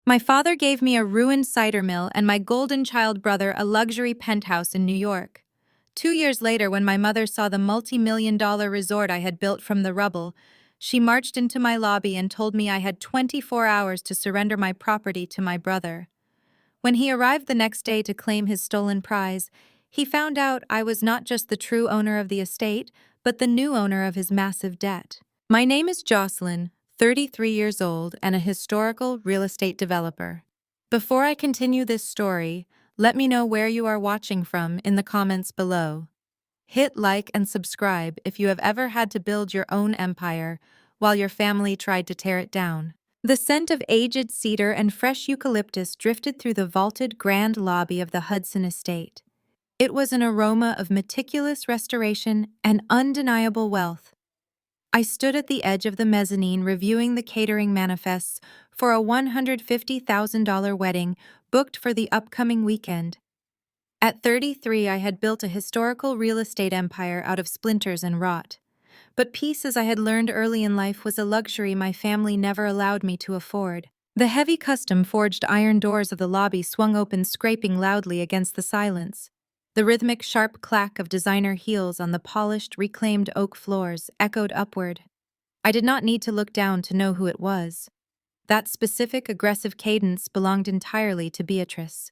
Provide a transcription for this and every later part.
My father gave me a ruined cider mill and my golden child brother a luxury penthouse in New York. 2 years later, when my mother saw the multi-million-dollar resort I had built from the rubble, she marched into my lobby and told me I had 24 hours to surrender my property to my brother. When he arrived the next day to claim his stolen prize, he found out I was not just the true owner of the estate, but the new owner of his massive debt. My name is Jocelyn, 33 years old, and a historical real estate developer. Before I continue this story, let me know where you are watching from in the comments below. Hit like and subscribe if you have ever had to build your own empire while your family tried to tear it down. The scent of aged cedar and fresh eucalyptus drifted through the vaulted grand lobby of the Hudson estate. It was an aroma of meticulous restoration and undeniable wealth. I stood at the edge of the mezzanine reviewing the catering manifests for a $150,000 wedding booked for the upcoming weekend. At 33, I had built a historical real estate empire out of splinters and rot. But peace, as I had learned early in life, was a luxury my family never allowed me to afford. The heavy custom-forged iron doors of the lobby swung open, scraping loudly against the silence. The rhythmic, sharp clack of designer heels on the polished, reclaimed oak floors echoed upward. I did not need to look down to know who it was. That specific, aggressive cadence belonged entirely to Beatrice.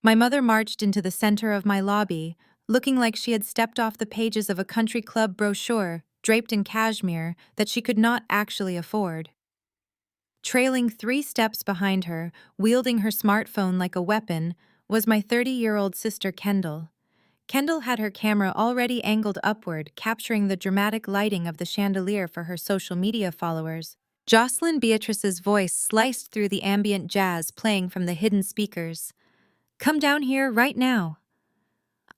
My mother marched into the center of my lobby, looking like she had stepped off the pages of a country club brochure, draped in cashmere that she could not actually afford. Trailing 3 steps behind her, wielding her smartphone like a weapon, was my 30-year-old sister Kendall. Kendall had her camera already angled upward, capturing the dramatic lighting of the chandelier for her social media followers. Jocelyn Beatrice's voice sliced through the ambient jazz playing from the hidden speakers. "Come down here right now."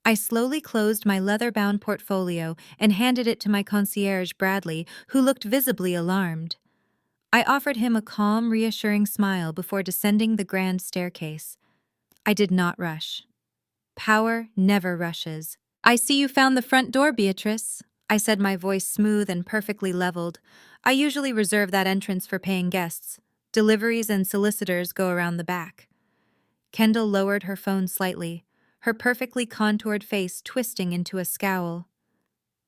I slowly closed my leather-bound portfolio and handed it to my concierge, Bradley, who looked visibly alarmed. I offered him a calm, reassuring smile before descending the grand staircase. I did not rush. Power never rushes. "I see you found the front door, Beatrice," I said, my voice smooth and perfectly leveled. I usually reserve that entrance for paying guests. Deliveries and solicitors go around the back. Kendall lowered her phone slightly, her perfectly contoured face twisting into a scowl.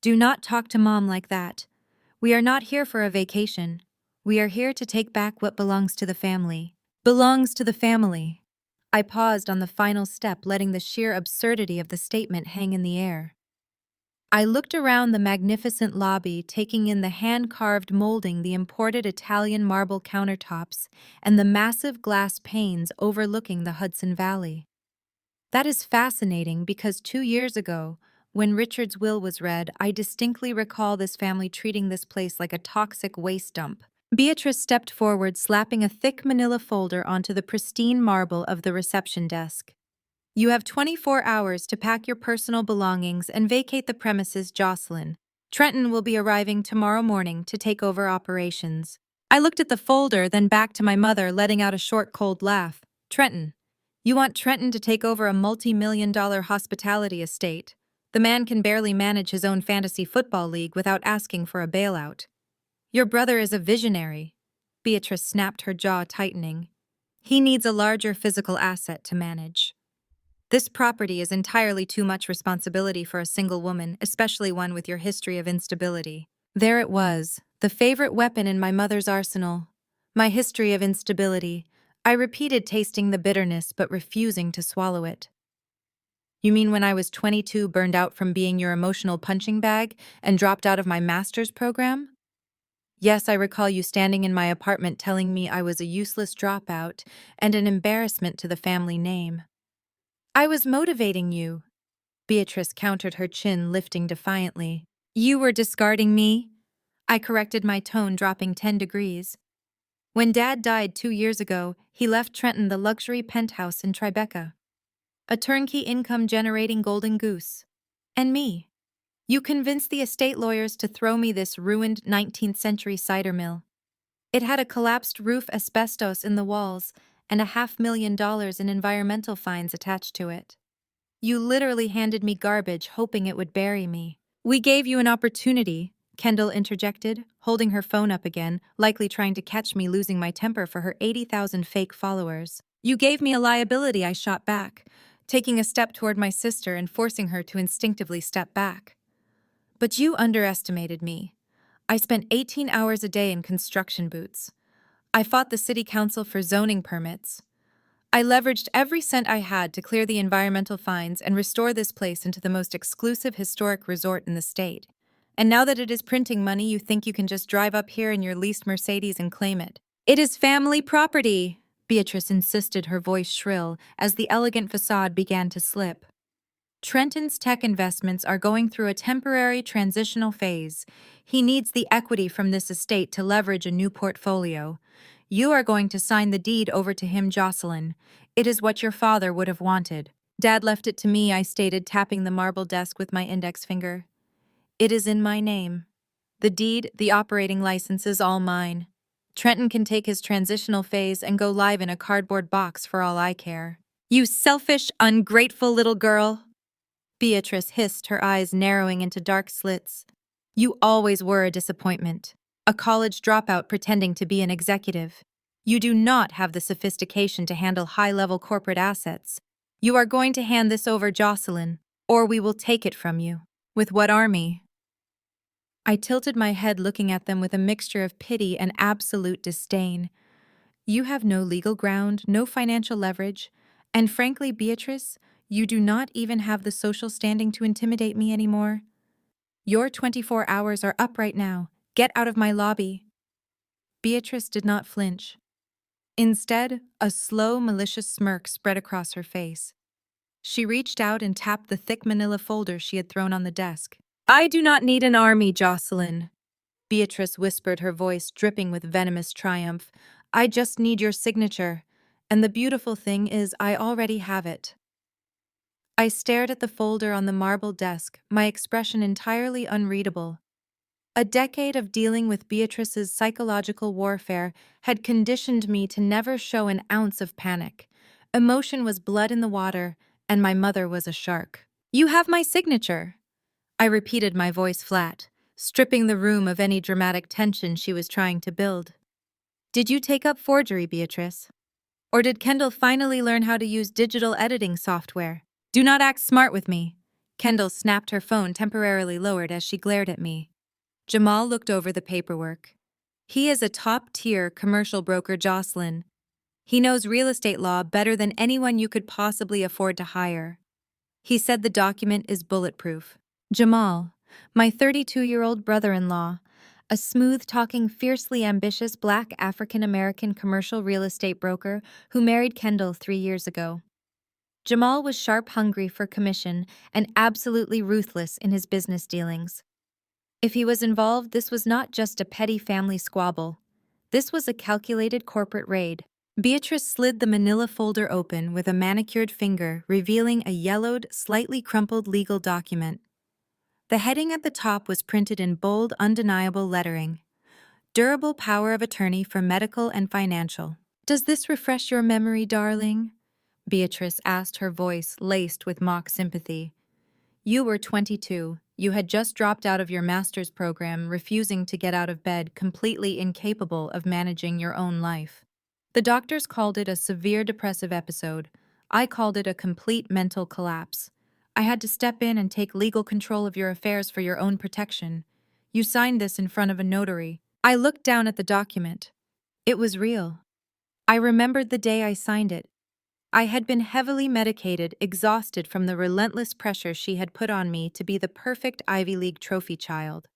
"Do not talk to Mom like that. We are not here for a vacation. We are here to take back what belongs to the family." Belongs to the family. I paused on the final step, letting the sheer absurdity of the statement hang in the air. I looked around the magnificent lobby, taking in the hand-carved molding, the imported Italian marble countertops, and the massive glass panes overlooking the Hudson Valley. That is fascinating because 2 years ago, when Richard's will was read, I distinctly recall this family treating this place like a toxic waste dump. Beatrice stepped forward, slapping a thick manila folder onto the pristine marble of the reception desk. "You have 24 hours to pack your personal belongings and vacate the premises, Jocelyn. Trenton will be arriving tomorrow morning to take over operations." I looked at the folder, then back to my mother, letting out a short, cold laugh. "Trenton? You want Trenton to take over a multi-million-dollar hospitality estate? The man can barely manage his own fantasy football league without asking for a bailout." "Your brother is a visionary." Beatrice snapped, her jaw tightening. "He needs a larger physical asset to manage. This property is entirely too much responsibility for a single woman, especially one with your history of instability." There it was, the favorite weapon in my mother's arsenal. My history of instability. I repeated, tasting the bitterness but refusing to swallow it. "You mean when I was 22, burned out from being your emotional punching bag, and dropped out of my master's program? Yes, I recall you standing in my apartment telling me I was a useless dropout and an embarrassment to the family name." "I was motivating you," Beatrice countered, her chin lifting defiantly. "You were discarding me?" I corrected, my tone dropping 10 degrees. "When Dad died 2 years ago, he left Trenton the luxury penthouse in Tribeca. A turnkey income-generating golden goose. And me. You convinced the estate lawyers to throw me this ruined 19th-century cider mill. It had a collapsed roof, asbestos in the walls, and $500,000 in environmental fines attached to it. You literally handed me garbage, hoping it would bury me. We gave you an opportunity, Kendall interjected, holding her phone up again, likely trying to catch me losing my temper for her 80,000 fake followers. You gave me a liability, I shot back, taking a step toward my sister and forcing her to instinctively step back. But you underestimated me. I spent 18 hours a day in construction boots. I fought the city council for zoning permits. I leveraged every cent I had to clear the environmental fines and restore this place into the most exclusive historic resort in the state. And now that it is printing money, you think you can just drive up here in your leased Mercedes and claim it. It is family property, Beatrice insisted, her voice shrill, as the elegant facade began to slip. Trenton's tech investments are going through a temporary transitional phase. He needs the equity from this estate to leverage a new portfolio. You are going to sign the deed over to him, Jocelyn. It is what your father would have wanted. Dad left it to me, I stated, tapping the marble desk with my index finger. It is in my name. The deed, the operating license is all mine. Trenton can take his transitional phase and go live in a cardboard box for all I care. You selfish, ungrateful little girl. Beatrice hissed, her eyes narrowing into dark slits. You always were a disappointment. A college dropout pretending to be an executive. You do not have the sophistication to handle high-level corporate assets. You are going to hand this over, Jocelyn, or we will take it from you. With what army? I tilted my head, looking at them with a mixture of pity and absolute disdain. You have no legal ground, no financial leverage, and frankly, Beatrice, you do not even have the social standing to intimidate me anymore. Your 24 hours are up right now. Get out of my lobby. Beatrice did not flinch. Instead, a slow, malicious smirk spread across her face. She reached out and tapped the thick manila folder she had thrown on the desk. I do not need an army, Jocelyn, Beatrice whispered, her voice dripping with venomous triumph. I just need your signature, and the beautiful thing is I already have it. I stared at the folder on the marble desk, my expression entirely unreadable. A decade of dealing with Beatrice's psychological warfare had conditioned me to never show an ounce of panic. Emotion was blood in the water, and my mother was a shark. You have my signature, I repeated, my voice flat, stripping the room of any dramatic tension she was trying to build. Did you take up forgery, Beatrice? Or did Kendall finally learn how to use digital editing software? Do not act smart with me. Kendall snapped, her phone temporarily lowered as she glared at me. Jamal looked over the paperwork. He is a top-tier commercial broker, Jocelyn. He knows real estate law better than anyone you could possibly afford to hire. He said the document is bulletproof. Jamal, my 32-year-old brother-in-law, a smooth-talking, fiercely ambitious black African-American commercial real estate broker who married Kendall 3 years ago. Jamal was sharp-hungry for commission and absolutely ruthless in his business dealings. If he was involved, this was not just a petty family squabble. This was a calculated corporate raid. Beatrice slid the manila folder open with a manicured finger, revealing a yellowed, slightly crumpled legal document. The heading at the top was printed in bold, undeniable lettering. Durable power of attorney for medical and financial. Does this refresh your memory, darling? Beatrice asked, her voice laced with mock sympathy. You were 22. You had just dropped out of your master's program, refusing to get out of bed, completely incapable of managing your own life. The doctors called it a severe depressive episode. I called it a complete mental collapse. I had to step in and take legal control of your affairs for your own protection. You signed this in front of a notary. I looked down at the document. It was real. I remembered the day I signed it. I had been heavily medicated, exhausted from the relentless pressure she had put on me to be the perfect Ivy League trophy child.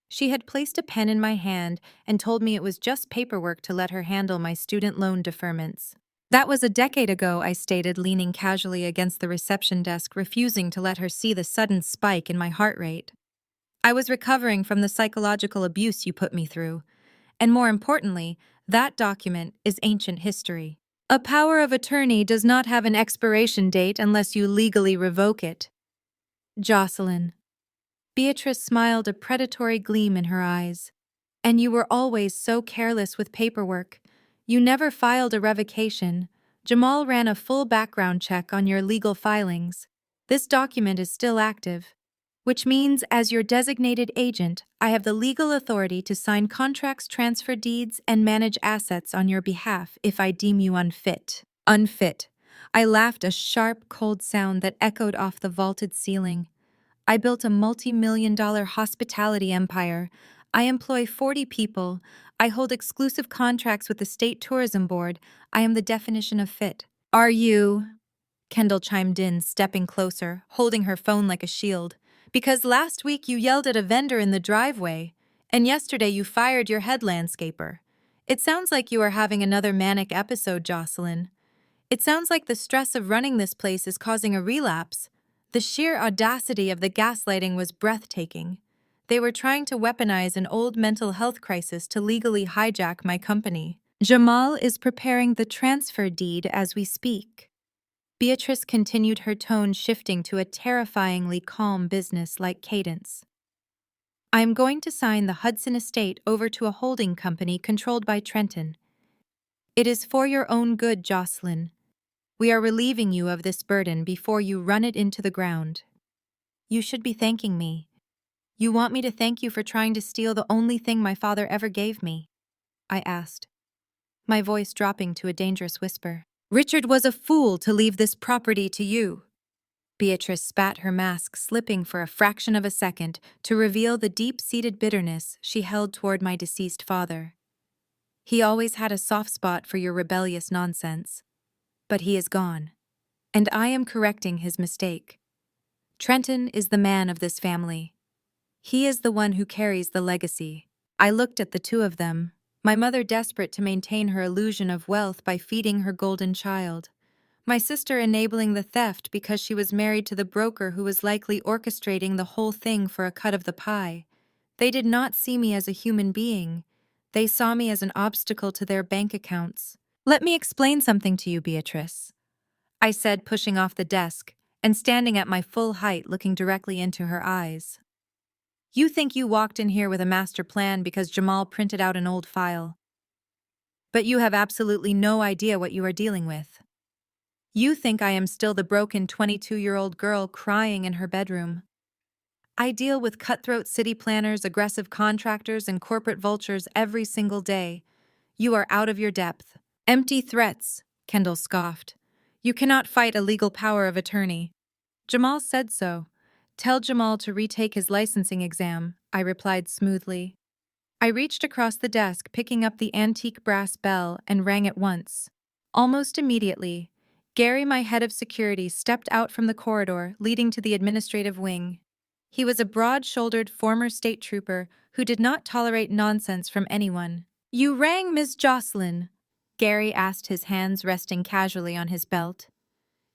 She had placed a pen in my hand and told me it was just paperwork to let her handle my student loan deferments. That was a decade ago, I stated, leaning casually against the reception desk, refusing to let her see the sudden spike in my heart rate. I was recovering from the psychological abuse you put me through. And more importantly, that document is ancient history. A power of attorney does not have an expiration date unless you legally revoke it. Jocelyn. Beatrice smiled, a predatory gleam in her eyes. And you were always so careless with paperwork. You never filed a revocation. Jamal ran a full background check on your legal filings. This document is still active. which means, as your designated agent, I have the legal authority to sign contracts, transfer deeds, and manage assets on your behalf if I deem you unfit. Unfit. I laughed, a sharp, cold sound that echoed off the vaulted ceiling. I built a multi-million-dollar hospitality empire. I employ 40 people. I hold exclusive contracts with the State Tourism Board. I am the definition of fit. Are you? Kendall chimed in, stepping closer, holding her phone like a shield. Because last week you yelled at a vendor in the driveway, and yesterday you fired your head landscaper. It sounds like you are having another manic episode, Jocelyn. It sounds like the stress of running this place is causing a relapse. The sheer audacity of the gaslighting was breathtaking. They were trying to weaponize an old mental health crisis to legally hijack my company. Jamal is preparing the transfer deed as we speak. Beatrice continued, her tone shifting to a terrifyingly calm, business-like cadence. I am going to sign the Hudson estate over to a holding company controlled by Trenton. It is for your own good, Jocelyn. We are relieving you of this burden before you run it into the ground. You should be thanking me. You want me to thank you for trying to steal the only thing my father ever gave me? I asked, my voice dropping to a dangerous whisper. Richard was a fool to leave this property to you. Beatrice spat, her mask slipping for a fraction of a second to reveal the deep-seated bitterness she held toward my deceased father. He always had a soft spot for your rebellious nonsense. But he is gone, and I am correcting his mistake. Trenton is the man of this family. He is the one who carries the legacy. I looked at the two of them, my mother desperate to maintain her illusion of wealth by feeding her golden child. My sister enabling the theft because she was married to the broker who was likely orchestrating the whole thing for a cut of the pie. They did not see me as a human being. They saw me as an obstacle to their bank accounts. Let me explain something to you, Beatrice, I said, pushing off the desk and standing at my full height, looking directly into her eyes. You think you walked in here with a master plan because Jamal printed out an old file. But you have absolutely no idea what you are dealing with. You think I am still the broken 22-year-old girl crying in her bedroom. I deal with cutthroat city planners, aggressive contractors, and corporate vultures every single day. You are out of your depth. Empty threats, Kendall scoffed. You cannot fight a legal power of attorney. Jamal said so. Tell Jamal to retake his licensing exam, I replied smoothly. I reached across the desk, picking up the antique brass bell, and rang it once. Almost immediately, Gary, my head of security, stepped out from the corridor leading to the administrative wing. He was a broad-shouldered former state trooper who did not tolerate nonsense from anyone. You rang Miss Jocelyn? Gary asked, his hands resting casually on his belt.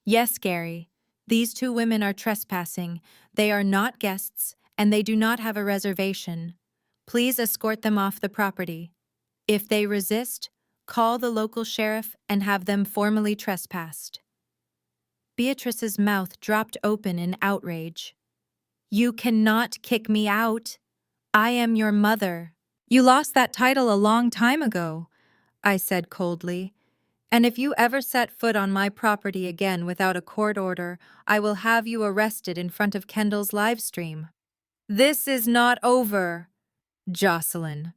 Yes, Gary. These two women are trespassing. They are not guests, and they do not have a reservation. Please escort them off the property. If they resist, call the local sheriff and have them formally trespassed. Beatrice's mouth dropped open in outrage. You cannot kick me out. I am your mother. You lost that title a long time ago, I said coldly. And if you ever set foot on my property again without a court order, I will have you arrested in front of Kendall's live stream. This is not over, Jocelyn,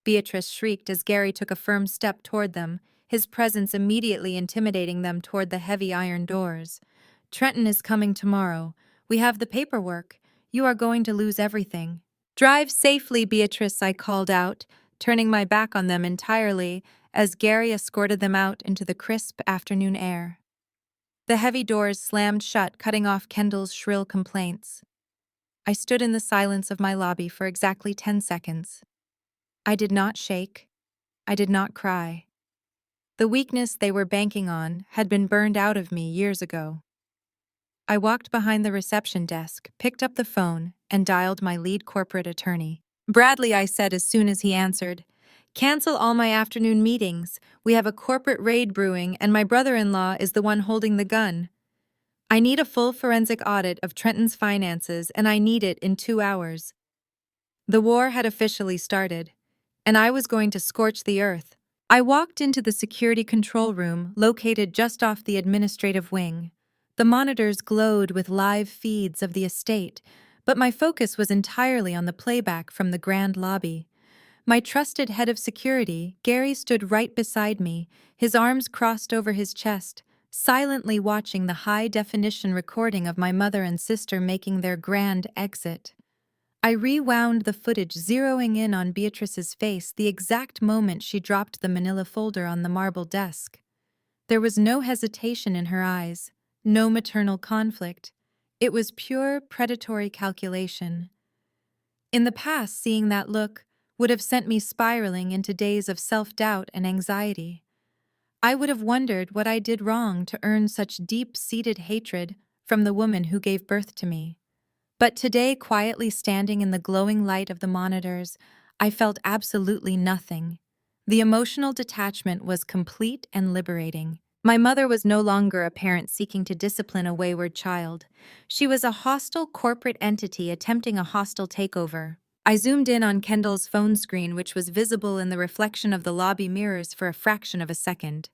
Beatrice shrieked as Gary took a firm step toward them, his presence immediately intimidating them toward the heavy iron doors. Trenton is coming tomorrow. We have the paperwork. You are going to lose everything. Drive safely, Beatrice, I called out, turning my back on them entirely as Gary escorted them out into the crisp afternoon air. The heavy doors slammed shut, cutting off Kendall's shrill complaints. I stood in the silence of my lobby for exactly 10 seconds. I did not shake. I did not cry. The weakness they were banking on had been burned out of me years ago. I walked behind the reception desk, picked up the phone, and dialed my lead corporate attorney. Bradley, I said as soon as he answered. Cancel all my afternoon meetings. We have a corporate raid brewing, and my brother-in-law is the one holding the gun. I need a full forensic audit of Trenton's finances, and I need it in 2 hours. The war had officially started, and I was going to scorch the earth. I walked into the security control room located just off the administrative wing. The monitors glowed with live feeds of the estate, But my focus was entirely on the playback from the grand lobby. My trusted head of security, Gary, stood right beside me, his arms crossed over his chest, silently watching the high-definition recording of my mother and sister making their grand exit. I rewound the footage, zeroing in on Beatrice's face the exact moment she dropped the manila folder on the marble desk. There was no hesitation in her eyes, no maternal conflict. It was pure predatory calculation. In the past, seeing that look would have sent me spiraling into days of self-doubt and anxiety. I would have wondered what I did wrong to earn such deep-seated hatred from the woman who gave birth to me. But today, quietly standing in the glowing light of the monitors, I felt absolutely nothing. The emotional detachment was complete and liberating. My mother was no longer a parent seeking to discipline a wayward child. She was a hostile corporate entity attempting a hostile takeover. I zoomed in on Kendall's phone screen, which was visible in the reflection of the lobby mirrors for a fraction of a second.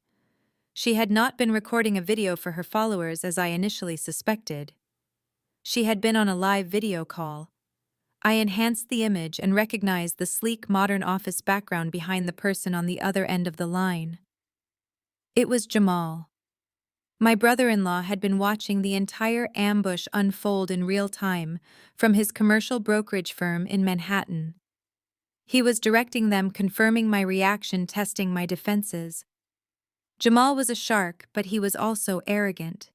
She had not been recording a video for her followers as I initially suspected. She had been on a live video call. I enhanced the image and recognized the sleek modern office background behind the person on the other end of the line. It was Jamal. My brother-in-law had been watching the entire ambush unfold in real time from his commercial brokerage firm in Manhattan. He was directing them, confirming my reaction, testing my defenses. Jamal was a shark, but he was also arrogant.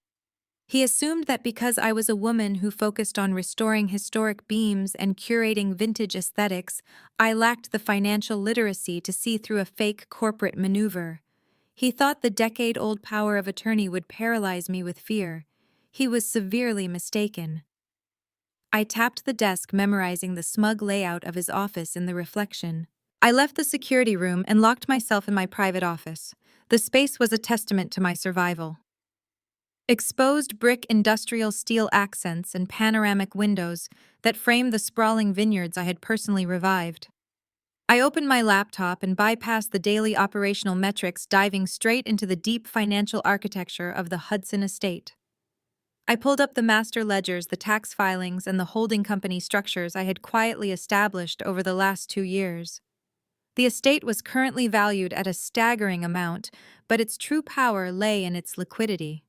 He assumed that because I was a woman who focused on restoring historic beams and curating vintage aesthetics, I lacked the financial literacy to see through a fake corporate maneuver. He thought the decade-old power of attorney would paralyze me with fear. He was severely mistaken. I tapped the desk, memorizing the smug layout of his office in the reflection. I left the security room and locked myself in my private office. The space was a testament to my survival. Exposed brick, industrial steel accents, and panoramic windows that framed the sprawling vineyards I had personally revived. I opened my laptop and bypassed the daily operational metrics, diving straight into the deep financial architecture of the Hudson estate. I pulled up the master ledgers, the tax filings, and the holding company structures I had quietly established over the last 2 years. The estate was currently valued at a staggering amount, but its true power lay in its liquidity.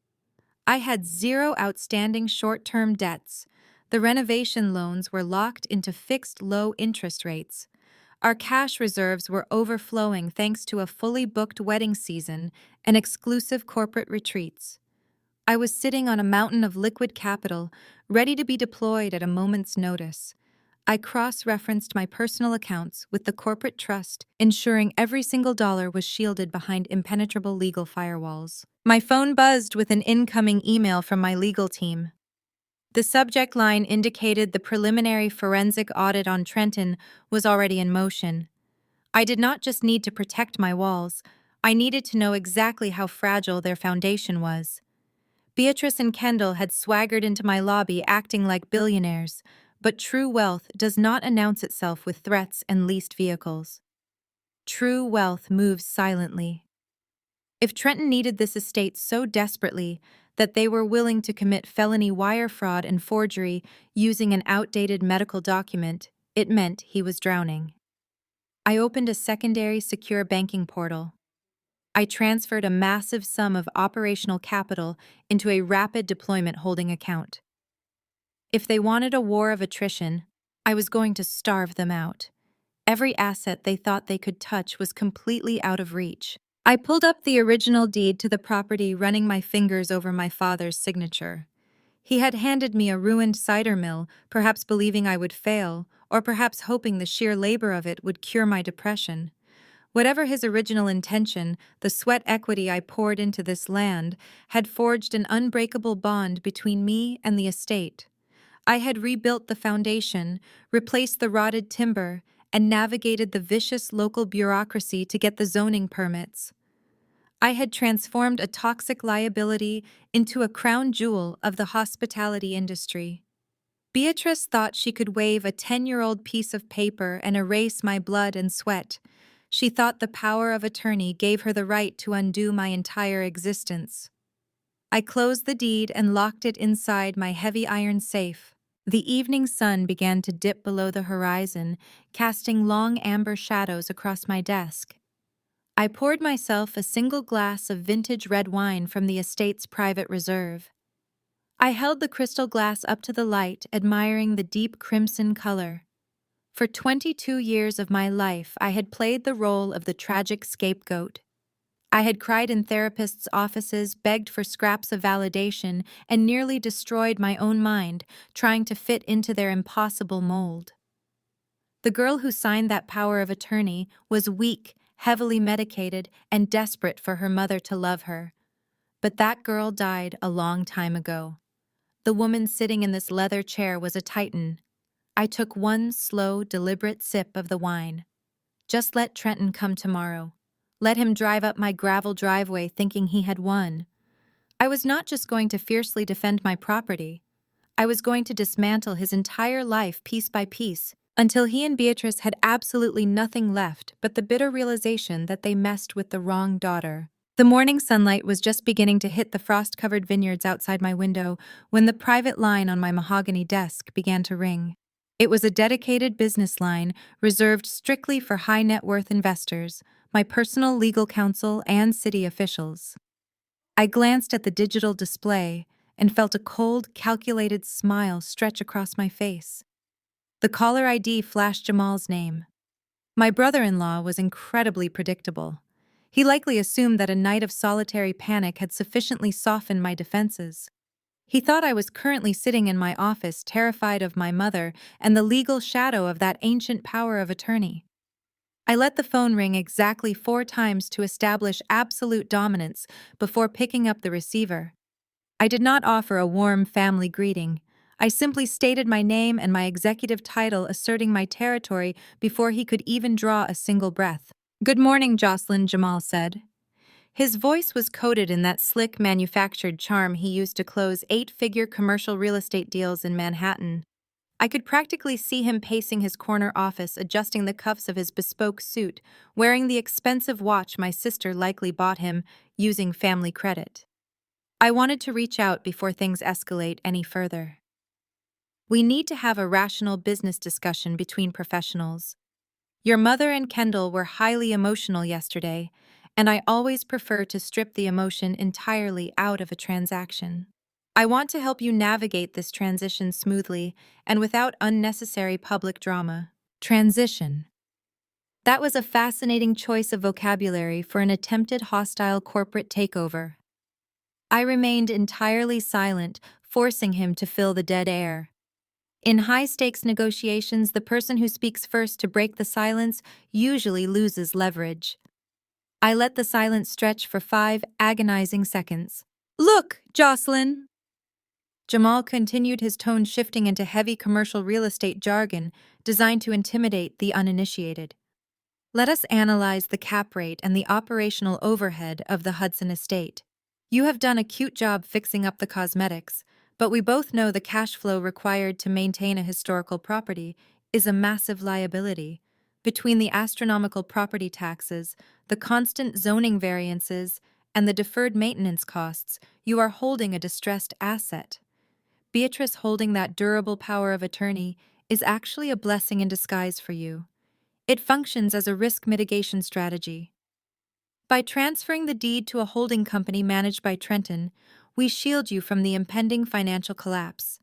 I had 0 outstanding short-term debts. The renovation loans were locked into fixed low interest rates. Our cash reserves were overflowing thanks to a fully booked wedding season and exclusive corporate retreats. I was sitting on a mountain of liquid capital, ready to be deployed at a moment's notice. I cross-referenced my personal accounts with the corporate trust, ensuring every single dollar was shielded behind impenetrable legal firewalls. My phone buzzed with an incoming email from my legal team. The subject line indicated the preliminary forensic audit on Trenton was already in motion. I did not just need to protect my walls, I needed to know exactly how fragile their foundation was. Beatrice and Kendall had swaggered into my lobby acting like billionaires, but true wealth does not announce itself with threats and leased vehicles. True wealth moves silently. If Trenton needed this estate so desperately that they were willing to commit felony wire fraud and forgery using an outdated medical document, it meant he was drowning. I opened a secondary secure banking portal. I transferred a massive sum of operational capital into a rapid deployment holding account. If they wanted a war of attrition, I was going to starve them out. Every asset they thought they could touch was completely out of reach. I pulled up the original deed to the property, running my fingers over my father's signature. He had handed me a ruined cider mill, perhaps believing I would fail, or perhaps hoping the sheer labor of it would cure my depression. Whatever his original intention, the sweat equity I poured into this land had forged an unbreakable bond between me and the estate. I had rebuilt the foundation, replaced the rotted timber, and navigated the vicious local bureaucracy to get the zoning permits. I had transformed a toxic liability into a crown jewel of the hospitality industry. Beatrice thought she could wave a 10-year-old piece of paper and erase my blood and sweat. She thought the power of attorney gave her the right to undo my entire existence. I closed the deed and locked it inside my heavy iron safe. The evening sun began to dip below the horizon, casting long amber shadows across my desk. I poured myself a single glass of vintage red wine from the estate's private reserve. I held the crystal glass up to the light, admiring the deep crimson color. For 22 years of my life, I had played the role of the tragic scapegoat. I had cried in therapists' offices, begged for scraps of validation, and nearly destroyed my own mind, trying to fit into their impossible mold. The girl who signed that power of attorney was weak, heavily medicated, and desperate for her mother to love her. But that girl died a long time ago. The woman sitting in this leather chair was a titan. I took one slow, deliberate sip of the wine. Just let Trenton come tomorrow. Let him drive up my gravel driveway thinking he had won. I was not just going to fiercely defend my property. I was going to dismantle his entire life piece by piece, until he and Beatrice had absolutely nothing left but the bitter realization that they messed with the wrong daughter. The morning sunlight was just beginning to hit the frost-covered vineyards outside my window when the private line on my mahogany desk began to ring. It was a dedicated business line reserved strictly for high-net-worth investors, my personal legal counsel, and city officials. I glanced at the digital display and felt a cold, calculated smile stretch across my face. The caller ID flashed Jamal's name. My brother-in-law was incredibly predictable. He likely assumed that a night of solitary panic had sufficiently softened my defenses. He thought I was currently sitting in my office terrified of my mother and the legal shadow of that ancient power of attorney. I let the phone ring exactly 4 times to establish absolute dominance before picking up the receiver. I did not offer a warm family greeting. I simply stated my name and my executive title, asserting my territory before he could even draw a single breath. "Good morning, Jocelyn," Jamal said. His voice was coated in that slick manufactured charm he used to close 8-figure commercial real estate deals in Manhattan. I could practically see him pacing his corner office, adjusting the cuffs of his bespoke suit, wearing the expensive watch my sister likely bought him, using family credit. I wanted to reach out before things escalate any further. We need to have a rational business discussion between professionals. Your mother and Kendall were highly emotional yesterday, and I always prefer to strip the emotion entirely out of a transaction. I want to help you navigate this transition smoothly and without unnecessary public drama. Transition. That was a fascinating choice of vocabulary for an attempted hostile corporate takeover. I remained entirely silent, forcing him to fill the dead air. In high-stakes negotiations, the person who speaks first to break the silence usually loses leverage. I let the silence stretch for 5 agonizing seconds. "Look, Jocelyn!" Jamal continued, his tone shifting into heavy commercial real estate jargon designed to intimidate the uninitiated. "Let us analyze the cap rate and the operational overhead of the Hudson estate. You have done a cute job fixing up the cosmetics, but we both know the cash flow required to maintain a historical property is a massive liability. Between the astronomical property taxes, the constant zoning variances, and the deferred maintenance costs, you are holding a distressed asset. Beatrice holding that durable power of attorney is actually a blessing in disguise for you. It functions as a risk mitigation strategy. By transferring the deed to a holding company managed by Trenton, we shield you from the impending financial collapse.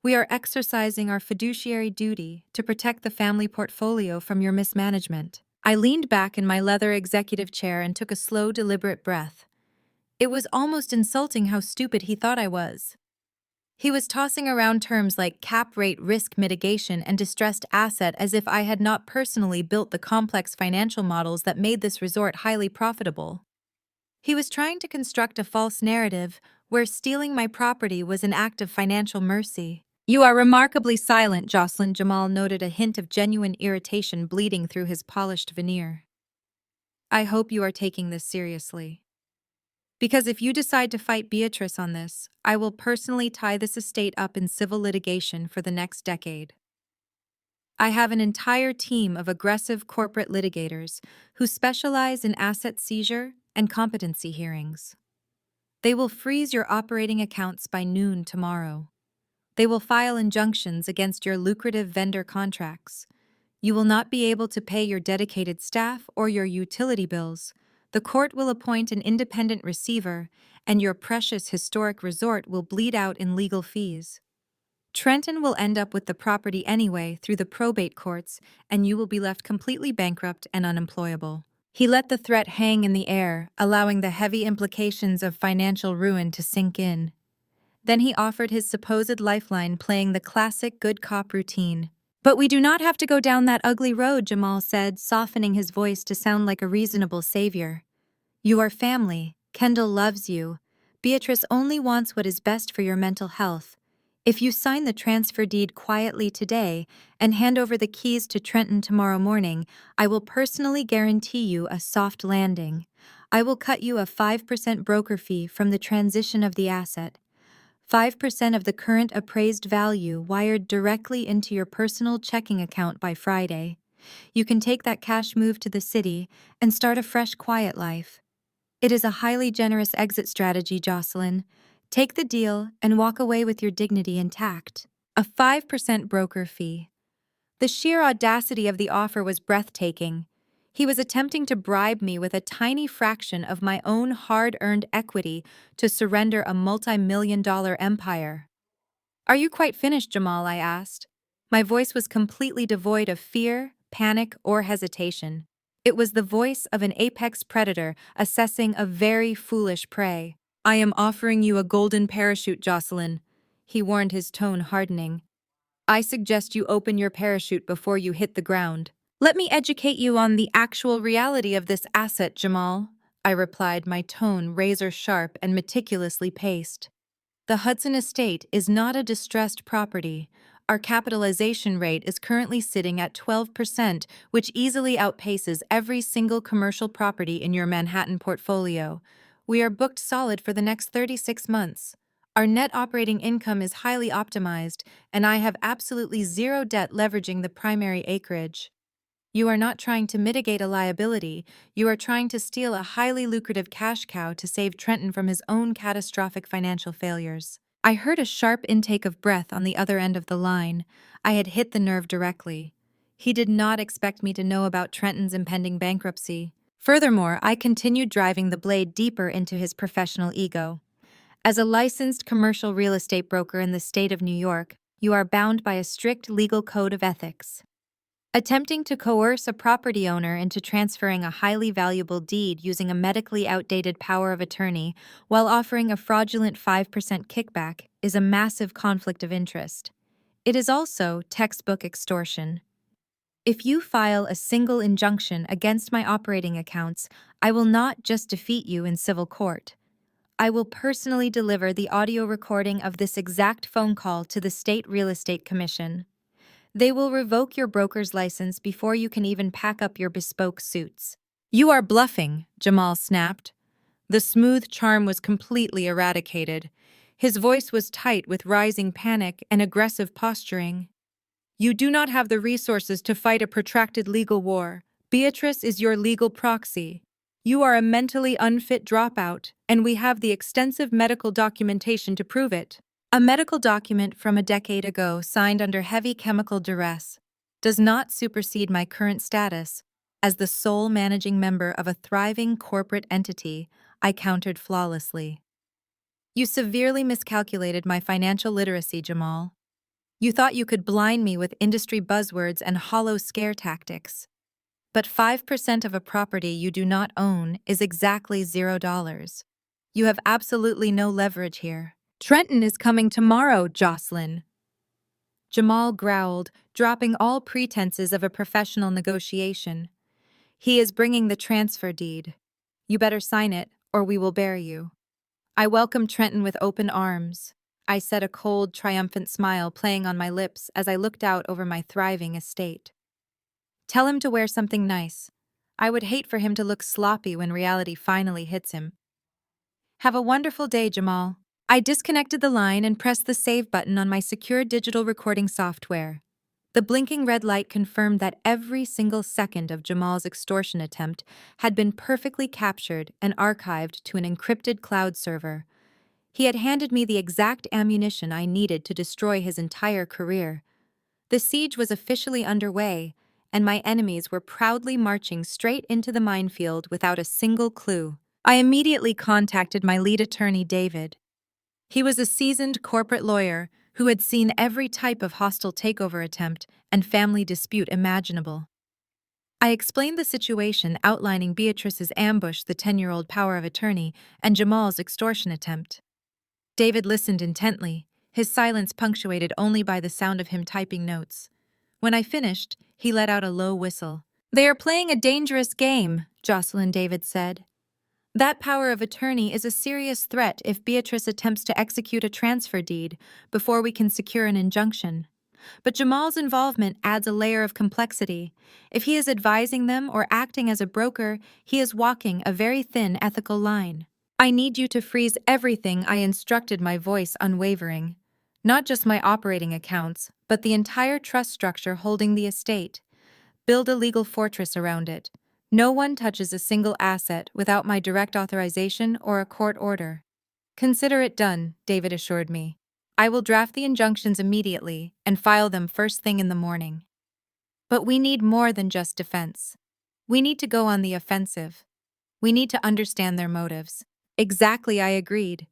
We are exercising our fiduciary duty to protect the family portfolio from your mismanagement." I leaned back in my leather executive chair and took a slow, deliberate breath. It was almost insulting how stupid he thought I was. He was tossing around terms like cap rate, risk mitigation, and distressed asset as if I had not personally built the complex financial models that made this resort highly profitable. He was trying to construct a false narrative where stealing my property was an act of financial mercy. "You are remarkably silent, Jocelyn," Jamal noted, a hint of genuine irritation bleeding through his polished veneer. "I hope you are taking this seriously. Because if you decide to fight Beatrice on this, I will personally tie this estate up in civil litigation for the next decade. I have an entire team of aggressive corporate litigators who specialize in asset seizure and competency hearings. They will freeze your operating accounts by noon tomorrow. They will file injunctions against your lucrative vendor contracts. You will not be able to pay your dedicated staff or your utility bills. The court will appoint an independent receiver, and your precious historic resort will bleed out in legal fees. Trenton will end up with the property anyway through the probate courts, and you will be left completely bankrupt and unemployable. He let the threat hang in the air, allowing the heavy implications of financial ruin to sink in. Then he offered his supposed lifeline, playing the classic good cop routine. "But we do not have to go down that ugly road," Jamal said, softening his voice to sound like a reasonable savior. "You are family. Kendall loves you. Beatrice only wants what is best for your mental health. If you sign the transfer deed quietly today and hand over the keys to Trenton tomorrow morning, I will personally guarantee you a soft landing. I will cut you a 5% broker fee from the transition of the asset. 5% of the current appraised value wired directly into your personal checking account by Friday. You can take that cash move to the city and start a fresh, quiet life. It is a highly generous exit strategy, Jocelyn. Take the deal and walk away with your dignity intact." A 5% broker fee. The sheer audacity of the offer was breathtaking. He was attempting to bribe me with a tiny fraction of my own hard-earned equity to surrender a multi-million-dollar empire. "Are you quite finished, Jamal?" I asked. My voice was completely devoid of fear, panic, or hesitation. It was the voice of an apex predator assessing a very foolish prey. "I am offering you a golden parachute, Jocelyn," he warned, his tone hardening. "I suggest you open your parachute before you hit the ground." "Let me educate you on the actual reality of this asset, Jamal," I replied, my tone razor-sharp and meticulously paced. "The Hudson Estate is not a distressed property. Our capitalization rate is currently sitting at 12%, which easily outpaces every single commercial property in your Manhattan portfolio. We are booked solid for the next 36 months. Our net operating income is highly optimized, and I have absolutely zero debt leveraging the primary acreage. You are not trying to mitigate a liability, you are trying to steal a highly lucrative cash cow to save Trenton from his own catastrophic financial failures." I heard a sharp intake of breath on the other end of the line. I had hit the nerve directly. He did not expect me to know about Trenton's impending bankruptcy. Furthermore, I continued driving the blade deeper into his professional ego. As a licensed commercial real estate broker in the state of New York, you are bound by a strict legal code of ethics. Attempting to coerce a property owner into transferring a highly valuable deed using a medically outdated power of attorney while offering a fraudulent 5% kickback is a massive conflict of interest. It is also textbook extortion. If you file a single injunction against my operating accounts, I will not just defeat you in civil court. I will personally deliver the audio recording of this exact phone call to the State Real Estate Commission. They will revoke your broker's license before you can even pack up your bespoke suits. "You are bluffing," Jamal snapped. The smooth charm was completely eradicated. His voice was tight with rising panic and aggressive posturing. "You do not have the resources to fight a protracted legal war. Beatrice is your legal proxy. You are a mentally unfit dropout, and we have the extensive medical documentation to prove it." A medical document from a decade ago signed under heavy chemical duress does not supersede my current status as the sole managing member of a thriving corporate entity, I countered flawlessly. "You severely miscalculated my financial literacy, Jamal. You thought you could blind me with industry buzzwords and hollow scare tactics. But 5% of a property you do not own is exactly $0. You have absolutely no leverage here." "Trenton is coming tomorrow, Jocelyn," Jamal growled, dropping all pretenses of a professional negotiation. "He is bringing the transfer deed. You better sign it, or we will bury you." I welcomed Trenton with open arms. I said, a cold, triumphant smile playing on my lips as I looked out over my thriving estate. "Tell him to wear something nice. I would hate for him to look sloppy when reality finally hits him." "Have a wonderful day, Jamal." I disconnected the line and pressed the save button on my secure digital recording software. The blinking red light confirmed that every single second of Jamal's extortion attempt had been perfectly captured and archived to an encrypted cloud server. He had handed me the exact ammunition I needed to destroy his entire career. The siege was officially underway, and my enemies were proudly marching straight into the minefield without a single clue. I immediately contacted my lead attorney, David. He was a seasoned corporate lawyer who had seen every type of hostile takeover attempt and family dispute imaginable. I explained the situation, outlining Beatrice's ambush, the 10-year-old power of attorney, and Jamal's extortion attempt. David listened intently, his silence punctuated only by the sound of him typing notes. When I finished, he let out a low whistle. "They are playing a dangerous game," Jocelyn David said. "That power of attorney is a serious threat if Beatrice attempts to execute a transfer deed before we can secure an injunction. But Jamal's involvement adds a layer of complexity. If he is advising them or acting as a broker, he is walking a very thin ethical line. I need you to freeze everything," I instructed, my voice unwavering. "Not just my operating accounts, but the entire trust structure holding the estate. Build a legal fortress around it. No one touches a single asset without my direct authorization or a court order." "Consider it done," David assured me. "I will draft the injunctions immediately and file them first thing in the morning." But we need more than just defense. We need to go on the offensive. We need to understand their motives. Exactly, I agreed.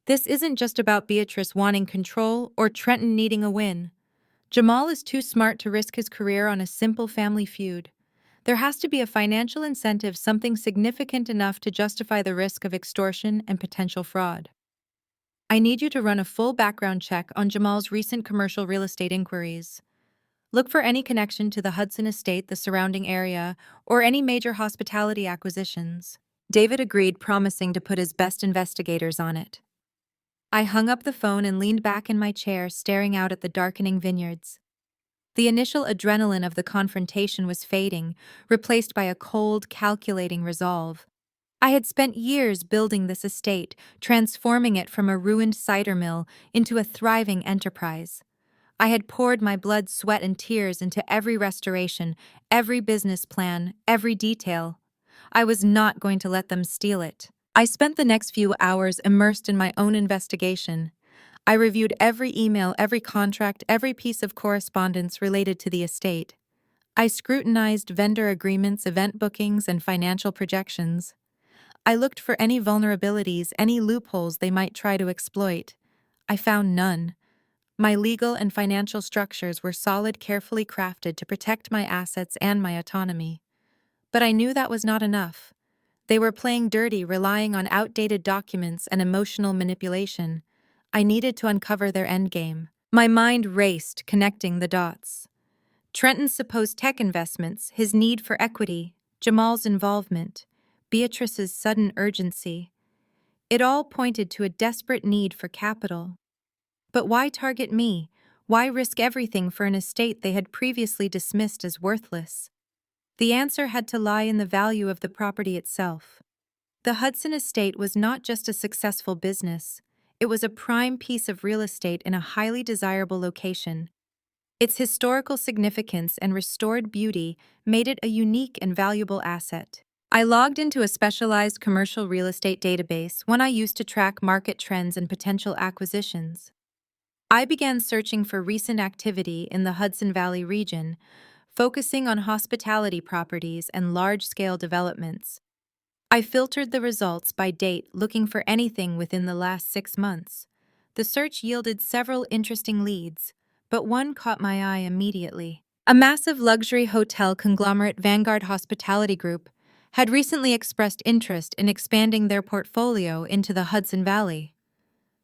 This isn't just about Beatrice wanting control or Trenton needing a win. Jamal is too smart to risk his career on a simple family feud. There has to be a financial incentive, something significant enough to justify the risk of extortion and potential fraud. "I need you to run a full background check on Jamal's recent commercial real estate inquiries. Look for any connection to the Hudson estate, the surrounding area, or any major hospitality acquisitions." David agreed, promising to put his best investigators on it. I hung up the phone and leaned back in my chair, staring out at the darkening vineyards. The initial adrenaline of the confrontation was fading, replaced by a cold, calculating resolve. I had spent years building this estate, transforming it from a ruined cider mill into a thriving enterprise. I had poured my blood, sweat, and tears into every restoration, every business plan, every detail. I was not going to let them steal it. I spent the next few hours immersed in my own investigation. I reviewed every email, every contract, every piece of correspondence related to the estate. I scrutinized vendor agreements, event bookings, and financial projections. I looked for any vulnerabilities, any loopholes they might try to exploit. I found none. My legal and financial structures were solid, carefully crafted to protect my assets and my autonomy. But I knew that was not enough. They were playing dirty, relying on outdated documents and emotional manipulation. I needed to uncover their endgame. My mind raced, connecting the dots. Trenton's supposed tech investments, his need for equity, Jamal's involvement, Beatrice's sudden urgency. It all pointed to a desperate need for capital. But why target me? Why risk everything for an estate they had previously dismissed as worthless? The answer had to lie in the value of the property itself. The Hudson estate was not just a successful business, it was a prime piece of real estate in a highly desirable location. Its historical significance and restored beauty made it a unique and valuable asset. I logged into a specialized commercial real estate database, one I used to track market trends and potential acquisitions. I began searching for recent activity in the Hudson Valley region, focusing on hospitality properties and large-scale developments. I filtered the results by date, looking for anything within the last 6 months. The search yielded several interesting leads, but one caught my eye immediately. A massive luxury hotel conglomerate, Vanguard Hospitality Group, had recently expressed interest in expanding their portfolio into the Hudson Valley.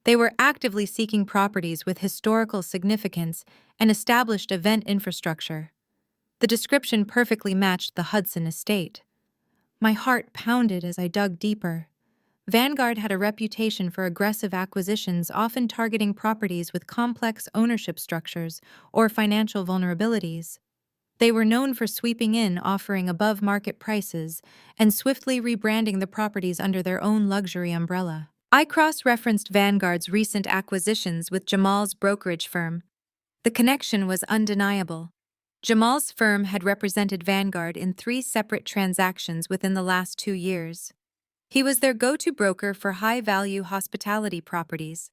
They were actively seeking properties with historical significance and established event infrastructure. The description perfectly matched the Hudson estate. My heart pounded as I dug deeper. Vanguard had a reputation for aggressive acquisitions, often targeting properties with complex ownership structures or financial vulnerabilities. They were known for sweeping in, offering above-market prices, and swiftly rebranding the properties under their own luxury umbrella. I cross-referenced Vanguard's recent acquisitions with Jamal's brokerage firm. The connection was undeniable. Jamal's firm had represented Vanguard in 3 separate transactions within the last 2 years. He was their go-to broker for high-value hospitality properties.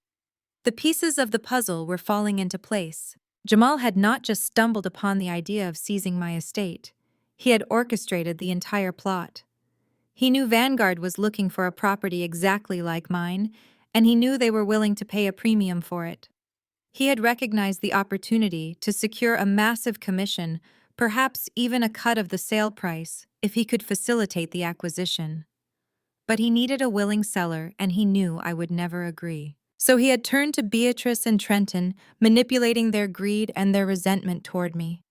The pieces of the puzzle were falling into place. Jamal had not just stumbled upon the idea of seizing my estate. He had orchestrated the entire plot. He knew Vanguard was looking for a property exactly like mine, and he knew they were willing to pay a premium for it. He had recognized the opportunity to secure a massive commission, perhaps even a cut of the sale price, if he could facilitate the acquisition. But he needed a willing seller, and he knew I would never agree. So he had turned to Beatrice and Trenton, manipulating their greed and their resentment toward me.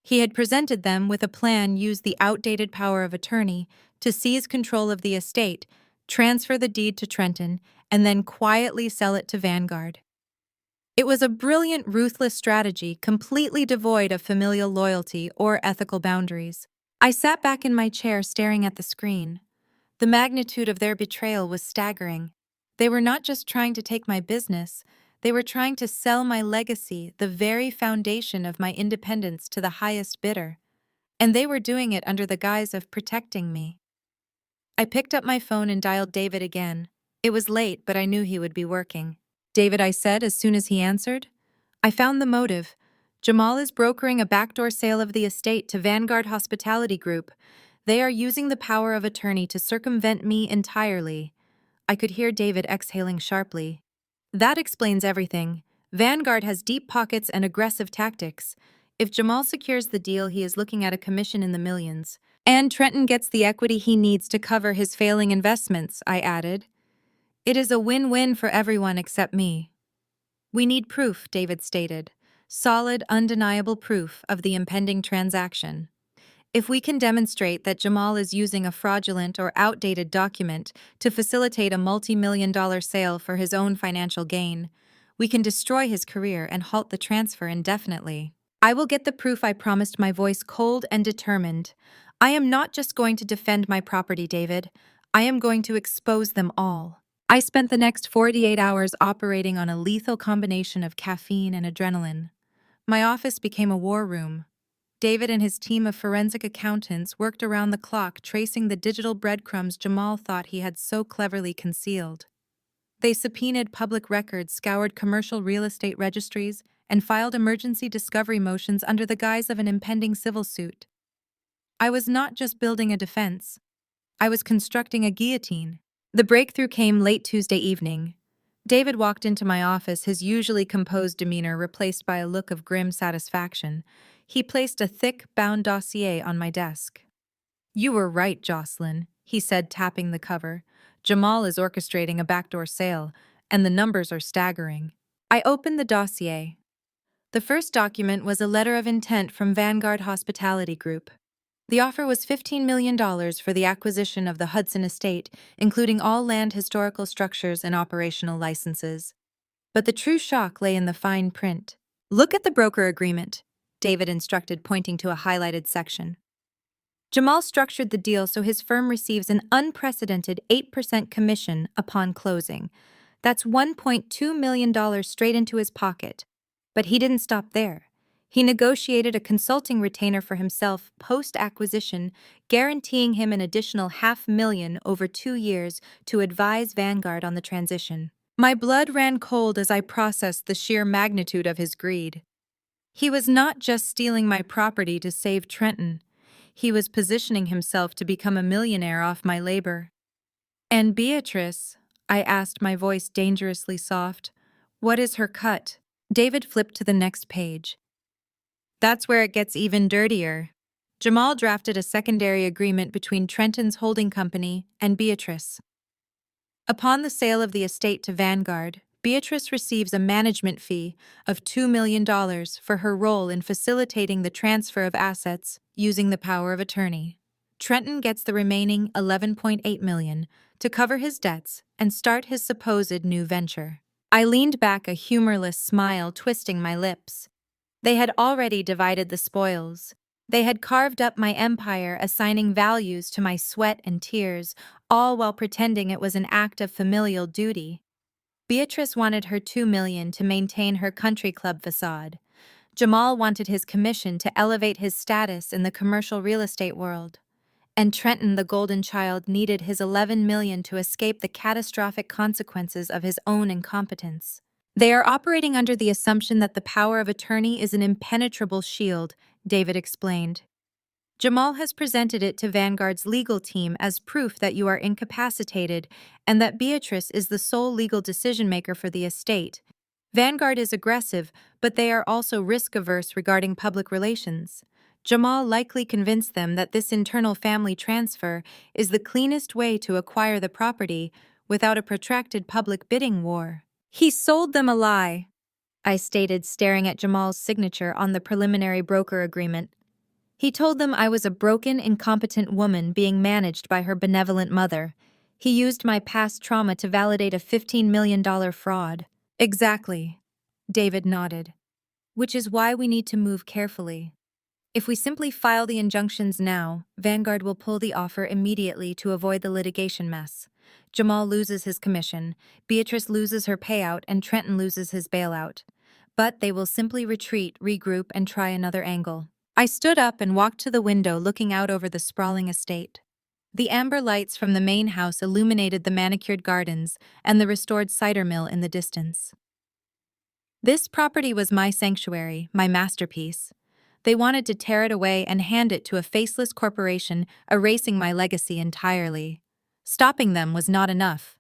He had presented them with a plan use the outdated power of attorney to seize control of the estate, transfer the deed to Trenton, and then quietly sell it to Vanguard. It was a brilliant, ruthless strategy completely devoid of familial loyalty or ethical boundaries. I sat back in my chair staring at the screen. The magnitude of their betrayal was staggering. They were not just trying to take my business, they were trying to sell my legacy, the very foundation of my independence, to the highest bidder. And they were doing it under the guise of protecting me. I picked up my phone and dialed David again. It was late, but I knew he would be working. David, I said as soon as he answered. I found the motive. Jamal is brokering a backdoor sale of the estate to Vanguard Hospitality Group. They are using the power of attorney to circumvent me entirely. I could hear David exhaling sharply. That explains everything. Vanguard has deep pockets and aggressive tactics. If Jamal secures the deal, he is looking at a commission in the millions. And Trenton gets the equity he needs to cover his failing investments, I added. It is a win-win for everyone except me. We need proof, David stated. Solid, undeniable proof of the impending transaction. If we can demonstrate that Jamal is using a fraudulent or outdated document to facilitate a multi-million-dollar sale for his own financial gain, we can destroy his career and halt the transfer indefinitely. I will get the proof, I promised, my voice cold and determined. I am not just going to defend my property, David. I am going to expose them all. I spent the next 48 hours operating on a lethal combination of caffeine and adrenaline. My office became a war room. David and his team of forensic accountants worked around the clock tracing the digital breadcrumbs Jamal thought he had so cleverly concealed. They subpoenaed public records, scoured commercial real estate registries, and filed emergency discovery motions under the guise of an impending civil suit. I was not just building a defense. I was constructing a guillotine. The breakthrough came late Tuesday evening. David walked into my office, his usually composed demeanor replaced by a look of grim satisfaction. He placed a thick, bound dossier on my desk. You were right, Jocelyn, he said, tapping the cover. Jamal is orchestrating a backdoor sale, and the numbers are staggering. I opened the dossier. The first document was a letter of intent from Vanguard Hospitality Group. The offer was $15 million for the acquisition of the Hudson estate, including all land, historical structures, and operational licenses. But the true shock lay in the fine print. Look at the broker agreement, David instructed, pointing to a highlighted section. Jamal structured the deal so his firm receives an unprecedented 8% commission upon closing. That's $1.2 million straight into his pocket. But he didn't stop there. He negotiated a consulting retainer for himself post-acquisition, guaranteeing him an additional $500,000 over 2 years to advise Vanguard on the transition. My blood ran cold as I processed the sheer magnitude of his greed. He was not just stealing my property to save Trenton. He was positioning himself to become a millionaire off my labor. And Beatrice, I asked, my voice dangerously soft, what is her cut? David flipped to the next page. That's where it gets even dirtier. Jamal drafted a secondary agreement between Trenton's holding company and Beatrice. Upon the sale of the estate to Vanguard, Beatrice receives a management fee of $2 million for her role in facilitating the transfer of assets using the power of attorney. Trenton gets the remaining $11.8 million to cover his debts and start his supposed new venture. I leaned back, a humorless smile twisting my lips. They had already divided the spoils. They had carved up my empire, assigning values to my sweat and tears, all while pretending it was an act of familial duty. Beatrice wanted her $2 million to maintain her country club facade. Jamal wanted his commission to elevate his status in the commercial real estate world. And Trenton, the golden child, needed his 11 million to escape the catastrophic consequences of his own incompetence. They are operating under the assumption that the power of attorney is an impenetrable shield, David explained. Jamal has presented it to Vanguard's legal team as proof that you are incapacitated and that Beatrice is the sole legal decision-maker for the estate. Vanguard is aggressive, but they are also risk-averse regarding public relations. Jamal likely convinced them that this internal family transfer is the cleanest way to acquire the property without a protracted public bidding war. He sold them a lie, I stated, staring at Jamal's signature on the preliminary broker agreement. He told them I was a broken, incompetent woman being managed by her benevolent mother. He used my past trauma to validate a $15 million fraud. Exactly, David nodded. Which is why we need to move carefully. If we simply file the injunctions now, Vanguard will pull the offer immediately to avoid the litigation mess. Jamal loses his commission, Beatrice loses her payout, and Trenton loses his bailout. But they will simply retreat, regroup, and try another angle. I stood up and walked to the window looking out over the sprawling estate. The amber lights from the main house illuminated the manicured gardens and the restored cider mill in the distance. This property was my sanctuary, my masterpiece. They wanted to tear it away and hand it to a faceless corporation, erasing my legacy entirely. Stopping them was not enough.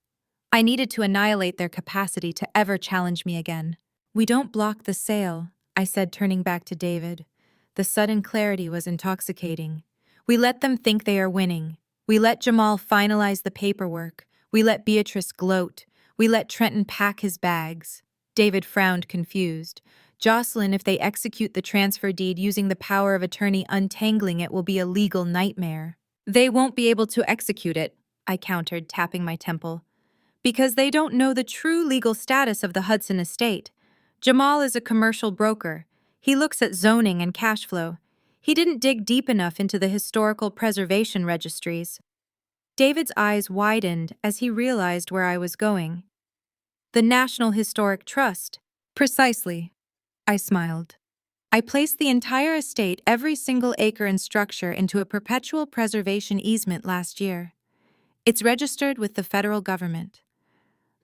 I needed to annihilate their capacity to ever challenge me again. We don't block the sale, I said, turning back to David. The sudden clarity was intoxicating. We let them think they are winning. We let Jamal finalize the paperwork. We let Beatrice gloat. We let Trenton pack his bags. David frowned, confused. Jocelyn, if they execute the transfer deed using the power of attorney, untangling it will be a legal nightmare. They won't be able to execute it, I countered, tapping my temple. Because they don't know the true legal status of the Hudson estate. Jamal is a commercial broker. He looks at zoning and cash flow. He didn't dig deep enough into the historical preservation registries. David's eyes widened as he realized where I was going. The National Historic Trust. Precisely. I smiled. I placed the entire estate, every single acre and structure, into a perpetual preservation easement last year. It's registered with the federal government.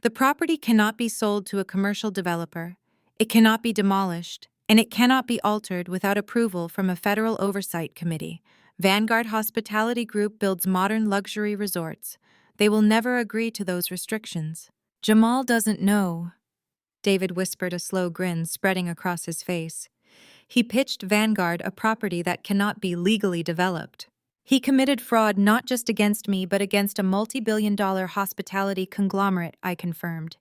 The property cannot be sold to a commercial developer. It cannot be demolished, and it cannot be altered without approval from a federal oversight committee. Vanguard Hospitality Group builds modern luxury resorts. They will never agree to those restrictions. Jamal doesn't know, David whispered, a slow grin spreading across his face. He pitched Vanguard a property that cannot be legally developed. He committed fraud not just against me but against a multi-billion-dollar hospitality conglomerate, I confirmed.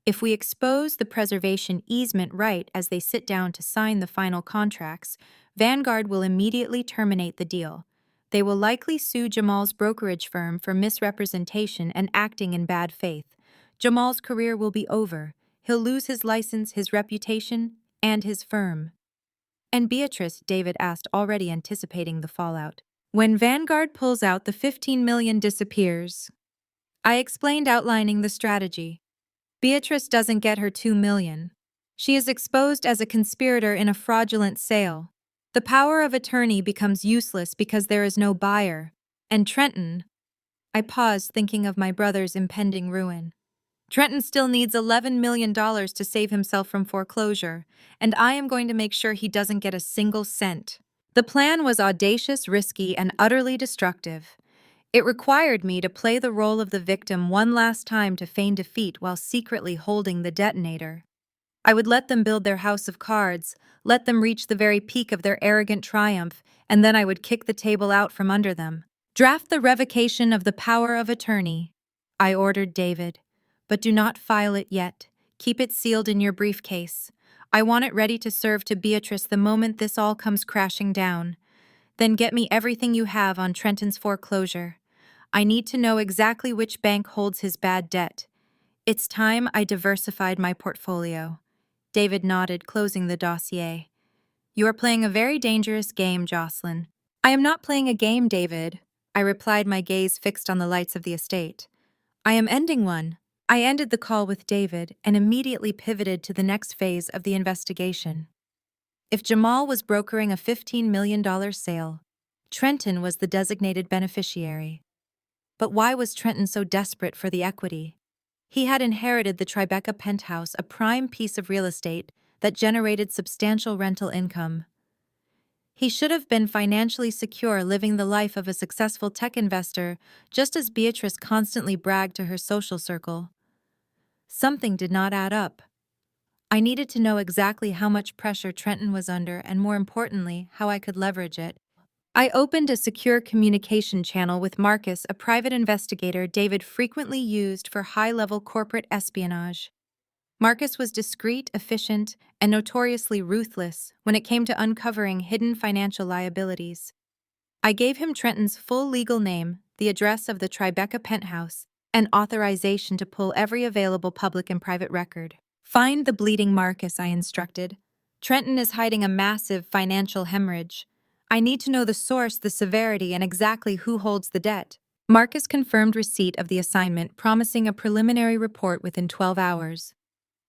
If we expose the preservation easement right as they sit down to sign the final contracts, Vanguard will immediately terminate the deal. They will likely sue Jamal's brokerage firm for misrepresentation and acting in bad faith. Jamal's career will be over. He'll lose his license, his reputation, and his firm. And Beatrice, David asked, already anticipating the fallout. When Vanguard pulls out, the 15 million disappears. I explained, outlining the strategy. Beatrice doesn't get her 2 million. She is exposed as a conspirator in a fraudulent sale. The power of attorney becomes useless because there is no buyer. And Trenton... I paused, thinking of my brother's impending ruin. Trenton still needs $11 million to save himself from foreclosure, and I am going to make sure he doesn't get a single cent. The plan was audacious, risky, and utterly destructive. It required me to play the role of the victim one last time to feign defeat while secretly holding the detonator. I would let them build their house of cards, let them reach the very peak of their arrogant triumph, and then I would kick the table out from under them. Draft the revocation of the power of attorney, I ordered David. But do not file it yet. Keep it sealed in your briefcase. I want it ready to serve to Beatrice the moment this all comes crashing down. Then get me everything you have on Trenton's foreclosure. I need to know exactly which bank holds his bad debt. It's time I diversified my portfolio. David nodded, closing the dossier. You are playing a very dangerous game, Jocelyn. I am not playing a game, David, I replied, my gaze fixed on the lights of the estate. I am ending one. I ended the call with David and immediately pivoted to the next phase of the investigation. If Jamal was brokering a $15 million sale, Trenton was the designated beneficiary. But why was Trenton so desperate for the equity? He had inherited the Tribeca penthouse, a prime piece of real estate that generated substantial rental income. He should have been financially secure, living the life of a successful tech investor, just as Beatrice constantly bragged to her social circle. Something did not add up. I needed to know exactly how much pressure Trenton was under and, more importantly, how I could leverage it. I opened a secure communication channel with Marcus, a private investigator David frequently used for high-level corporate espionage. Marcus was discreet, efficient, and notoriously ruthless when it came to uncovering hidden financial liabilities. I gave him Trenton's full legal name, the address of the Tribeca penthouse, and authorization to pull every available public and private record. Find the bleeding Marcus, I instructed. Trenton is hiding a massive financial hemorrhage. I need to know the source, the severity, and exactly who holds the debt. Marcus confirmed receipt of the assignment, promising a preliminary report within 12 hours.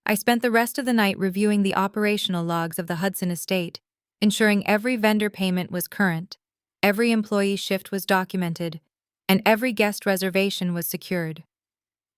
I spent the rest of the night reviewing the operational logs of the Hudson estate, ensuring every vendor payment was current, every employee shift was documented, and every guest reservation was secured.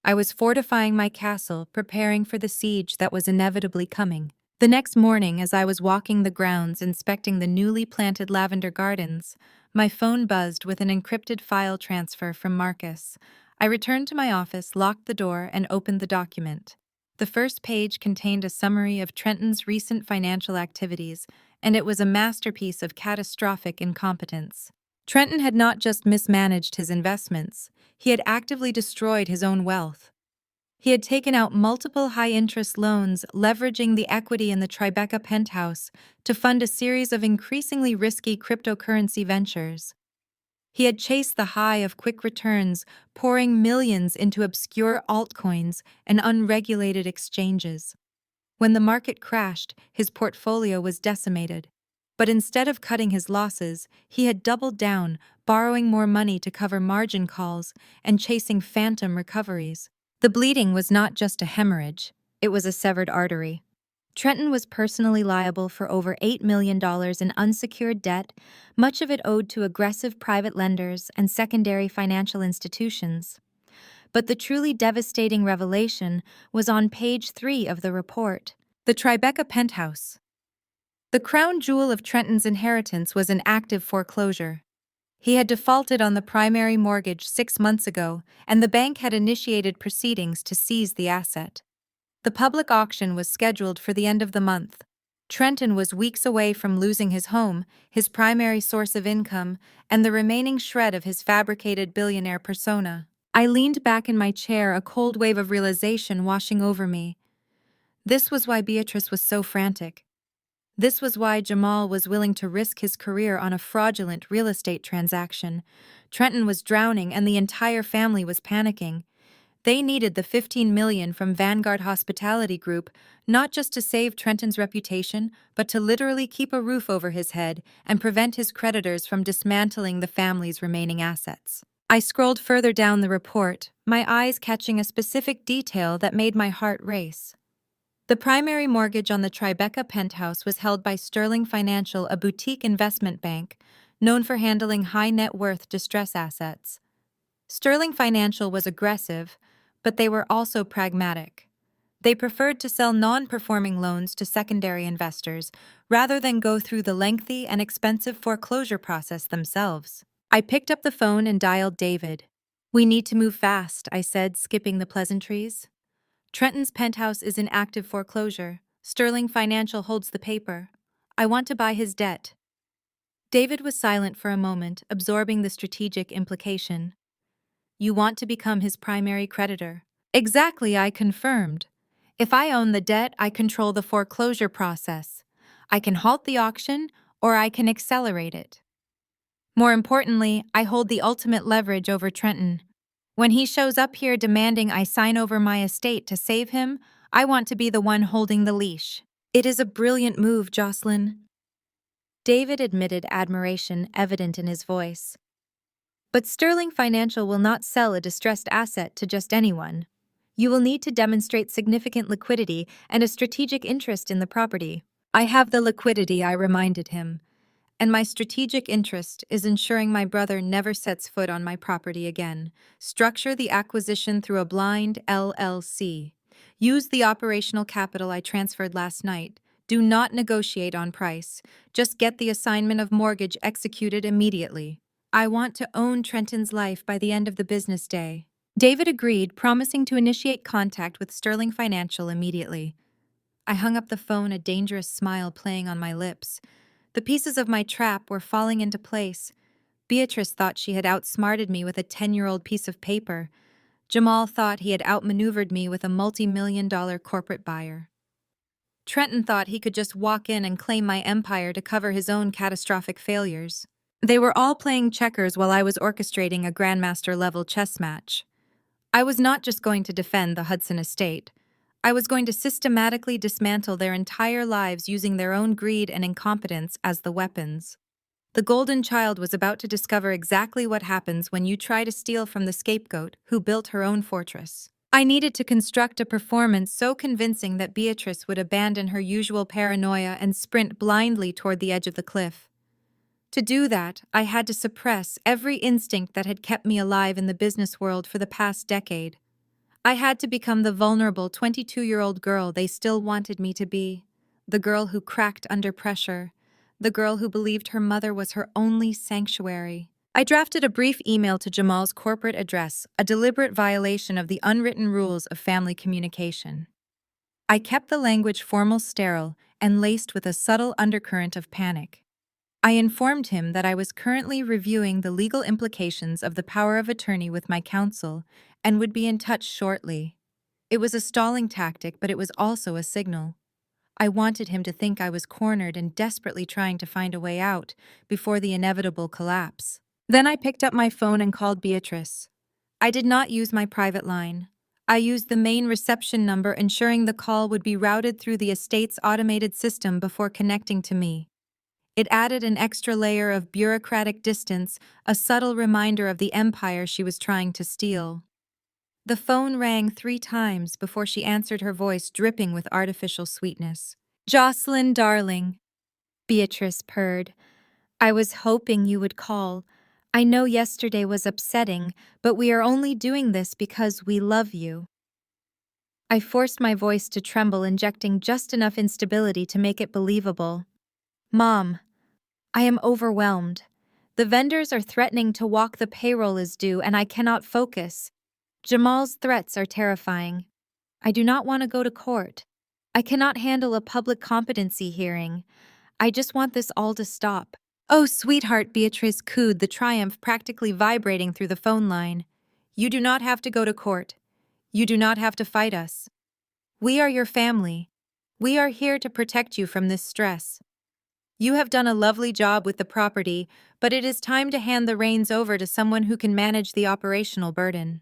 I was fortifying my castle, preparing for the siege that was inevitably coming. The next morning, as I was walking the grounds inspecting the newly planted lavender gardens, my phone buzzed with an encrypted file transfer from Marcus. I returned to my office, locked the door, and opened the document. The first page contained a summary of Trenton's recent financial activities, and it was a masterpiece of catastrophic incompetence. Trenton had not just mismanaged his investments, he had actively destroyed his own wealth. He had taken out multiple high-interest loans, leveraging the equity in the Tribeca penthouse to fund a series of increasingly risky cryptocurrency ventures. He had chased the high of quick returns, pouring millions into obscure altcoins and unregulated exchanges. When the market crashed, his portfolio was decimated. But instead of cutting his losses, he had doubled down, borrowing more money to cover margin calls and chasing phantom recoveries. The bleeding was not just a hemorrhage, it was a severed artery. Trenton was personally liable for over $8 million in unsecured debt, much of it owed to aggressive private lenders and secondary financial institutions. But the truly devastating revelation was on page 3 of the report. The Tribeca penthouse. The crown jewel of Trenton's inheritance was in active foreclosure. He had defaulted on the primary mortgage 6 months ago, and the bank had initiated proceedings to seize the asset. The public auction was scheduled for the end of the month. Trenton was weeks away from losing his home, his primary source of income, and the remaining shred of his fabricated billionaire persona. I leaned back in my chair, a cold wave of realization washing over me. This was why Beatrice was so frantic. This was why Jamal was willing to risk his career on a fraudulent real estate transaction. Trenton was drowning and the entire family was panicking. They needed the $15 million from Vanguard Hospitality Group, not just to save Trenton's reputation, but to literally keep a roof over his head and prevent his creditors from dismantling the family's remaining assets. I scrolled further down the report, my eyes catching a specific detail that made my heart race. The primary mortgage on the Tribeca penthouse was held by Sterling Financial, a boutique investment bank, known for handling high-net-worth distress assets. Sterling Financial was aggressive, but they were also pragmatic. They preferred to sell non-performing loans to secondary investors rather than go through the lengthy and expensive foreclosure process themselves. I picked up the phone and dialed David. "We need to move fast," I said, skipping the pleasantries. "Trenton's penthouse is in active foreclosure. Sterling Financial holds the paper. I want to buy his debt." David was silent for a moment, absorbing the strategic implication. "You want to become his primary creditor." "Exactly," I confirmed. "If I own the debt, I control the foreclosure process. I can halt the auction, or I can accelerate it. More importantly, I hold the ultimate leverage over Trenton. When he shows up here demanding I sign over my estate to save him, I want to be the one holding the leash." "It is a brilliant move, Jocelyn." David admitted, admiration evident in his voice. "But Sterling Financial will not sell a distressed asset to just anyone. You will need to demonstrate significant liquidity and a strategic interest in the property." "I have the liquidity," I reminded him. And my strategic interest is ensuring my brother never sets foot on my property again. Structure the acquisition through a blind LLC. Use the operational capital I transferred last night. Do not negotiate on price. Just get the assignment of mortgage executed immediately. I want to own Trenton's life by the end of the business day. David agreed, promising to initiate contact with Sterling Financial immediately. I hung up the phone, a dangerous smile playing on my lips. The pieces of my trap were falling into place. Beatrice thought she had outsmarted me with a 10-year-old piece of paper. Jamal thought he had outmaneuvered me with a multi-million-dollar corporate buyer. Trenton thought he could just walk in and claim my empire to cover his own catastrophic failures. They were all playing checkers while I was orchestrating a grandmaster-level chess match. I was not just going to defend the Hudson estate. I was going to systematically dismantle their entire lives using their own greed and incompetence as the weapons. The golden child was about to discover exactly what happens when you try to steal from the scapegoat who built her own fortress. I needed to construct a performance so convincing that Beatrice would abandon her usual paranoia and sprint blindly toward the edge of the cliff. To do that, I had to suppress every instinct that had kept me alive in the business world for the past decade. I had to become the vulnerable 22-year-old girl they still wanted me to be, the girl who cracked under pressure, the girl who believed her mother was her only sanctuary. I drafted a brief email to Jamal's corporate address, a deliberate violation of the unwritten rules of family communication. I kept the language formal, sterile, and laced with a subtle undercurrent of panic. I informed him that I was currently reviewing the legal implications of the power of attorney with my counsel and would be in touch shortly. It was a stalling tactic, but it was also a signal. I wanted him to think I was cornered and desperately trying to find a way out before the inevitable collapse. Then I picked up my phone and called Beatrice. I did not use my private line. I used the main reception number, ensuring the call would be routed through the estate's automated system before connecting to me. It added an extra layer of bureaucratic distance, a subtle reminder of the empire she was trying to steal. The phone rang 3 times before she answered, her voice dripping with artificial sweetness. "Jocelyn, darling," Beatrice purred. "I was hoping you would call. I know yesterday was upsetting, but we are only doing this because we love you." I forced my voice to tremble, injecting just enough instability to make it believable. "Mom, I am overwhelmed. The vendors are threatening to walk the payroll is due, and I cannot focus. Jamal's threats are terrifying. I do not want to go to court. I cannot handle a public competency hearing. I just want this all to stop." "Oh, sweetheart," Beatrice cooed, the triumph practically vibrating through the phone line. "You do not have to go to court. You do not have to fight us. We are your family. We are here to protect you from this stress. You have done a lovely job with the property, but it is time to hand the reins over to someone who can manage the operational burden.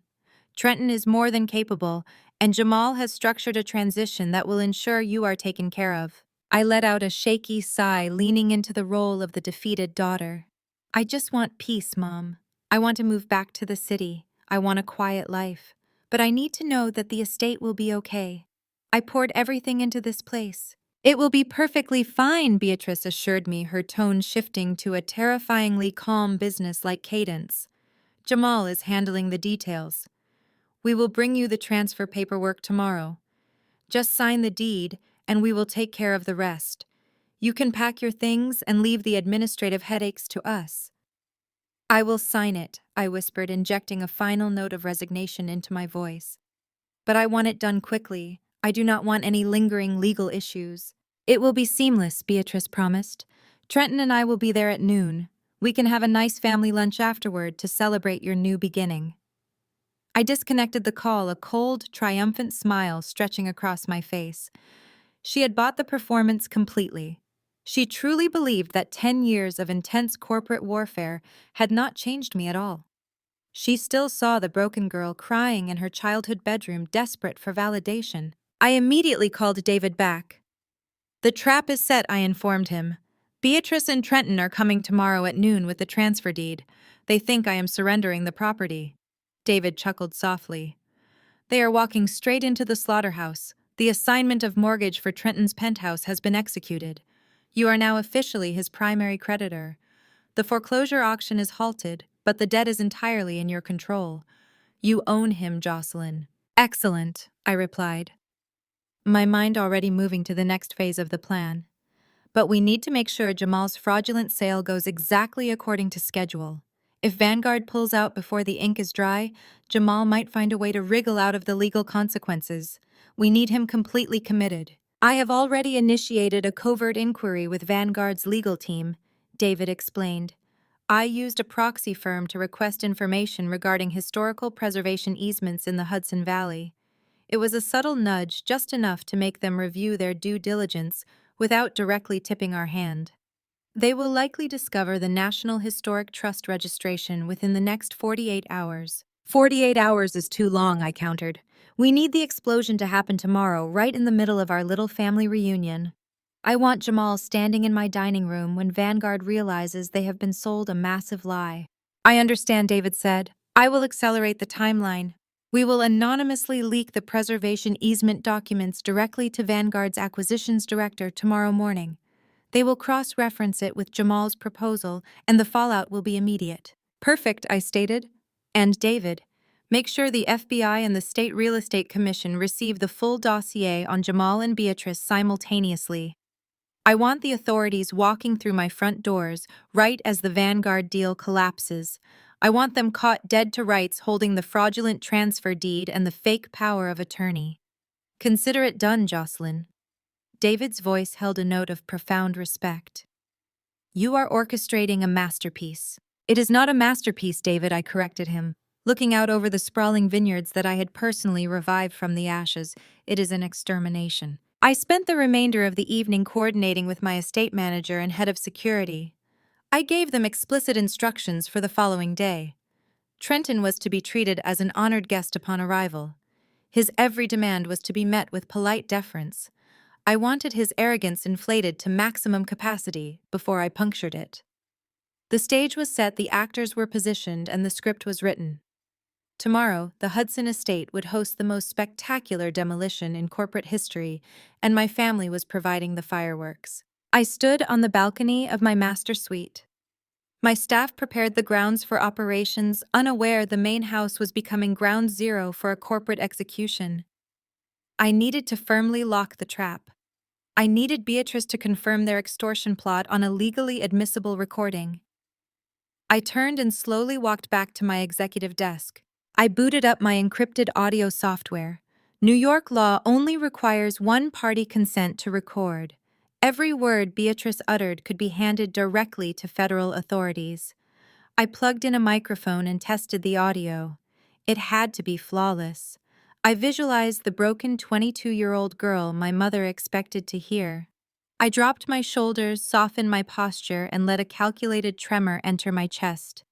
Trenton is more than capable, and Jamal has structured a transition that will ensure you are taken care of." I let out a shaky sigh, leaning into the role of the defeated daughter. "I just want peace, Mom. I want to move back to the city. I want a quiet life. But I need to know that the estate will be okay. I poured everything into this place." "It will be perfectly fine," Beatrice assured me, her tone shifting to a terrifyingly calm, business-like cadence. "Jamal is handling the details. We will bring you the transfer paperwork tomorrow. Just sign the deed, and we will take care of the rest. You can pack your things and leave the administrative headaches to us." "I will sign it," I whispered, injecting a final note of resignation into my voice. "But I want it done quickly. I do not want any lingering legal issues." "It will be seamless," Beatrice promised. "Trenton and I will be there at noon. We can have a nice family lunch afterward to celebrate your new beginning." I disconnected the call, a cold, triumphant smile stretching across my face. She had bought the performance completely. She truly believed that 10 years of intense corporate warfare had not changed me at all. She still saw the broken girl crying in her childhood bedroom, desperate for validation. I immediately called David back. "The trap is set," I informed him. "Beatrice and Trenton are coming tomorrow at noon with the transfer deed. They think I am surrendering the property." David chuckled softly. "They are walking straight into the slaughterhouse. The assignment of mortgage for Trenton's penthouse has been executed. You are now officially his primary creditor. The foreclosure auction is halted, but the debt is entirely in your control. You own him, Jocelyn. Excellent, I replied, my mind already moving to the next phase of the plan. But we need to make sure Jamal's fraudulent sale goes exactly according to schedule. If Vanguard pulls out before the ink is dry, Jamal might find a way to wriggle out of the legal consequences. We need him completely committed. I have already initiated a covert inquiry with Vanguard's legal team, David explained. I used a proxy firm to request information regarding historical preservation easements in the Hudson Valley. It was a subtle nudge, just enough to make them review their due diligence without directly tipping our hand. They will likely discover the National Historic Trust registration within the next 48 hours. 48 hours is too long, I countered. We need the explosion to happen tomorrow, right in the middle of our little family reunion. I want Jamal standing in my dining room when Vanguard realizes they have been sold a massive lie. I understand, David said. I will accelerate the timeline. We will anonymously leak the preservation easement documents directly to Vanguard's acquisitions director tomorrow morning. They will cross-reference it with Jamal's proposal, and the fallout will be immediate. Perfect, I stated. And David, make sure the FBI and the State Real Estate Commission receive the full dossier on Jamal and Beatrice simultaneously. I want the authorities walking through my front doors right as the Vanguard deal collapses. I want them caught dead to rights holding the fraudulent transfer deed and the fake power of attorney. Consider it done, Jocelyn. David's voice held a note of profound respect. You are orchestrating a masterpiece. It is not a masterpiece, David, I corrected him. Looking out over the sprawling vineyards that I had personally revived from the ashes, it is an extermination. I spent the remainder of the evening coordinating with my estate manager and head of security. I gave them explicit instructions for the following day. Trenton was to be treated as an honored guest upon arrival. His every demand was to be met with polite deference. I wanted his arrogance inflated to maximum capacity before I punctured it. The stage was set, the actors were positioned, and the script was written. Tomorrow, the Hudson estate would host the most spectacular demolition in corporate history, and my family was providing the fireworks. I stood on the balcony of my master suite. My staff prepared the grounds for operations, unaware the main house was becoming ground zero for a corporate execution. I needed to firmly lock the trap. I needed Beatrice to confirm their extortion plot on a legally admissible recording. I turned and slowly walked back to my executive desk. I booted up my encrypted audio software. New York law only requires one-party consent to record. Every word Beatrice uttered could be handed directly to federal authorities. I plugged in a microphone and tested the audio. It had to be flawless. I visualized the broken 22-year-old girl my mother expected to hear. I dropped my shoulders, softened my posture, and let a calculated tremor enter my chest.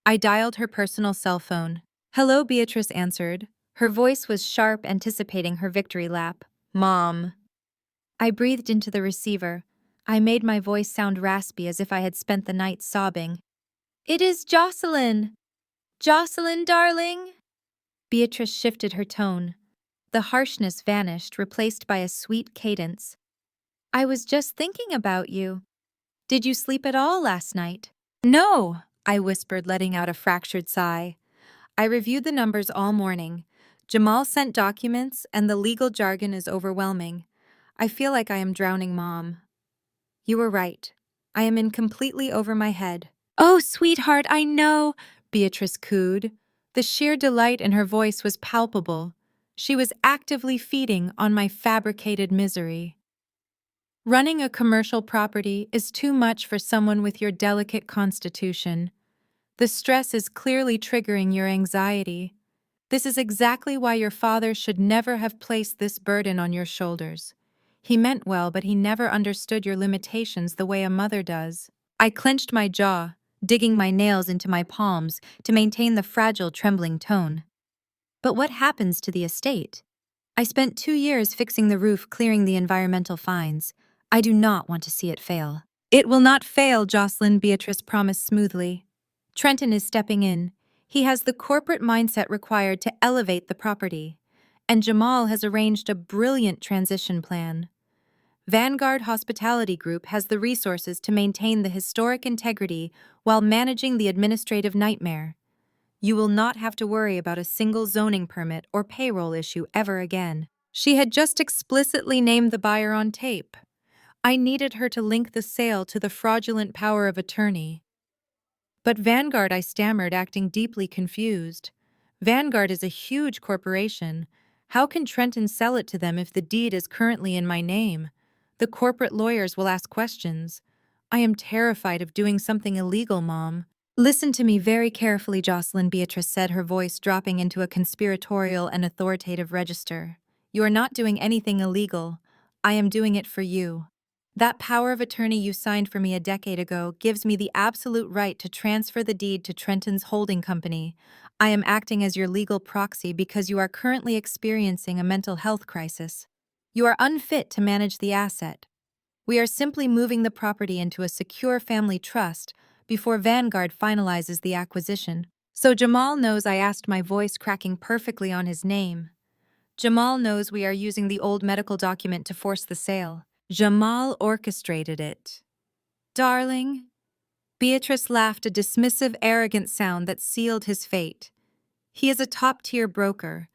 I dialed her personal cell phone. Hello, Beatrice answered. Her voice was sharp, anticipating her victory lap. Mom. I breathed into the receiver. I made my voice sound raspy as if I had spent the night sobbing. It is Jocelyn! Jocelyn, darling! Beatrice shifted her tone. The harshness vanished, replaced by a sweet cadence. I was just thinking about you. Did you sleep at all last night? No, I whispered, letting out a fractured sigh. I reviewed the numbers all morning. Jamal sent documents, and the legal jargon is overwhelming. I feel like I am drowning, Mom. You were right. I am in completely over my head. Oh, sweetheart, I know, Beatrice cooed. The sheer delight in her voice was palpable. She was actively feeding on my fabricated misery. Running a commercial property is too much for someone with your delicate constitution. The stress is clearly triggering your anxiety. This is exactly why your father should never have placed this burden on your shoulders. He meant well, but he never understood your limitations the way a mother does. I clenched my jaw, digging my nails into my palms to maintain the fragile, trembling tone. But what happens to the estate? I spent 2 years fixing the roof, clearing the environmental fines. I do not want to see it fail. It will not fail, Jocelyn, Beatrice promised smoothly. Trenton is stepping in. He has the corporate mindset required to elevate the property. And Jamal has arranged a brilliant transition plan. Vanguard Hospitality Group has the resources to maintain the historic integrity while managing the administrative nightmare. You will not have to worry about a single zoning permit or payroll issue ever again. She had just explicitly named the buyer on tape. I needed her to link the sale to the fraudulent power of attorney. But Vanguard, I stammered, acting deeply confused. Vanguard is a huge corporation. How can Trenton sell it to them if the deed is currently in my name? The corporate lawyers will ask questions. I am terrified of doing something illegal, Mom. Listen to me very carefully, Jocelyn, Beatrice said, her voice dropping into a conspiratorial and authoritative register. You are not doing anything illegal. I am doing it for you. That power of attorney you signed for me a decade ago gives me the absolute right to transfer the deed to Trenton's holding company. I am acting as your legal proxy because you are currently experiencing a mental health crisis. You are unfit to manage the asset. We are simply moving the property into a secure family trust before Vanguard finalizes the acquisition. So Jamal knows, I asked, my voice cracking perfectly on his name. Jamal knows we are using the old medical document to force the sale. Jamal orchestrated it. Darling. Beatrice laughed, a dismissive, arrogant sound that sealed his fate. He is a top-tier broker.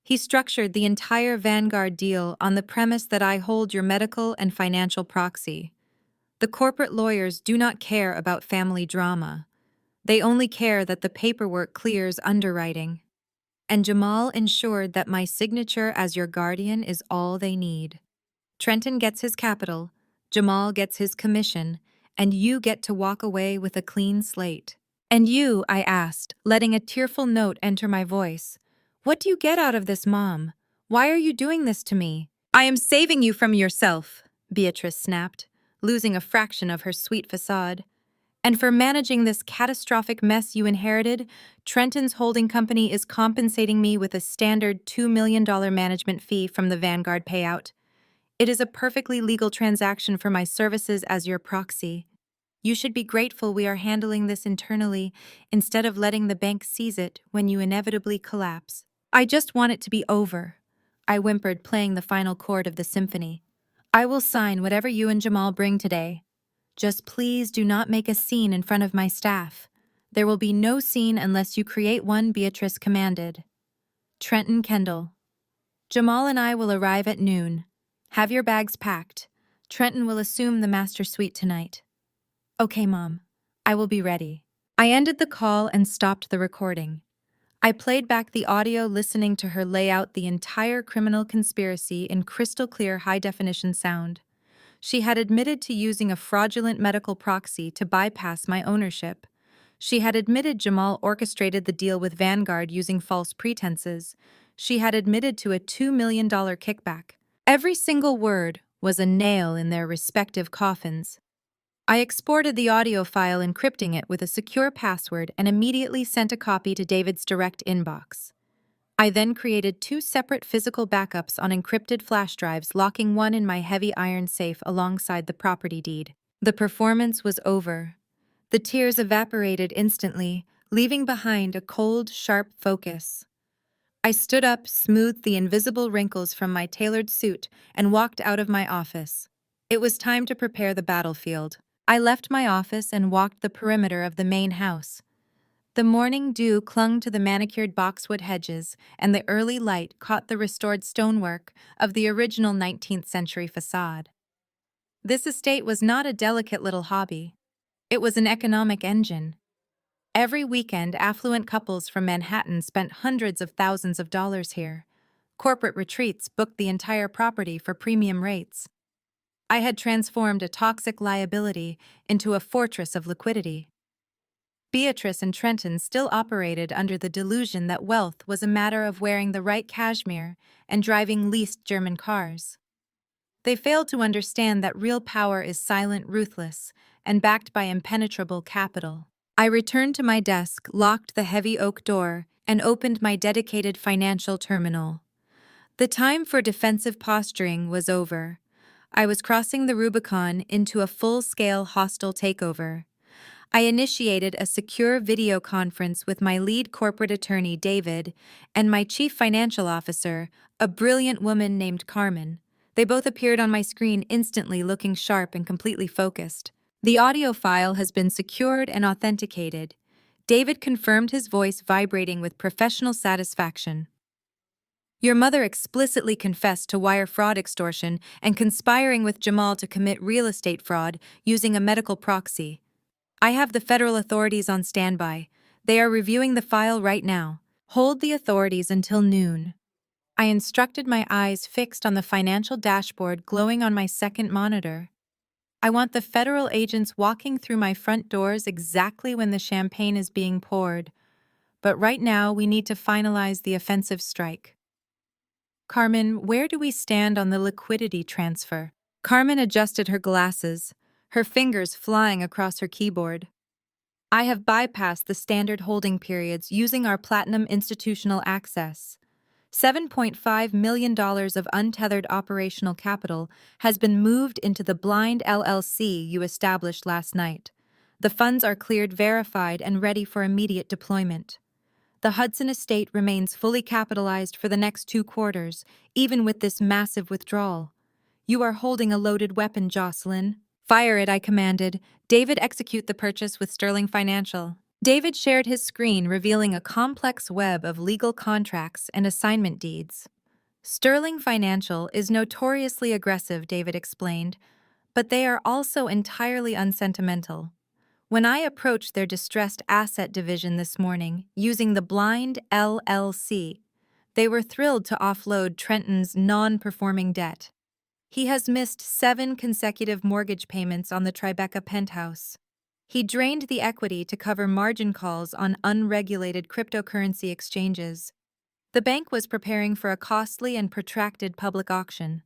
He structured the entire Vanguard deal on the premise that I hold your medical and financial proxy. The corporate lawyers do not care about family drama. They only care that the paperwork clears underwriting. And Jamal ensured that my signature as your guardian is all they need. Trenton gets his capital, Jamal gets his commission, and you get to walk away with a clean slate. And you, I asked, letting a tearful note enter my voice. What do you get out of this, Mom? Why are you doing this to me? I am saving you from yourself, Beatrice snapped, losing a fraction of her sweet facade. And for managing this catastrophic mess you inherited, Trenton's holding company is compensating me with a standard $2 million management fee from the Vanguard payout. It is a perfectly legal transaction for my services as your proxy. You should be grateful we are handling this internally instead of letting the bank seize it when you inevitably collapse. I just want it to be over, I whimpered, playing the final chord of the symphony. I will sign whatever you and Jamal bring today. Just please do not make a scene in front of my staff. There will be no scene unless you create one, Beatrice commanded. Trenton Kendall. Jamal and I will arrive at noon. Have your bags packed. Trenton will assume the master suite tonight. Okay, Mom. I will be ready. I ended the call and stopped the recording. I played back the audio, listening to her lay out the entire criminal conspiracy in crystal-clear high-definition sound. She had admitted to using a fraudulent medical proxy to bypass my ownership. She had admitted Jamal orchestrated the deal with Vanguard using false pretenses. She had admitted to a $2 million kickback. Every single word was a nail in their respective coffins. I exported the audio file, encrypting it with a secure password, and immediately sent a copy to David's direct inbox. I then created 2 separate physical backups on encrypted flash drives, locking one in my heavy iron safe alongside the property deed. The performance was over. The tears evaporated instantly, leaving behind a cold, sharp focus. I stood up, smoothed the invisible wrinkles from my tailored suit, and walked out of my office. It was time to prepare the battlefield. I left my office and walked the perimeter of the main house. The morning dew clung to the manicured boxwood hedges, and the early light caught the restored stonework of the original 19th century facade. This estate was not a delicate little hobby. It was an economic engine. Every weekend, affluent couples from Manhattan spent hundreds of thousands of dollars here. Corporate retreats booked the entire property for premium rates. I had transformed a toxic liability into a fortress of liquidity. Beatrice and Trenton still operated under the delusion that wealth was a matter of wearing the right cashmere and driving leased German cars. They failed to understand that real power is silent, ruthless, and backed by impenetrable capital. I returned to my desk, locked the heavy oak door, and opened my dedicated financial terminal. The time for defensive posturing was over. I was crossing the Rubicon into a full-scale hostile takeover. I initiated a secure video conference with my lead corporate attorney, David, and my chief financial officer, a brilliant woman named Carmen. They both appeared on my screen instantly, looking sharp and completely focused. The audio file has been secured and authenticated. David confirmed, his voice vibrating with professional satisfaction. Your mother explicitly confessed to wire fraud, extortion, and conspiring with Jamal to commit real estate fraud using a medical proxy. I have the federal authorities on standby. They are reviewing the file right now. Hold the authorities until noon. I instructed, my eyes fixed on the financial dashboard glowing on my second monitor. I want the federal agents walking through my front doors exactly when the champagne is being poured. But right now, we need to finalize the offensive strike. Carmen, where do we stand on the liquidity transfer? Carmen adjusted her glasses, her fingers flying across her keyboard. I have bypassed the standard holding periods using our Platinum institutional access. $7.5 million of untethered operational capital has been moved into the Blind LLC you established last night. The funds are cleared, verified, and ready for immediate deployment. The Hudson estate remains fully capitalized for the next 2 quarters, even with this massive withdrawal. You are holding a loaded weapon, Jocelyn. Fire it, I commanded. David, execute the purchase with Sterling Financial. David shared his screen, revealing a complex web of legal contracts and assignment deeds. Sterling Financial is notoriously aggressive, David explained, but they are also entirely unsentimental. When I approached their distressed asset division this morning using the Blind LLC, they were thrilled to offload Trenton's non-performing debt. He has missed 7 consecutive mortgage payments on the Tribeca penthouse. He drained the equity to cover margin calls on unregulated cryptocurrency exchanges. The bank was preparing for a costly and protracted public auction.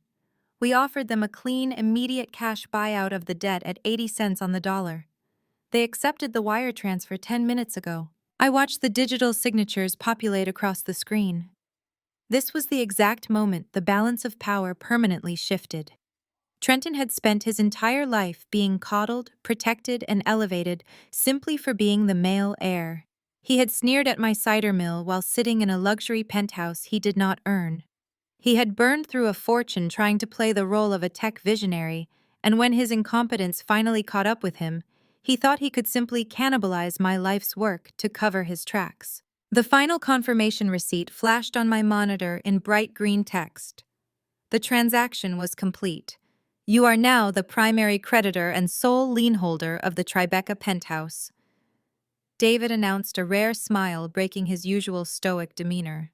We offered them a clean, immediate cash buyout of the debt at 80 cents on the dollar. They accepted the wire transfer 10 minutes ago. I watched the digital signatures populate across the screen. This was the exact moment the balance of power permanently shifted. Trenton had spent his entire life being coddled, protected, and elevated simply for being the male heir. He had sneered at my cider mill while sitting in a luxury penthouse he did not earn. He had burned through a fortune trying to play the role of a tech visionary, and when his incompetence finally caught up with him, he thought he could simply cannibalize my life's work to cover his tracks. The final confirmation receipt flashed on my monitor in bright green text. The transaction was complete. You are now the primary creditor and sole lien holder of the Tribeca penthouse. David announced, a rare smile breaking his usual stoic demeanor.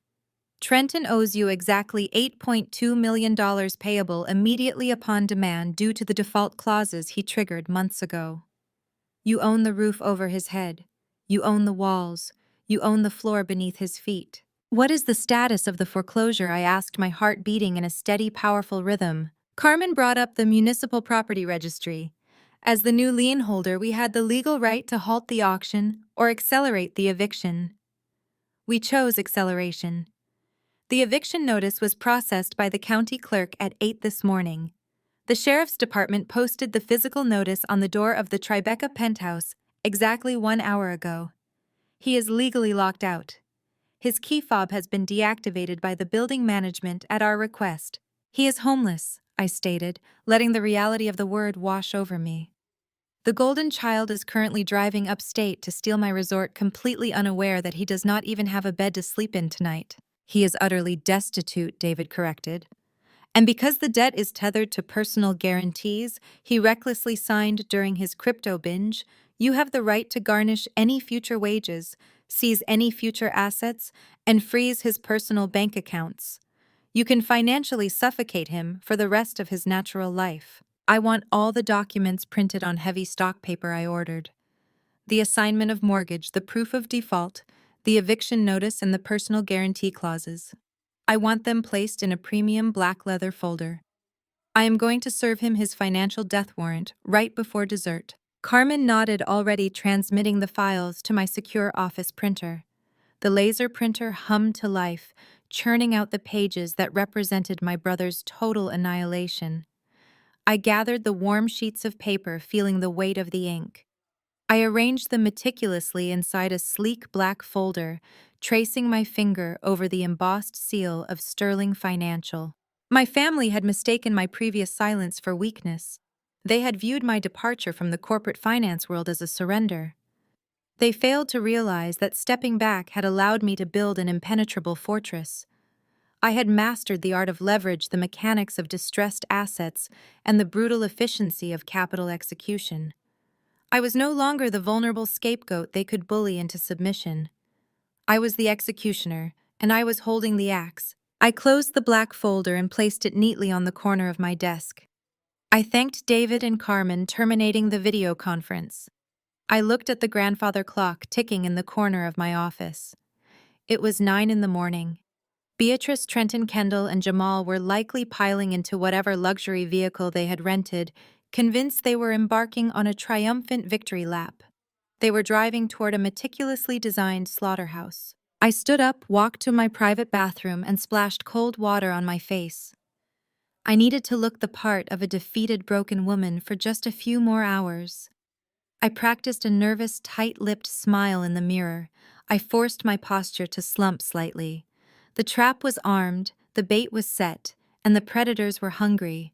Trenton owes you exactly $8.2 million payable immediately upon demand due to the default clauses he triggered months ago. You own the roof over his head. You own the walls. You own the floor beneath his feet. What is the status of the foreclosure? I asked, my heart beating in a steady, powerful rhythm. Carmen brought up the municipal property registry. As the new lien holder, we had the legal right to halt the auction or accelerate the eviction. We chose acceleration. The eviction notice was processed by the county clerk at 8 this morning. The sheriff's department posted the physical notice on the door of the Tribeca penthouse exactly 1 hour ago. He is legally locked out. His key fob has been deactivated by the building management at our request. He is homeless, I stated, letting the reality of the word wash over me. The golden child is currently driving upstate to steal my resort, completely unaware that he does not even have a bed to sleep in tonight. He is utterly destitute, David corrected. And because the debt is tethered to personal guarantees he recklessly signed during his crypto binge, you have the right to garnish any future wages, seize any future assets, and freeze his personal bank accounts. You can financially suffocate him for the rest of his natural life. I want all the documents printed on heavy stock paper I ordered. The assignment of mortgage, the proof of default, the eviction notice, and the personal guarantee clauses. I want them placed in a premium black leather folder. I am going to serve him his financial death warrant right before dessert. Carmen nodded, already transmitting the files to my secure office printer. The laser printer hummed to life, churning out the pages that represented my brother's total annihilation. I gathered the warm sheets of paper, feeling the weight of the ink. I arranged them meticulously inside a sleek black folder, tracing my finger over the embossed seal of Sterling Financial. My family had mistaken my previous silence for weakness. They had viewed my departure from the corporate finance world as a surrender. They failed to realize that stepping back had allowed me to build an impenetrable fortress. I had mastered the art of leverage, the mechanics of distressed assets, and the brutal efficiency of capital execution. I was no longer the vulnerable scapegoat they could bully into submission. I was the executioner, and I was holding the axe. I closed the black folder and placed it neatly on the corner of my desk. I thanked David and Carmen, terminating the video conference. I looked at the grandfather clock ticking in the corner of my office. It was 9 in the morning. Beatrice, Trenton Kendall, and Jamal were likely piling into whatever luxury vehicle they had rented, convinced they were embarking on a triumphant victory lap. They were driving toward a meticulously designed slaughterhouse. I stood up, walked to my private bathroom, and splashed cold water on my face. I needed to look the part of a defeated, broken woman for just a few more hours. I practiced a nervous, tight-lipped smile in the mirror. I forced my posture to slump slightly. The trap was armed, the bait was set, and the predators were hungry.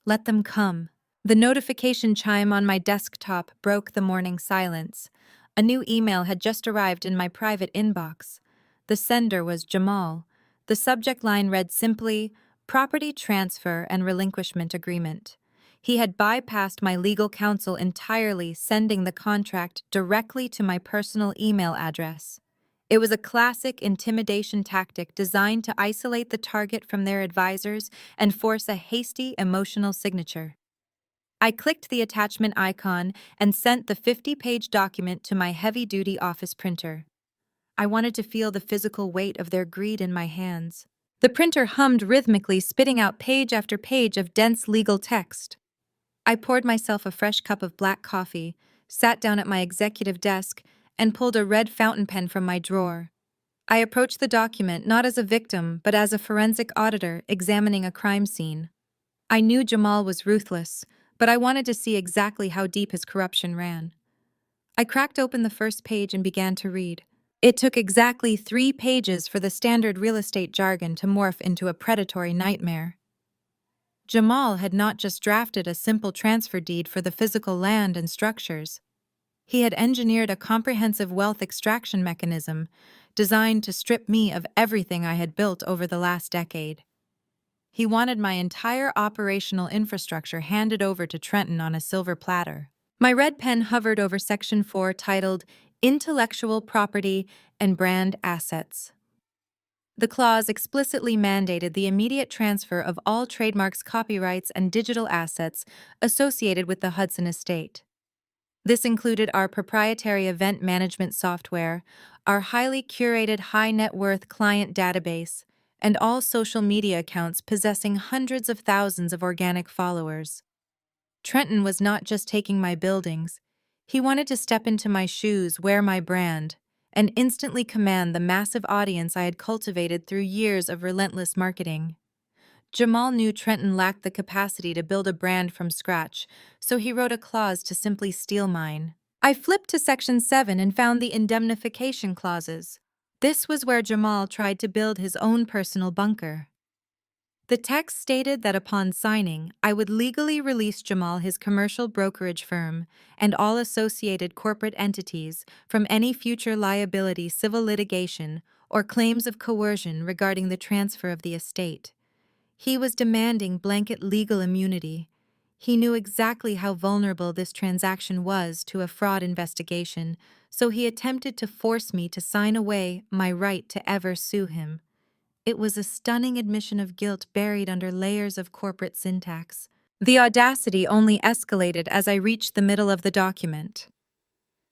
Let them come. The notification chime on my desktop broke the morning silence. A new email had just arrived in my private inbox. The sender was Jamal. The subject line read simply, "Property Transfer and Relinquishment Agreement." He had bypassed my legal counsel entirely, sending the contract directly to my personal email address. It was a classic intimidation tactic designed to isolate the target from their advisors and force a hasty, emotional signature. I clicked the attachment icon and sent the 50-page document to my heavy-duty office printer. I wanted to feel the physical weight of their greed in my hands. The printer hummed rhythmically, spitting out page after page of dense legal text. I poured myself a fresh cup of black coffee, sat down at my executive desk, and pulled a red fountain pen from my drawer. I approached the document not as a victim, but as a forensic auditor examining a crime scene. I knew Jamal was ruthless, but I wanted to see exactly how deep his corruption ran. I cracked open the first page and began to read. It took exactly 3 pages for the standard real estate jargon to morph into a predatory nightmare. Jamal had not just drafted a simple transfer deed for the physical land and structures. He had engineered a comprehensive wealth extraction mechanism designed to strip me of everything I had built over the last decade. He wanted my entire operational infrastructure handed over to Trenton on a silver platter. My red pen hovered over Section 4 titled Intellectual Property and Brand Assets. The clause explicitly mandated the immediate transfer of all trademarks, copyrights, and digital assets associated with the Hudson estate. This included our proprietary event management software, our highly curated high-net-worth client database, and all social media accounts possessing hundreds of thousands of organic followers. Trenton was not just taking my buildings. He wanted to step into my shoes, wear my brand, and instantly command the massive audience I had cultivated through years of relentless marketing. Jamal knew Trenton lacked the capacity to build a brand from scratch, so he wrote a clause to simply steal mine. I flipped to Section 7 and found the indemnification clauses. This was where Jamal tried to build his own personal bunker. The text stated that upon signing, I would legally release Jamal, his commercial brokerage firm, and all associated corporate entities from any future liability, civil litigation, or claims of coercion regarding the transfer of the estate. He was demanding blanket legal immunity. He knew exactly how vulnerable this transaction was to a fraud investigation, so he attempted to force me to sign away my right to ever sue him. It was a stunning admission of guilt buried under layers of corporate syntax. The audacity only escalated as I reached the middle of the document.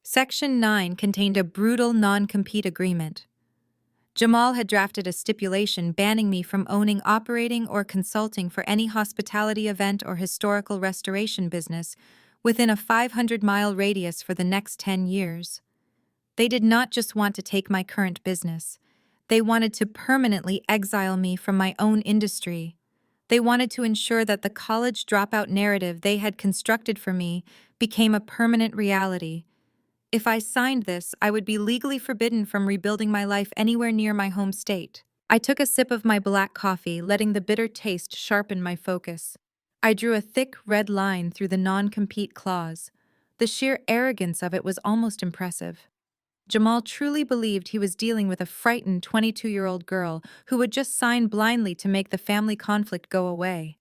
Section 9 contained a brutal non-compete agreement. Jamal had drafted a stipulation banning me from owning, operating, or consulting for any hospitality event or historical restoration business within a 500-mile radius for the next 10 years. They did not just want to take my current business. They wanted to permanently exile me from my own industry. They wanted to ensure that the college dropout narrative they had constructed for me became a permanent reality. If I signed this, I would be legally forbidden from rebuilding my life anywhere near my home state. I took a sip of my black coffee, letting the bitter taste sharpen my focus. I drew a thick red line through the non-compete clause. The sheer arrogance of it was almost impressive. Jamal truly believed he was dealing with a frightened 22-year-old girl who would just sign blindly to make the family conflict go away.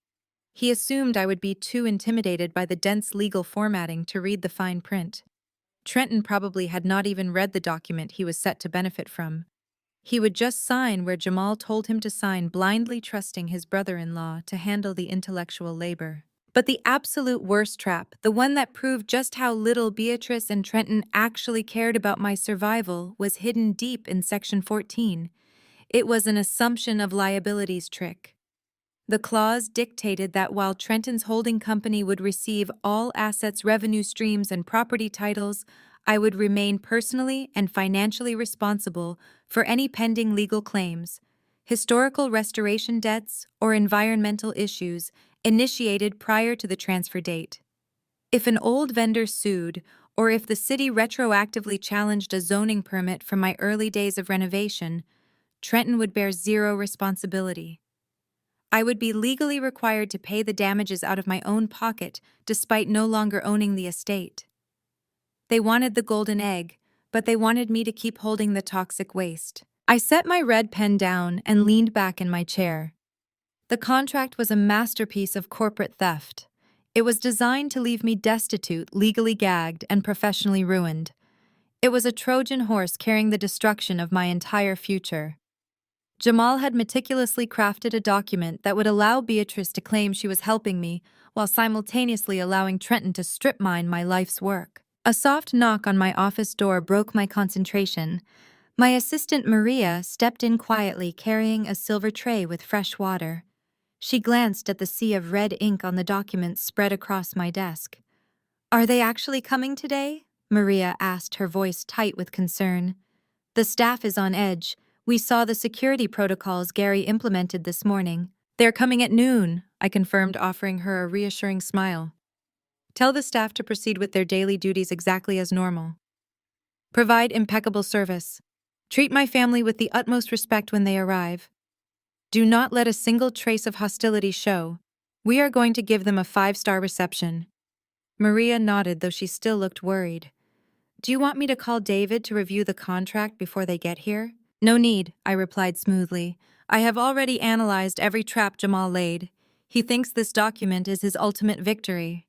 He assumed I would be too intimidated by the dense legal formatting to read the fine print. Trenton probably had not even read the document he was set to benefit from. He would just sign where Jamal told him to sign, blindly trusting his brother-in-law to handle the intellectual labor. But the absolute worst trap, the one that proved just how little Beatrice and Trenton actually cared about my survival, was hidden deep in Section 14. It was an assumption of liabilities trick. The clause dictated that while Trenton's holding company would receive all assets, revenue streams, and property titles, I would remain personally and financially responsible for any pending legal claims, historical restoration debts, or environmental issues initiated prior to the transfer date. If an old vendor sued, or if the city retroactively challenged a zoning permit from my early days of renovation, Trenton would bear zero responsibility. I would be legally required to pay the damages out of my own pocket despite no longer owning the estate. They wanted the golden egg, but they wanted me to keep holding the toxic waste. I set my red pen down and leaned back in my chair. The contract was a masterpiece of corporate theft. It was designed to leave me destitute, legally gagged, and professionally ruined. It was a Trojan horse carrying the destruction of my entire future. Jamal had meticulously crafted a document that would allow Beatrice to claim she was helping me, while simultaneously allowing Trenton to strip mine my life's work. A soft knock on my office door broke my concentration. My assistant Maria stepped in quietly, carrying a silver tray with fresh water. She glanced at the sea of red ink on the documents spread across my desk. "Are they actually coming today?" Maria asked, her voice tight with concern. "The staff is on edge. We saw the security protocols Gary implemented this morning." "They're coming at noon," I confirmed, offering her a reassuring smile. "Tell the staff to proceed with their daily duties exactly as normal. Provide impeccable service. Treat my family with the utmost respect when they arrive. Do not let a single trace of hostility show. We are going to give them a 5-star reception." Maria nodded, though she still looked worried. "Do you want me to call David to review the contract before they get here?" "No need," I replied smoothly. "I have already analyzed every trap Jamal laid. He thinks this document is his ultimate victory.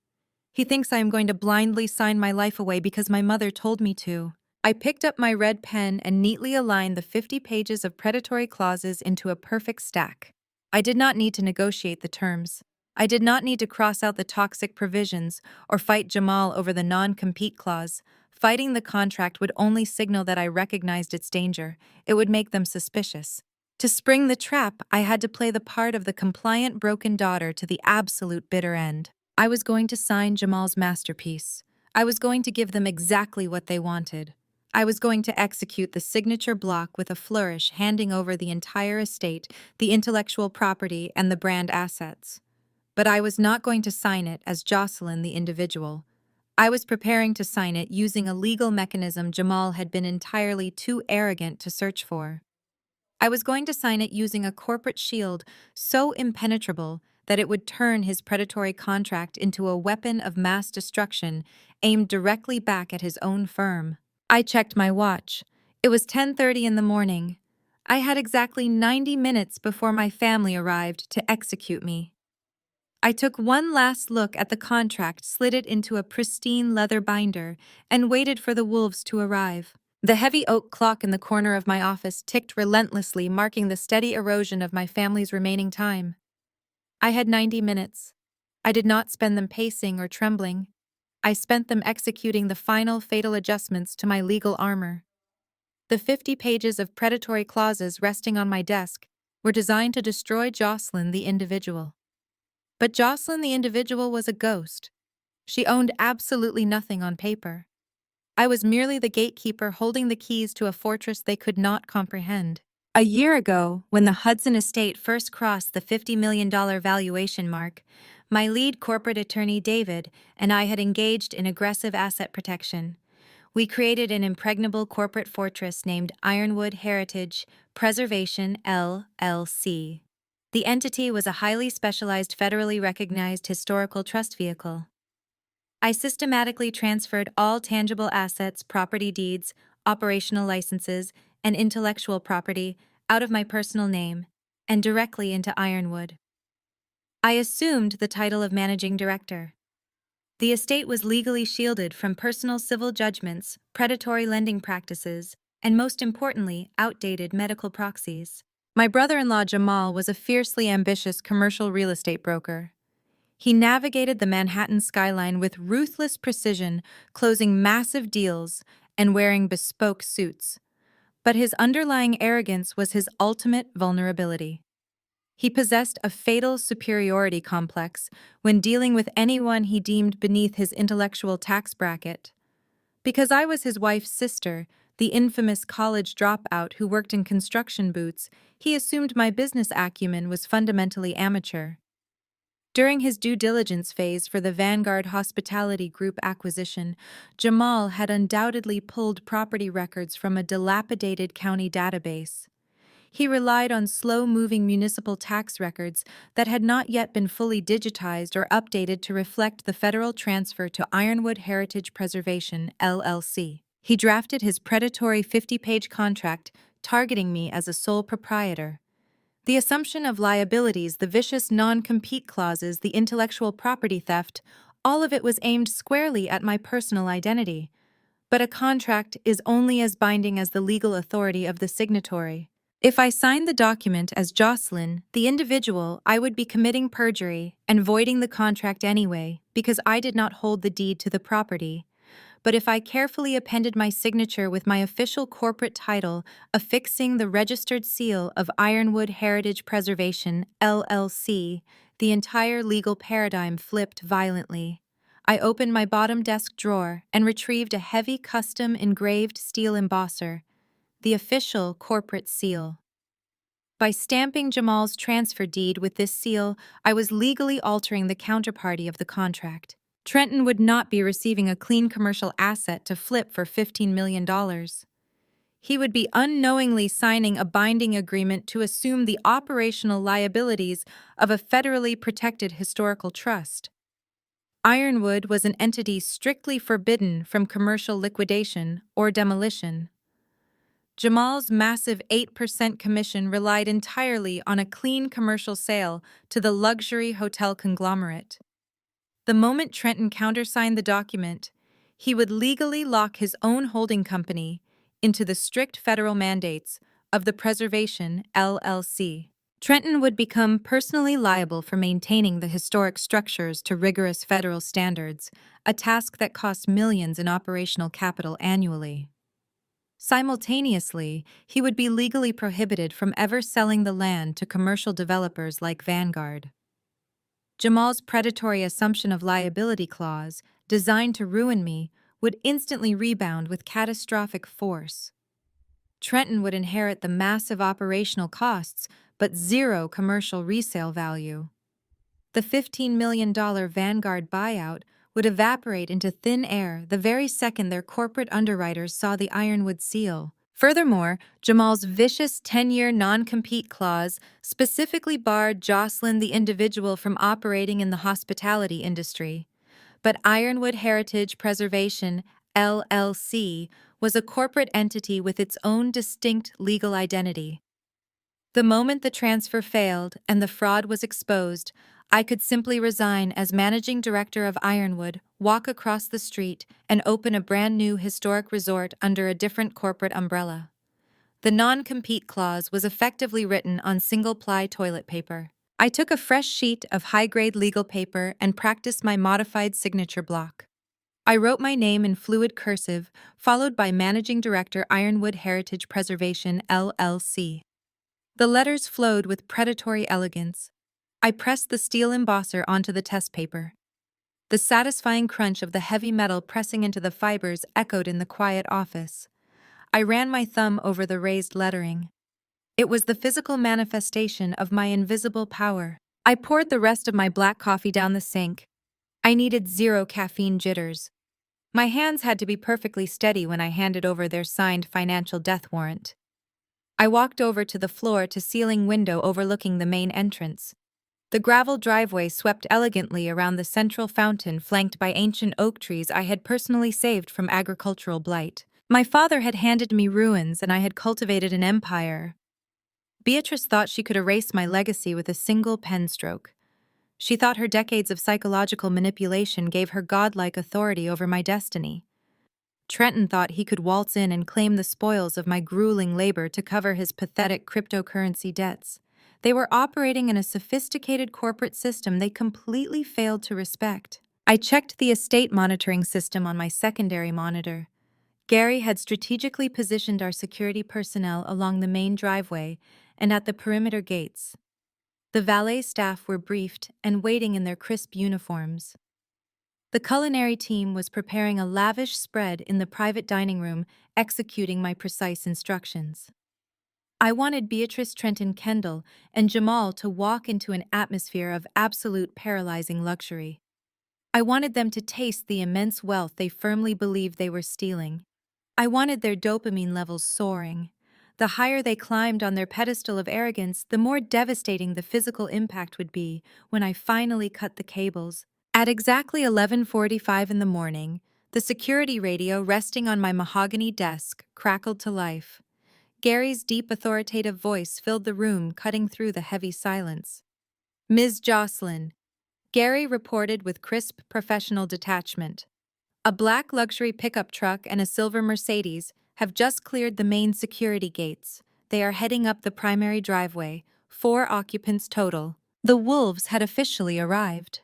He thinks I am going to blindly sign my life away because my mother told me to." I picked up my red pen and neatly aligned the 50 pages of predatory clauses into a perfect stack. I did not need to negotiate the terms. I did not need to cross out the toxic provisions or fight Jamal over the non-compete clause. Fighting the contract would only signal that I recognized its danger. It would make them suspicious. To spring the trap, I had to play the part of the compliant broken daughter to the absolute bitter end. I was going to sign Jamal's masterpiece. I was going to give them exactly what they wanted. I was going to execute the signature block with a flourish, handing over the entire estate, the intellectual property, and the brand assets. But I was not going to sign it as Jocelyn the individual. I was preparing to sign it using a legal mechanism Jamal had been entirely too arrogant to search for. I was going to sign it using a corporate shield so impenetrable that it would turn his predatory contract into a weapon of mass destruction aimed directly back at his own firm. I checked my watch. It was 10:30 in the morning. I had exactly 90 minutes before my family arrived to execute me. I took one last look at the contract, slid it into a pristine leather binder, and waited for the wolves to arrive. The heavy oak clock in the corner of my office ticked relentlessly, marking the steady erosion of my family's remaining time. I had 90 minutes. I did not spend them pacing or trembling. I spent them executing the final fatal adjustments to my legal armor. The 50 pages of predatory clauses resting on my desk were designed to destroy Jocelyn the individual. But Jocelyn the individual was a ghost. She owned absolutely nothing on paper. I was merely the gatekeeper holding the keys to a fortress they could not comprehend. A year ago, when the Hudson estate first crossed the $50 million valuation mark, my lead corporate attorney, David, and I had engaged in aggressive asset protection. We created an impregnable corporate fortress named Ironwood Heritage Preservation LLC. The entity was a highly specialized federally recognized historical trust vehicle. I systematically transferred all tangible assets, property deeds, operational licenses, and intellectual property out of my personal name and directly into Ironwood. I assumed the title of managing director. The estate was legally shielded from personal civil judgments, predatory lending practices, and most importantly, outdated medical proxies. My brother-in-law Jamal was a fiercely ambitious commercial real estate broker. He navigated the Manhattan skyline with ruthless precision, closing massive deals and wearing bespoke suits. But his underlying arrogance was his ultimate vulnerability. He possessed a fatal superiority complex when dealing with anyone he deemed beneath his intellectual tax bracket. Because I was his wife's sister, the infamous college dropout who worked in construction boots, he assumed my business acumen was fundamentally amateur. During his due diligence phase for the Vanguard Hospitality Group acquisition, Jamal had undoubtedly pulled property records from a dilapidated county database. He relied on slow-moving municipal tax records that had not yet been fully digitized or updated to reflect the federal transfer to Ironwood Heritage Preservation, LLC. He drafted his predatory 50-page contract, targeting me as a sole proprietor. The assumption of liabilities, the vicious non-compete clauses, the intellectual property theft, all of it was aimed squarely at my personal identity. But a contract is only as binding as the legal authority of the signatory. If I signed the document as Jocelyn, the individual, I would be committing perjury and voiding the contract anyway, because I did not hold the deed to the property. But if I carefully appended my signature with my official corporate title, affixing the registered seal of Ironwood Heritage Preservation, LLC, the entire legal paradigm flipped violently. I opened my bottom desk drawer and retrieved a heavy custom engraved steel embosser, the official corporate seal. By stamping Jamal's transfer deed with this seal, I was legally altering the counterparty of the contract. Trenton would not be receiving a clean commercial asset to flip for $15 million. He would be unknowingly signing a binding agreement to assume the operational liabilities of a federally protected historical trust. Ironwood was an entity strictly forbidden from commercial liquidation or demolition. Jamal's massive 8% commission relied entirely on a clean commercial sale to the luxury hotel conglomerate. The moment Trenton countersigned the document, he would legally lock his own holding company into the strict federal mandates of the Preservation, LLC. Trenton would become personally liable for maintaining the historic structures to rigorous federal standards, a task that cost millions in operational capital annually. Simultaneously, he would be legally prohibited from ever selling the land to commercial developers like Vanguard. Jamal's predatory assumption of liability clause, designed to ruin me, would instantly rebound with catastrophic force. Trenton would inherit the massive operational costs, but zero commercial resale value. The $15 million Vanguard buyout would evaporate into thin air the very second their corporate underwriters saw the Ironwood seal. Furthermore, Jamal's vicious 10-year non-compete clause specifically barred Jocelyn the individual from operating in the hospitality industry. But Ironwood Heritage Preservation, LLC, was a corporate entity with its own distinct legal identity. The moment the transfer failed and the fraud was exposed, I could simply resign as managing director of Ironwood, walk across the street, and open a brand new historic resort under a different corporate umbrella. The non-compete clause was effectively written on single-ply toilet paper. I took a fresh sheet of high-grade legal paper and practiced my modified signature block. I wrote my name in fluid cursive, followed by Managing Director Ironwood Heritage Preservation, LLC. The letters flowed with predatory elegance. I pressed the steel embosser onto the test paper. The satisfying crunch of the heavy metal pressing into the fibers echoed in the quiet office. I ran my thumb over the raised lettering. It was the physical manifestation of my invisible power. I poured the rest of my black coffee down the sink. I needed zero caffeine jitters. My hands had to be perfectly steady when I handed over their signed financial death warrant. I walked over to the floor-to-ceiling window overlooking the main entrance. The gravel driveway swept elegantly around the central fountain flanked by ancient oak trees I had personally saved from agricultural blight. My father had handed me ruins and I had cultivated an empire. Beatrice thought she could erase my legacy with a single pen stroke. She thought her decades of psychological manipulation gave her godlike authority over my destiny. Trenton thought he could waltz in and claim the spoils of my grueling labor to cover his pathetic cryptocurrency debts. They were operating in a sophisticated corporate system they completely failed to respect. I checked the estate monitoring system on my secondary monitor. Gary had strategically positioned our security personnel along the main driveway and at the perimeter gates. The valet staff were briefed and waiting in their crisp uniforms. The culinary team was preparing a lavish spread in the private dining room, executing my precise instructions. I wanted Beatrice, Trenton, Kendall, and Jamal to walk into an atmosphere of absolute paralyzing luxury. I wanted them to taste the immense wealth they firmly believed they were stealing. I wanted their dopamine levels soaring. The higher they climbed on their pedestal of arrogance, the more devastating the physical impact would be when I finally cut the cables. At exactly 11:45 in the morning, the security radio resting on my mahogany desk crackled to life. Gary's deep authoritative voice filled the room, cutting through the heavy silence. "Ms. Jocelyn," Gary reported with crisp professional detachment. "A black luxury pickup truck and a silver Mercedes have just cleared the main security gates. They are heading up the primary driveway, 4 occupants total. The wolves had officially arrived."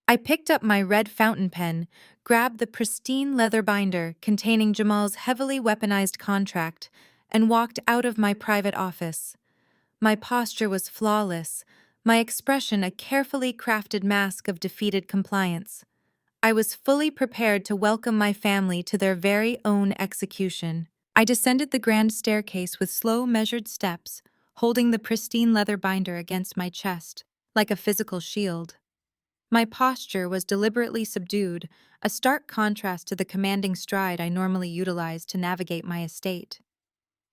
I picked up my red fountain pen, grabbed the pristine leather binder containing Jamal's heavily weaponized contract, and walked out of my private office. My posture was flawless, my expression a carefully crafted mask of defeated compliance. I was fully prepared to welcome my family to their very own execution. I descended the grand staircase with slow, measured steps, holding the pristine leather binder against my chest, like a physical shield. My posture was deliberately subdued, a stark contrast to the commanding stride I normally utilized to navigate my estate.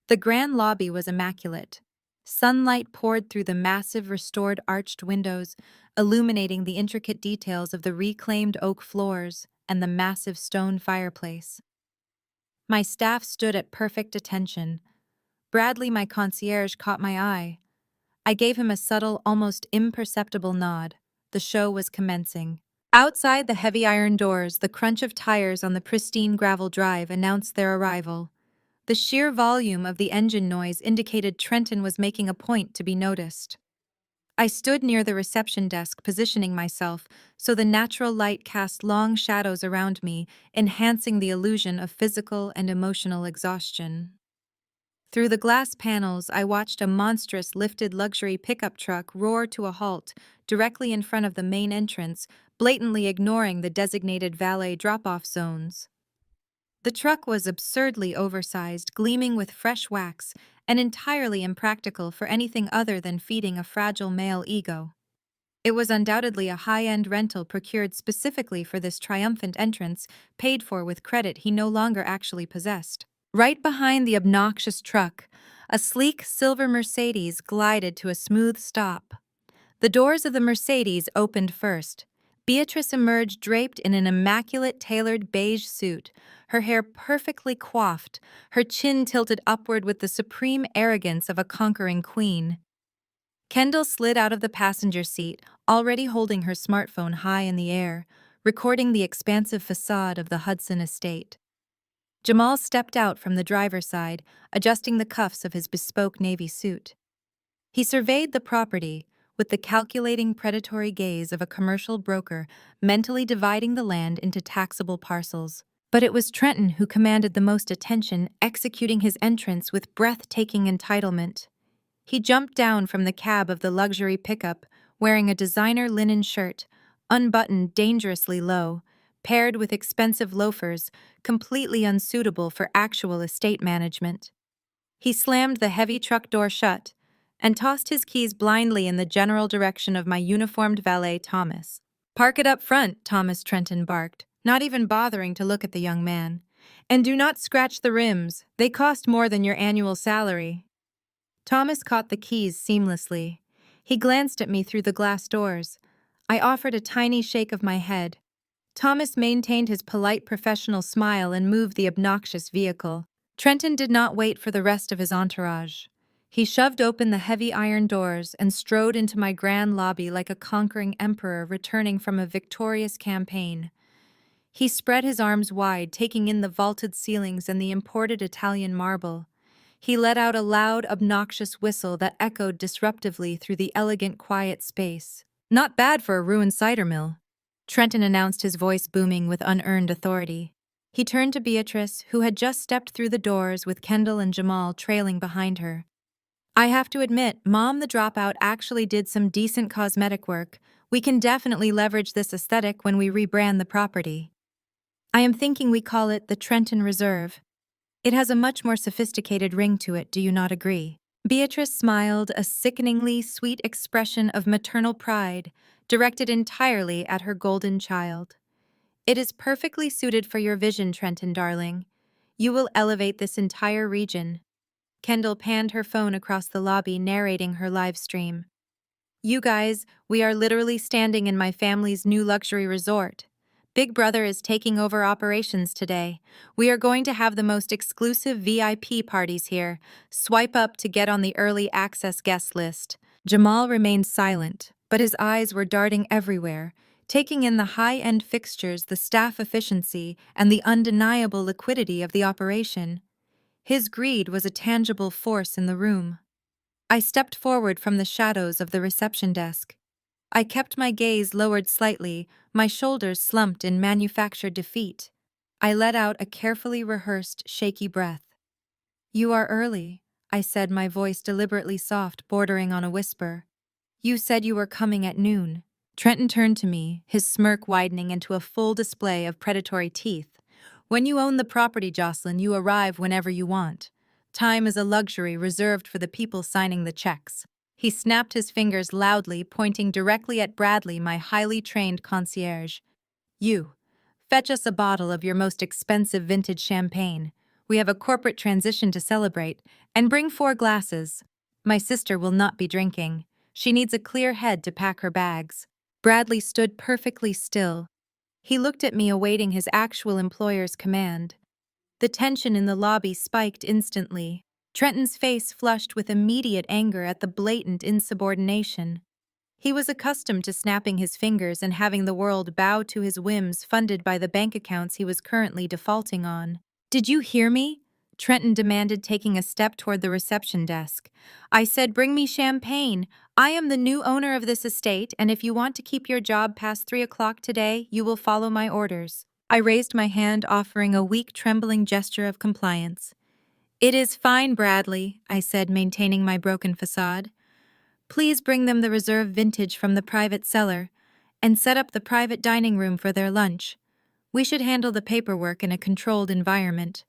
The grand lobby was immaculate. Sunlight poured through the massive restored arched windows, illuminating the intricate details of the reclaimed oak floors and the massive stone fireplace. My staff stood at perfect attention. Bradley, my concierge, caught my eye. I gave him a subtle, almost imperceptible nod. The show was commencing. Outside the heavy iron doors, the crunch of tires on the pristine gravel drive announced their arrival. The sheer volume of the engine noise indicated Trenton was making a point to be noticed. I stood near the reception desk, positioning myself so the natural light cast long shadows around me, enhancing the illusion of physical and emotional exhaustion. Through the glass panels, I watched a monstrous lifted luxury pickup truck roar to a halt directly in front of the main entrance, blatantly ignoring the designated valet drop-off zones. The truck was absurdly oversized, gleaming with fresh wax, and entirely impractical for anything other than feeding a fragile male ego. It was undoubtedly a high-end rental procured specifically for this triumphant entrance, paid for with credit he no longer actually possessed. Right behind the obnoxious truck, a sleek silver Mercedes glided to a smooth stop. The doors of the Mercedes opened first. Beatrice emerged draped in an immaculate tailored beige suit, her hair perfectly coiffed, her chin tilted upward with the supreme arrogance of a conquering queen. Kendall slid out of the passenger seat, already holding her smartphone high in the air, recording the expansive facade of the Hudson estate. Jamal stepped out from the driver's side, adjusting the cuffs of his bespoke navy suit. He surveyed the property with the calculating predatory gaze of a commercial broker mentally dividing the land into taxable parcels. But it was Trenton who commanded the most attention, executing his entrance with breathtaking entitlement. He jumped down from the cab of the luxury pickup, wearing a designer linen shirt, unbuttoned dangerously low, paired with expensive loafers, completely unsuitable for actual estate management. He slammed the heavy truck door shut and tossed his keys blindly in the general direction of my uniformed valet, Thomas. "Park it up front," Thomas Trenton barked. not even bothering to look at the young man. And do not scratch the rims, they cost more than your annual salary. Thomas caught the keys seamlessly. He glanced at me through the glass doors. I offered a tiny shake of my head. Thomas maintained his polite professional smile and moved the obnoxious vehicle. Trenton did not wait for the rest of his entourage. He shoved open the heavy iron doors and strode into my grand lobby like a conquering emperor returning from a victorious campaign. He spread his arms wide, taking in the vaulted ceilings and the imported Italian marble. He let out a loud, obnoxious whistle that echoed disruptively through the elegant, quiet space. "Not bad for a ruined cider mill," Trenton announced, his voice booming with unearned authority. He turned to Beatrice, who had just stepped through the doors with Kendall and Jamal trailing behind her. "I have to admit, Mom the Dropout actually did some decent cosmetic work. We can definitely leverage this aesthetic when we rebrand the property. I am thinking we call it the Trenton Reserve. It has a much more sophisticated ring to it, do you not agree?" Beatrice smiled, a sickeningly sweet expression of maternal pride, directed entirely at her golden child. "It is perfectly suited for your vision, Trenton, darling. You will elevate this entire region." Kendall panned her phone across the lobby, narrating her live stream. "You guys, we are literally standing in my family's new luxury resort. Big Brother is taking over operations today. We are going to have the most exclusive VIP parties here. Swipe up to get on the early access guest list." Jamal remained silent, but his eyes were darting everywhere, taking in the high-end fixtures, the staff efficiency, and the undeniable liquidity of the operation. His greed was a tangible force in the room. I stepped forward from the shadows of the reception desk. I kept my gaze lowered slightly, my shoulders slumped in manufactured defeat. I let out a carefully rehearsed, shaky breath. "You are early," I said, my voice deliberately soft, bordering on a whisper. "You said you were coming at noon." Trenton turned to me, his smirk widening into a full display of predatory teeth. "When you own the property, Jocelyn, you arrive whenever you want. Time is a luxury reserved for the people signing the checks." He snapped his fingers loudly, pointing directly at Bradley, my highly trained concierge. "You, fetch us a bottle of your most expensive vintage champagne. We have a corporate transition to celebrate, and bring 4 glasses. My sister will not be drinking. She needs a clear head to pack her bags." Bradley stood perfectly still. He looked at me, awaiting his actual employer's command. The tension in the lobby spiked instantly. Trenton's face flushed with immediate anger at the blatant insubordination. He was accustomed to snapping his fingers and having the world bow to his whims, funded by the bank accounts he was currently defaulting on. "Did you hear me?" Trenton demanded, taking a step toward the reception desk. "I said bring me champagne. I am the new owner of this estate, and if you want to keep your job past 3 o'clock today, you will follow my orders." I raised my hand, offering a weak, trembling gesture of compliance. "It is fine, Bradley," I said, maintaining my broken facade. "Please bring them the reserve vintage from the private cellar, and set up the private dining room for their lunch. We should handle the paperwork in a controlled environment."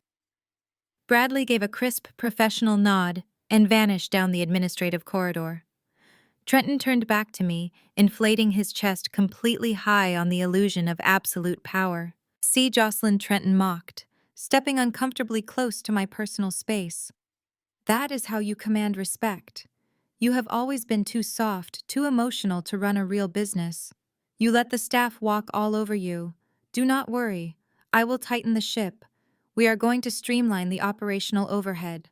Bradley gave a crisp, professional nod and vanished down the administrative corridor. Trenton turned back to me, inflating his chest completely high on the illusion of absolute power. "See, Jocelyn," Trenton mocked, stepping uncomfortably close to my personal space. "That is how you command respect. You have always been too soft, too emotional to run a real business. You let the staff walk all over you. Do not worry. I will tighten the ship. We are going to streamline the operational overhead.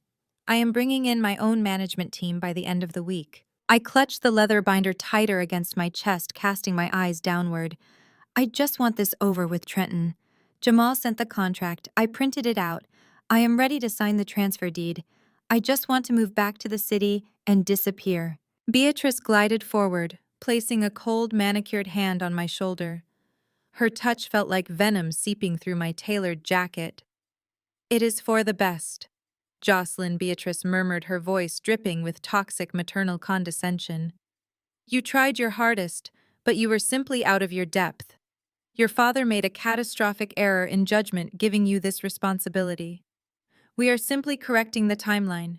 I am bringing in my own management team by the end of the week." I clutched the leather binder tighter against my chest, casting my eyes downward. "I just want this over with, Trenton. Jamal sent the contract. I printed it out. I am ready to sign the transfer deed. I just want to move back to the city and disappear." Beatrice glided forward, placing a cold, manicured hand on my shoulder. Her touch felt like venom seeping through my tailored jacket. "It is for the best," Jocelyn, Beatrice murmured, her voice dripping with toxic maternal condescension. "You tried your hardest, but you were simply out of your depth. Your father made a catastrophic error in judgment, giving you this responsibility. We are simply correcting the timeline.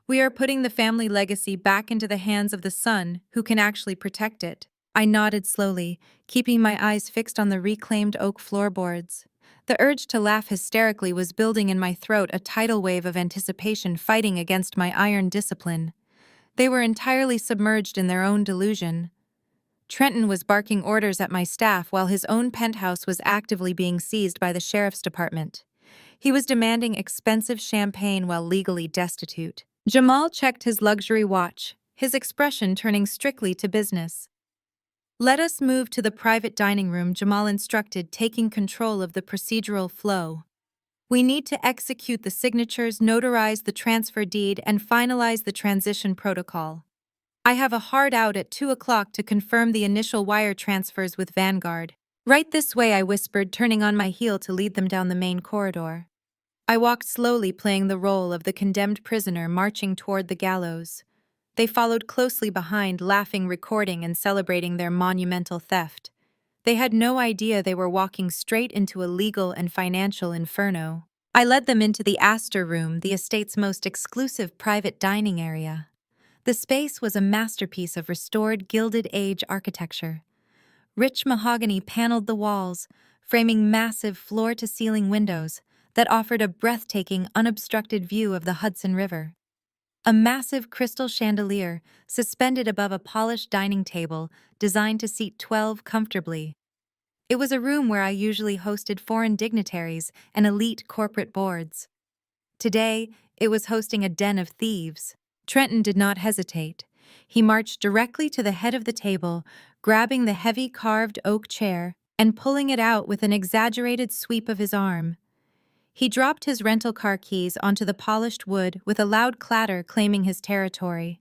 We are putting the family legacy back into the hands of the son who can actually protect it." I nodded slowly, keeping my eyes fixed on the reclaimed oak floorboards. The urge to laugh hysterically was building in my throat, a tidal wave of anticipation fighting against my iron discipline. They were entirely submerged in their own delusion. Trenton was barking orders at my staff while his own penthouse was actively being seized by the sheriff's department. He was demanding expensive champagne while legally destitute. Jamal checked his luxury watch, his expression turning strictly to business. "Let us move to the private dining room," Jamal instructed, taking control of the procedural flow. "We need to execute the signatures, notarize the transfer deed, and finalize the transition protocol. I have a hard out at 2 o'clock to confirm the initial wire transfers with Vanguard." "Right this way," I whispered, turning on my heel to lead them down the main corridor. I walked slowly, playing the role of the condemned prisoner marching toward the gallows. They followed closely behind, laughing, recording, and celebrating their monumental theft. They had no idea they were walking straight into a legal and financial inferno. I led them into the Astor Room, the estate's most exclusive private dining area. The space was a masterpiece of restored Gilded Age architecture. Rich mahogany paneled the walls, framing massive floor-to-ceiling windows that offered a breathtaking, unobstructed view of the Hudson River. A massive crystal chandelier suspended above a polished dining table designed to seat 12 comfortably. It was a room where I usually hosted foreign dignitaries and elite corporate boards. Today, it was hosting a den of thieves. Trenton did not hesitate. He marched directly to the head of the table, grabbing the heavy carved oak chair and pulling it out with an exaggerated sweep of his arm. He dropped his rental car keys onto the polished wood with a loud clatter, claiming his territory.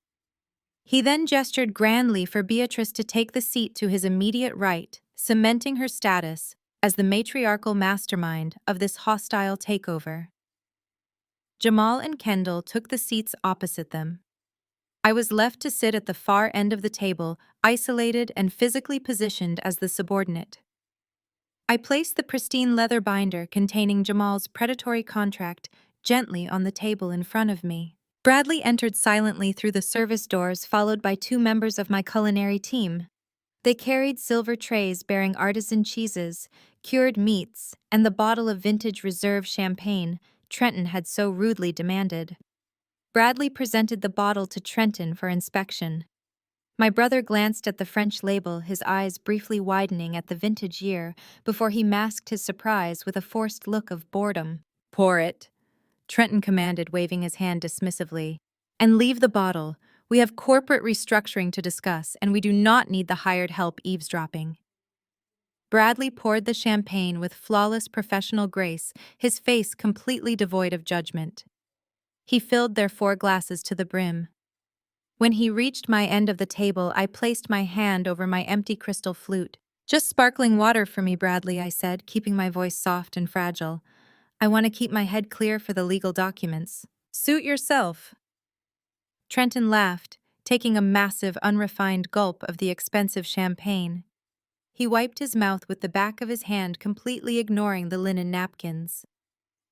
He then gestured grandly for Beatrice to take the seat to his immediate right, cementing her status as the matriarchal mastermind of this hostile takeover. Jamal and Kendall took the seats opposite them. I was left to sit at the far end of the table, isolated and physically positioned as the subordinate. I placed the pristine leather binder containing Jamal's predatory contract gently on the table in front of me. Bradley entered silently through the service doors, followed by 2 members of my culinary team. They carried silver trays bearing artisan cheeses, cured meats, and the bottle of vintage reserve champagne Trenton had so rudely demanded. Bradley presented the bottle to Trenton for inspection. My brother glanced at the French label, his eyes briefly widening at the vintage year before he masked his surprise with a forced look of boredom. "Pour it," Trenton commanded, waving his hand dismissively. "And leave the bottle. We have corporate restructuring to discuss, and we do not need the hired help eavesdropping." Bradley poured the champagne with flawless professional grace, his face completely devoid of judgment. He filled their 4 glasses to the brim. When he reached my end of the table, I placed my hand over my empty crystal flute. "Just sparkling water for me, Bradley," I said, keeping my voice soft and fragile. "I want to keep my head clear for the legal documents." "Suit yourself." Trenton laughed, taking a massive, unrefined gulp of the expensive champagne. He wiped his mouth with the back of his hand, completely ignoring the linen napkins.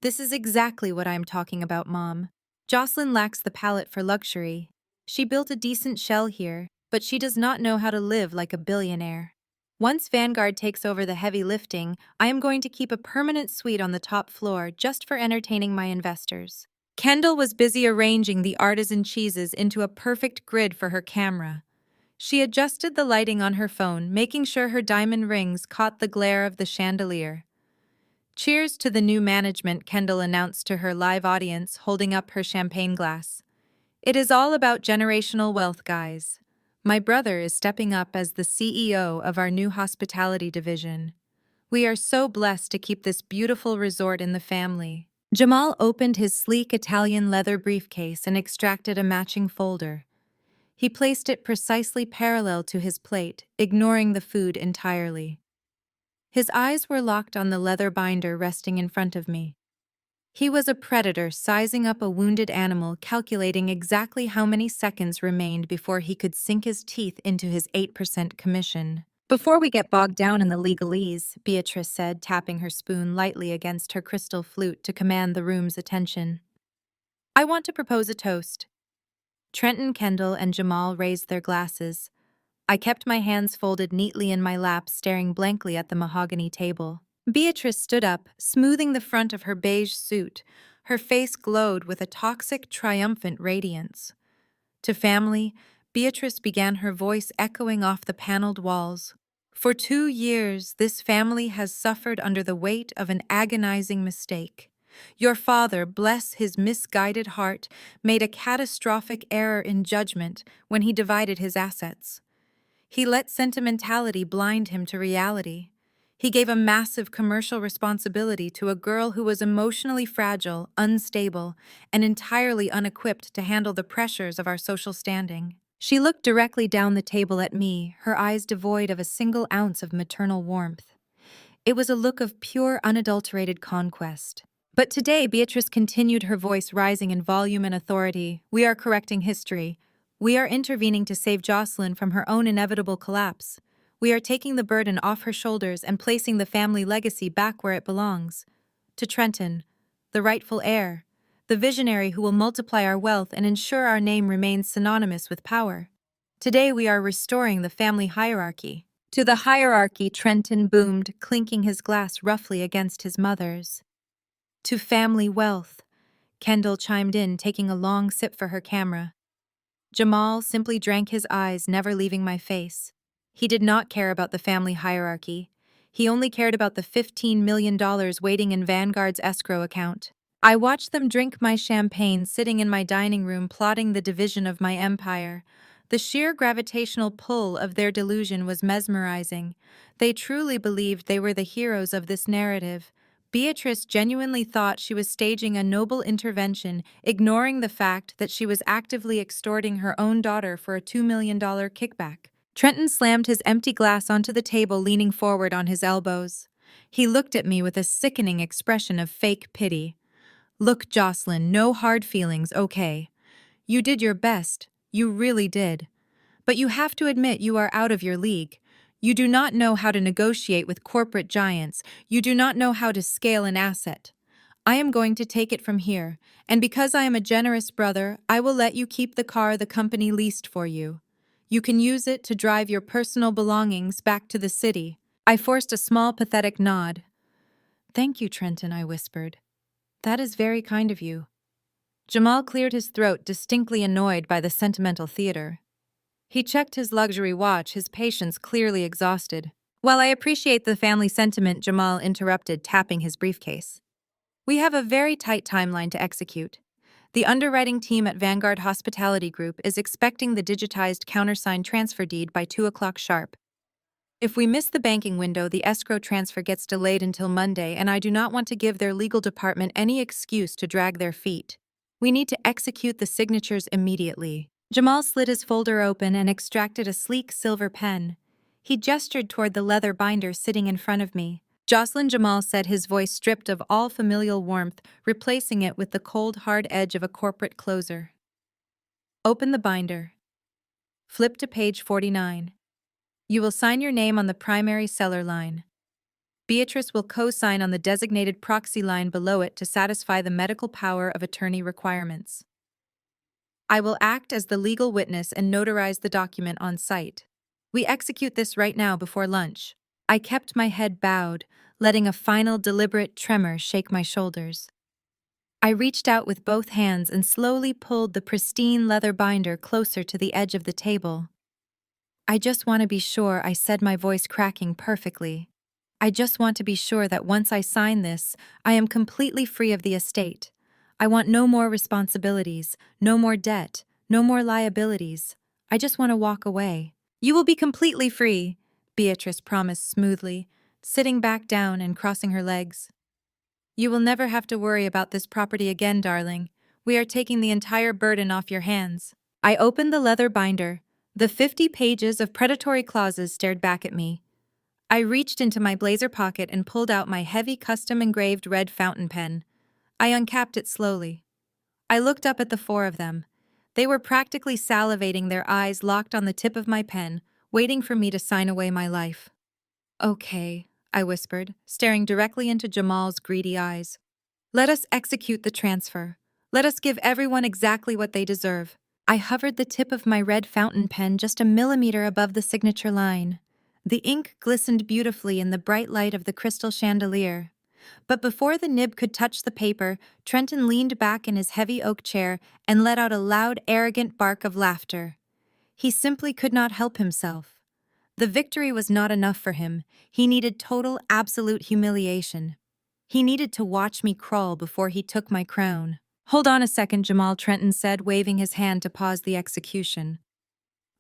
"This is exactly what I'm talking about, Mom. Jocelyn lacks the palate for luxury. She built a decent shell here, but she does not know how to live like a billionaire. Once Vanguard takes over the heavy lifting, I am going to keep a permanent suite on the top floor just for entertaining my investors." Kendall was busy arranging the artisan cheeses into a perfect grid for her camera. She adjusted the lighting on her phone, making sure her diamond rings caught the glare of the chandelier. "Cheers to the new management," Kendall announced to her live audience, holding up her champagne glass. "It is all about generational wealth, guys. My brother is stepping up as the CEO of our new hospitality division. We are so blessed to keep this beautiful resort in the family." Jamal opened his sleek Italian leather briefcase and extracted a matching folder. He placed it precisely parallel to his plate, ignoring the food entirely. His eyes were locked on the leather binder resting in front of me. He was a predator sizing up a wounded animal, calculating exactly how many seconds remained before he could sink his teeth into his 8% commission. "Before we get bogged down in the legalese," Beatrice said, tapping her spoon lightly against her crystal flute to command the room's attention, "I want to propose a toast." Trenton, Kendall, and Jamal raised their glasses. I kept my hands folded neatly in my lap, staring blankly at the mahogany table. Beatrice stood up, smoothing the front of her beige suit. Her face glowed with a toxic, triumphant radiance. To family, Beatrice began, her voice echoing off the paneled walls. For 2 years, this family has suffered under the weight of an agonizing mistake. Your father, bless his misguided heart, made a catastrophic error in judgment when he divided his assets. He let sentimentality blind him to reality. He gave a massive commercial responsibility to a girl who was emotionally fragile, unstable, and entirely unequipped to handle the pressures of our social standing. She looked directly down the table at me, her eyes devoid of a single ounce of maternal warmth. It was a look of pure, unadulterated conquest. But today, Beatrice continued, her voice rising in volume and authority. We are correcting history. We are intervening to save Jocelyn from her own inevitable collapse. We are taking the burden off her shoulders and placing the family legacy back where it belongs. To Trenton, the rightful heir, the visionary who will multiply our wealth and ensure our name remains synonymous with power. Today we are restoring the family hierarchy. To the hierarchy, Trenton boomed, clinking his glass roughly against his mother's. To family wealth, Kendall chimed in, taking a long sip for her camera. Jamal simply drank his eyes, never leaving my face. He did not care about the family hierarchy. He only cared about the $15 million waiting in Vanguard's escrow account. I watched them drink my champagne, sitting in my dining room, plotting the division of my empire. The sheer gravitational pull of their delusion was mesmerizing. They truly believed they were the heroes of this narrative. Beatrice genuinely thought she was staging a noble intervention, ignoring the fact that she was actively extorting her own daughter for a $2 million kickback. Trenton slammed his empty glass onto the table, leaning forward on his elbows. He looked at me with a sickening expression of fake pity. Look, Jocelyn, no hard feelings, okay? You did your best. You really did. But you have to admit you are out of your league. You do not know how to negotiate with corporate giants. You do not know how to scale an asset. I am going to take it from here, and because I am a generous brother, I will let you keep the car the company leased for you. You can use it to drive your personal belongings back to the city. I forced a small, pathetic nod. Thank you, Trenton, I whispered. That is very kind of you. Jamal cleared his throat, distinctly annoyed by the sentimental theater. He checked his luxury watch, his patience clearly exhausted. While I appreciate the family sentiment, Jamal interrupted, tapping his briefcase. We have a very tight timeline to execute. The underwriting team at Vanguard Hospitality Group is expecting the digitized countersigned transfer deed by 2 o'clock sharp. If we miss the banking window, the escrow transfer gets delayed until Monday, and I do not want to give their legal department any excuse to drag their feet. We need to execute the signatures immediately. Jamal slid his folder open and extracted a sleek silver pen. He gestured toward the leather binder sitting in front of me. Jocelyn, Jamal said, his voice stripped of all familial warmth, replacing it with the cold, hard edge of a corporate closer. Open the binder. Flip to page 49. You will sign your name on the primary seller line. Beatrice will co-sign on the designated proxy line below it to satisfy the medical power of attorney requirements. I will act as the legal witness and notarize the document on site. We execute this right now before lunch. I kept my head bowed, letting a final deliberate tremor shake my shoulders. I reached out with both hands and slowly pulled the pristine leather binder closer to the edge of the table. I just want to be sure, I said, my voice cracking perfectly. I just want to be sure that once I sign this, I am completely free of the estate. I want no more responsibilities, no more debt, no more liabilities. I just want to walk away. You will be completely free, Beatrice promised smoothly, sitting back down and crossing her legs. You will never have to worry about this property again, darling. We are taking the entire burden off your hands. I opened the leather binder. The 50 pages of predatory clauses stared back at me. I reached into my blazer pocket and pulled out my heavy custom-engraved red fountain pen. I uncapped it slowly. I looked up at the four of them. They were practically salivating, their eyes locked on the tip of my pen, waiting for me to sign away my life. Okay, I whispered, staring directly into Jamal's greedy eyes. Let us execute the transfer. Let us give everyone exactly what they deserve. I hovered the tip of my red fountain pen just a millimeter above the signature line. The ink glistened beautifully in the bright light of the crystal chandelier. But before the nib could touch the paper, Trenton leaned back in his heavy oak chair and let out a loud, arrogant bark of laughter. He simply could not help himself. The victory was not enough for him. He needed total, absolute humiliation. He needed to watch me crawl before he took my crown. "Hold on a second," Jamal Trenton said, waving his hand to pause the execution.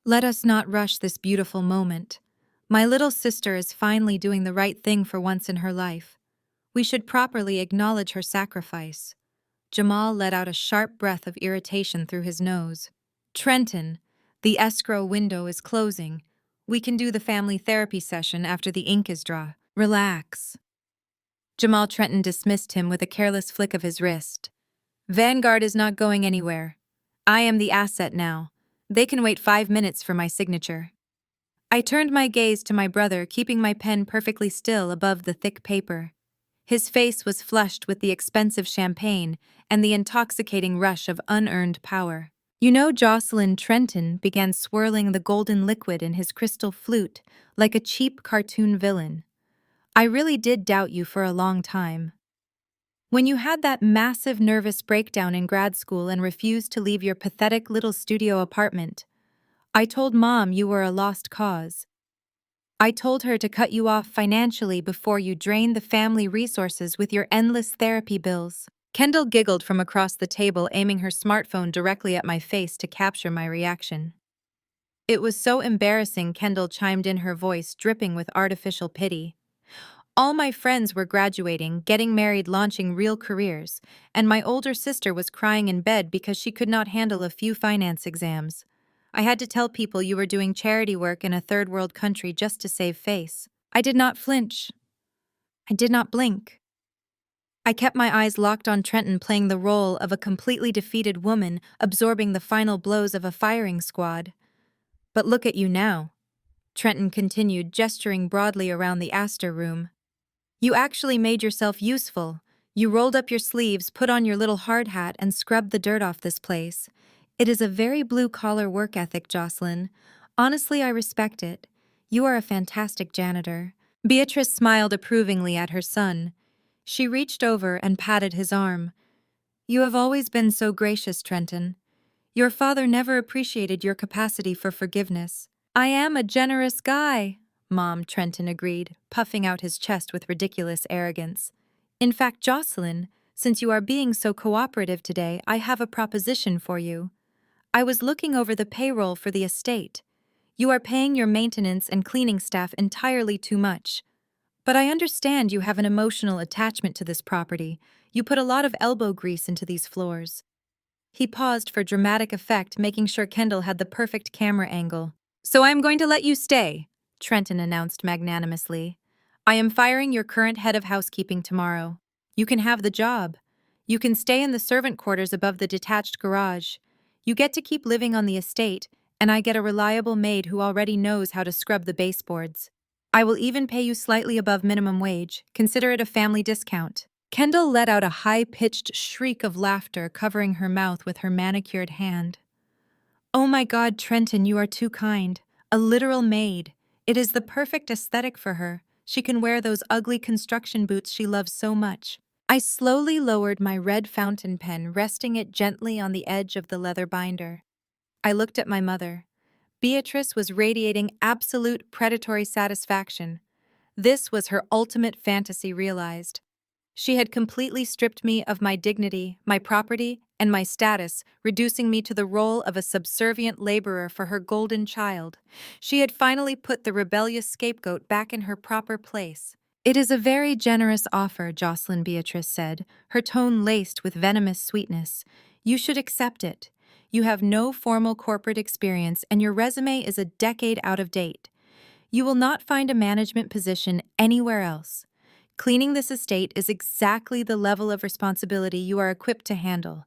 "Let us not rush this beautiful moment. My little sister is finally doing the right thing for once in her life. We should properly acknowledge her sacrifice." Jamal let out a sharp breath of irritation through his nose. "Trenton, the escrow window is closing. We can do the family therapy session after the ink is dry. Relax." Jamal Trenton dismissed him with a careless flick of his wrist. "Vanguard is not going anywhere. I am the asset now. They can wait 5 minutes for my signature." I turned my gaze to my brother, keeping my pen perfectly still above the thick paper. His face was flushed with the expensive champagne and the intoxicating rush of unearned power. "You know," Jocelyn Trenton began swirling the golden liquid in his crystal flute like a cheap cartoon villain. "I really did doubt you for a long time. When you had that massive nervous breakdown in grad school and refused to leave your pathetic little studio apartment, I told Mom you were a lost cause. I told her to cut you off financially before you drained the family resources with your endless therapy bills." Kendall giggled from across the table, aiming her smartphone directly at my face to capture my reaction. "It was so embarrassing," Kendall chimed in, her voice dripping with artificial pity. "All my friends were graduating, getting married, launching real careers, and my older sister was crying in bed because she could not handle a few finance exams. I had to tell people you were doing charity work in a third world country just to save face." I did not flinch. I did not blink. I kept my eyes locked on Trenton, playing the role of a completely defeated woman absorbing the final blows of a firing squad. "But look at you now," Trenton continued, gesturing broadly around the Astor room. "You actually made yourself useful. You rolled up your sleeves, put on your little hard hat, and scrubbed the dirt off this place. It is a very blue-collar work ethic, Jocelyn. Honestly, I respect it. You are a fantastic janitor." Beatrice smiled approvingly at her son. She reached over and patted his arm. "You have always been so gracious, Trenton. Your father never appreciated your capacity for forgiveness." "I am a generous guy," Mom Trenton agreed, puffing out his chest with ridiculous arrogance. "In fact, Jocelyn, since you are being so cooperative today, I have a proposition for you. I was looking over the payroll for the estate. You are paying your maintenance and cleaning staff entirely too much. But I understand you have an emotional attachment to this property. You put a lot of elbow grease into these floors." He paused for dramatic effect, making sure Kendall had the perfect camera angle. "So I am going to let you stay," Trenton announced magnanimously. "I am firing your current head of housekeeping tomorrow. You can have the job. You can stay in the servant quarters above the detached garage. You get to keep living on the estate, and I get a reliable maid who already knows how to scrub the baseboards. I will even pay you slightly above minimum wage. Consider it a family discount." Kendall let out a high-pitched shriek of laughter, covering her mouth with her manicured hand. "Oh my God, Trenton, you are too kind. A literal maid. It is the perfect aesthetic for her. She can wear those ugly construction boots she loves so much." I slowly lowered my red fountain pen, resting it gently on the edge of the leather binder. I looked at my mother. Beatrice was radiating absolute predatory satisfaction. This was her ultimate fantasy realized. She had completely stripped me of my dignity, my property, and my status, reducing me to the role of a subservient laborer for her golden child. She had finally put the rebellious scapegoat back in her proper place. "It is a very generous offer," Jocelyn Beatrice said, her tone laced with venomous sweetness. "You should accept it. You have no formal corporate experience, and your resume is a decade out of date. You will not find a management position anywhere else. Cleaning this estate is exactly the level of responsibility you are equipped to handle.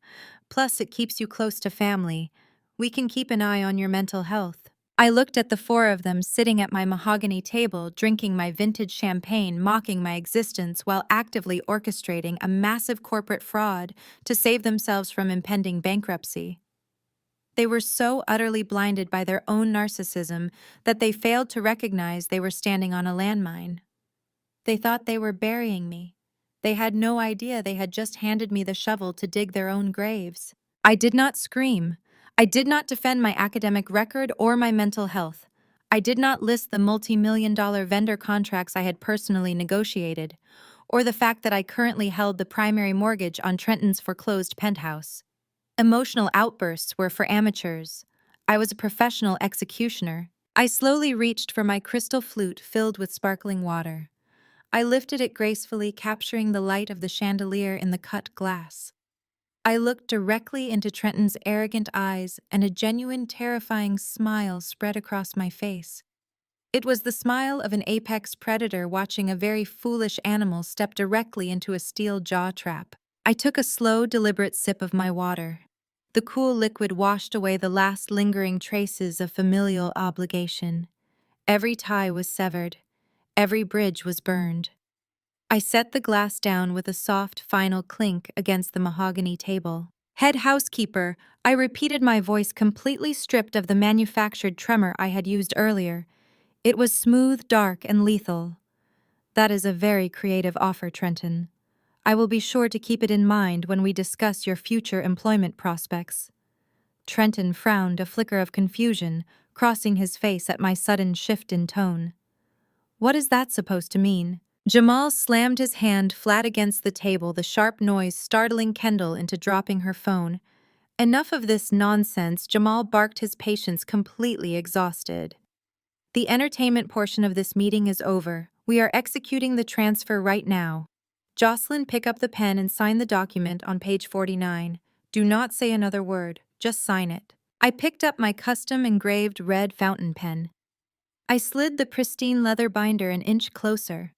Plus, it keeps you close to family. We can keep an eye on your mental health." I looked at the four of them sitting at my mahogany table, drinking my vintage champagne, mocking my existence while actively orchestrating a massive corporate fraud to save themselves from impending bankruptcy. They were so utterly blinded by their own narcissism that they failed to recognize they were standing on a landmine. They thought they were burying me. They had no idea they had just handed me the shovel to dig their own graves. I did not scream. I did not defend my academic record or my mental health. I did not list the multi-million-dollar vendor contracts I had personally negotiated, or the fact that I currently held the primary mortgage on Trenton's foreclosed penthouse. Emotional outbursts were for amateurs. I was a professional executioner. I slowly reached for my crystal flute filled with sparkling water. I lifted it gracefully, capturing the light of the chandelier in the cut glass. I looked directly into Trenton's arrogant eyes, and a genuine, terrifying smile spread across my face. It was the smile of an apex predator watching a very foolish animal step directly into a steel jaw trap. I took a slow, deliberate sip of my water. The cool liquid washed away the last lingering traces of familial obligation. Every tie was severed. Every bridge was burned. I set the glass down with a soft, final clink against the mahogany table. Head housekeeper, I repeated, my voice completely stripped of the manufactured tremor I had used earlier. It was smooth, dark, and lethal. That is a very creative offer, Trenton. I will be sure to keep it in mind when we discuss your future employment prospects. Trenton frowned, a flicker of confusion crossing his face at my sudden shift in tone. What is that supposed to mean? Jamal slammed his hand flat against the table, the sharp noise startling Kendall into dropping her phone. Enough of this nonsense, Jamal barked, his patience completely exhausted. The entertainment portion of this meeting is over. We are executing the transfer right now. Jocelyn, pick up the pen and sign the document on page 49. Do not say another word, just sign it. I picked up my custom engraved red fountain pen. I slid the pristine leather binder an inch closer.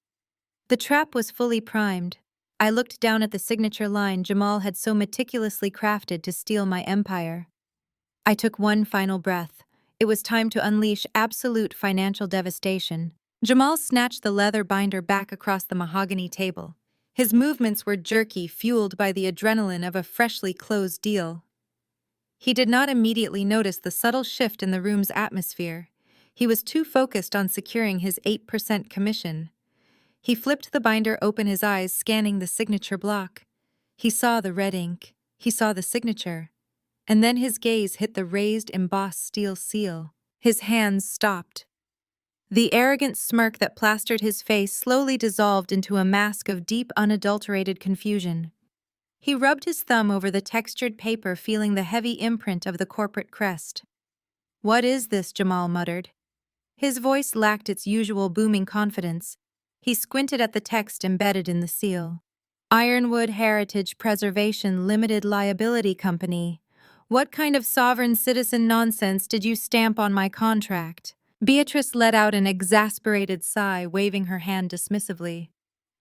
The trap was fully primed. I looked down at the signature line Jamal had so meticulously crafted to steal my empire. I took one final breath. It was time to unleash absolute financial devastation. Jamal snatched the leather binder back across the mahogany table. His movements were jerky, fueled by the adrenaline of a freshly closed deal. He did not immediately notice the subtle shift in the room's atmosphere. He was too focused on securing his 8% commission. He flipped the binder open, his eyes scanning the signature block. He saw the red ink. He saw the signature. And then his gaze hit the raised, embossed steel seal. His hands stopped. The arrogant smirk that plastered his face slowly dissolved into a mask of deep, unadulterated confusion. He rubbed his thumb over the textured paper, feeling the heavy imprint of the corporate crest. "What is this?" Jamal muttered. His voice lacked its usual booming confidence. He squinted at the text embedded in the seal. "Ironwood Heritage Preservation Limited Liability Company. What kind of sovereign citizen nonsense did you stamp on my contract?" Beatrice let out an exasperated sigh, waving her hand dismissively.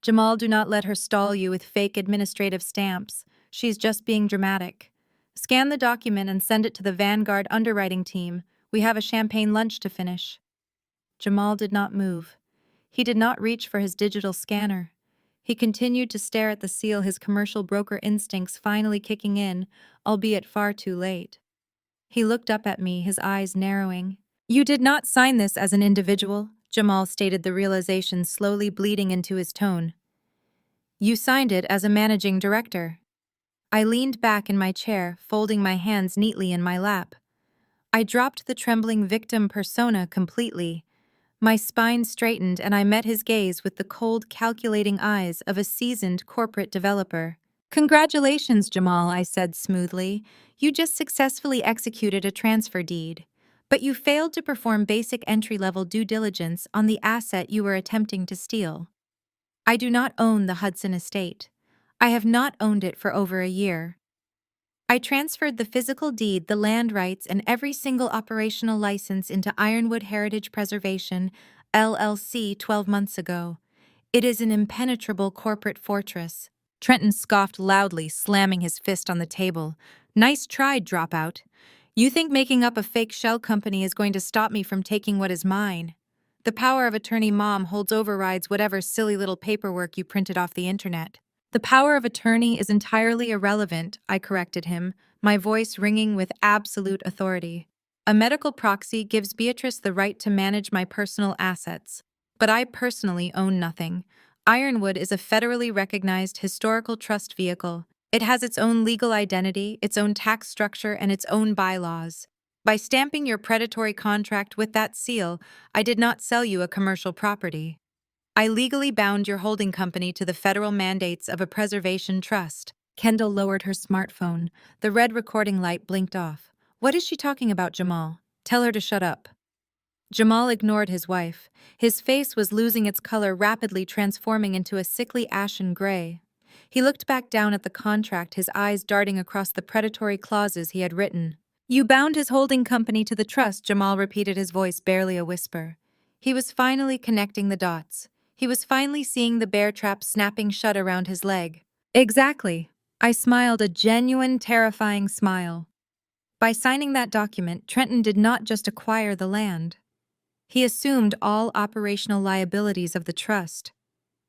"Jamal, do not let her stall you with fake administrative stamps. She's just being dramatic. Scan the document and send it to the Vanguard underwriting team. We have a champagne lunch to finish." Jamal did not move. He did not reach for his digital scanner. He continued to stare at the seal, his commercial broker instincts finally kicking in, albeit far too late. He looked up at me, his eyes narrowing. "You did not sign this as an individual," Jamal stated, the realization slowly bleeding into his tone. "You signed it as a managing director." I leaned back in my chair, folding my hands neatly in my lap. I dropped the trembling victim persona completely. My spine straightened, and I met his gaze with the cold, calculating eyes of a seasoned corporate developer. "Congratulations, Jamal," I said smoothly. "You just successfully executed a transfer deed. But you failed to perform basic entry-level due diligence on the asset you were attempting to steal. I do not own the Hudson estate. I have not owned it for over a year. I transferred the physical deed, the land rights, and every single operational license into Ironwood Heritage Preservation, LLC, 12 months ago. It is an impenetrable corporate fortress." Trenton scoffed loudly, slamming his fist on the table. "Nice try, dropout. You think making up a fake shell company is going to stop me from taking what is mine? The power of attorney, Mom, overrides whatever silly little paperwork you printed off the internet. The power of attorney is entirely irrelevant, I corrected him, my voice ringing with absolute authority. A medical proxy gives Beatrice the right to manage my personal assets, but I personally own nothing. Ironwood is a federally recognized historical trust vehicle. It has its own legal identity, its own tax structure, and its own bylaws. By stamping your predatory contract with that seal, I did not sell you a commercial property. I legally bound your holding company to the federal mandates of a preservation trust. Kendall lowered her smartphone. The red recording light blinked off. What is she talking about, Jamal? Tell her to shut up. Jamal ignored his wife. His face was losing its color, rapidly transforming into a sickly ashen gray. He looked back down at the contract, his eyes darting across the predatory clauses he had written. You bound his holding company to the trust, Jamal repeated, his voice barely a whisper. He was finally connecting the dots. He was finally seeing the bear trap snapping shut around his leg. Exactly. I smiled, a genuine, terrifying smile. By signing that document, Trenton did not just acquire the land. He assumed all operational liabilities of the trust,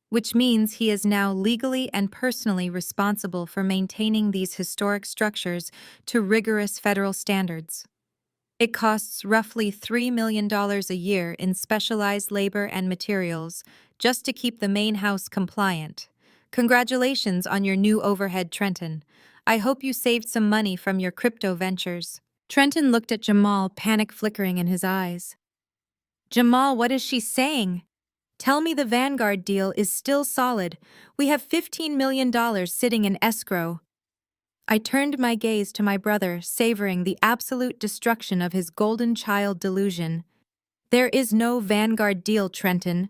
which means he is now legally and personally responsible for maintaining these historic structures to rigorous federal standards. It costs roughly $3 million a year in specialized labor and materials just to keep the main house compliant. Congratulations on your new overhead, Trenton. I hope you saved some money from your crypto ventures. Trenton looked at Jamal, panic flickering in his eyes. Jamal, what is she saying? Tell me the Vanguard deal is still solid. We have $15 million sitting in escrow. I turned my gaze to my brother, savoring the absolute destruction of his golden child delusion. There is no Vanguard deal, Trenton.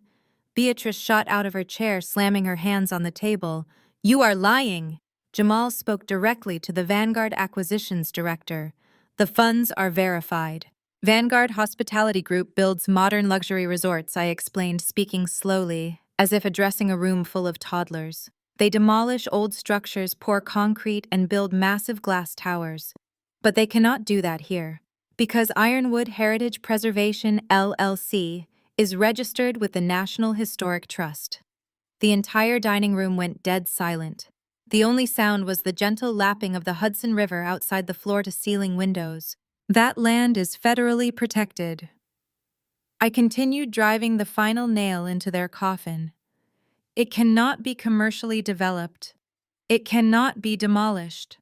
Beatrice shot out of her chair, slamming her hands on the table. You are lying. Jamal spoke directly to the Vanguard Acquisitions Director. The funds are verified. Vanguard Hospitality Group builds modern luxury resorts, I explained, speaking slowly, as if addressing a room full of toddlers. They demolish old structures, pour concrete, and build massive glass towers. But they cannot do that here, because Ironwood Heritage Preservation, LLC, is registered with the National Historic Trust. The entire dining room went dead silent. The only sound was the gentle lapping of the Hudson River outside the floor-to-ceiling windows. That land is federally protected. I continued driving the final nail into their coffin. It cannot be commercially developed. It cannot be demolished.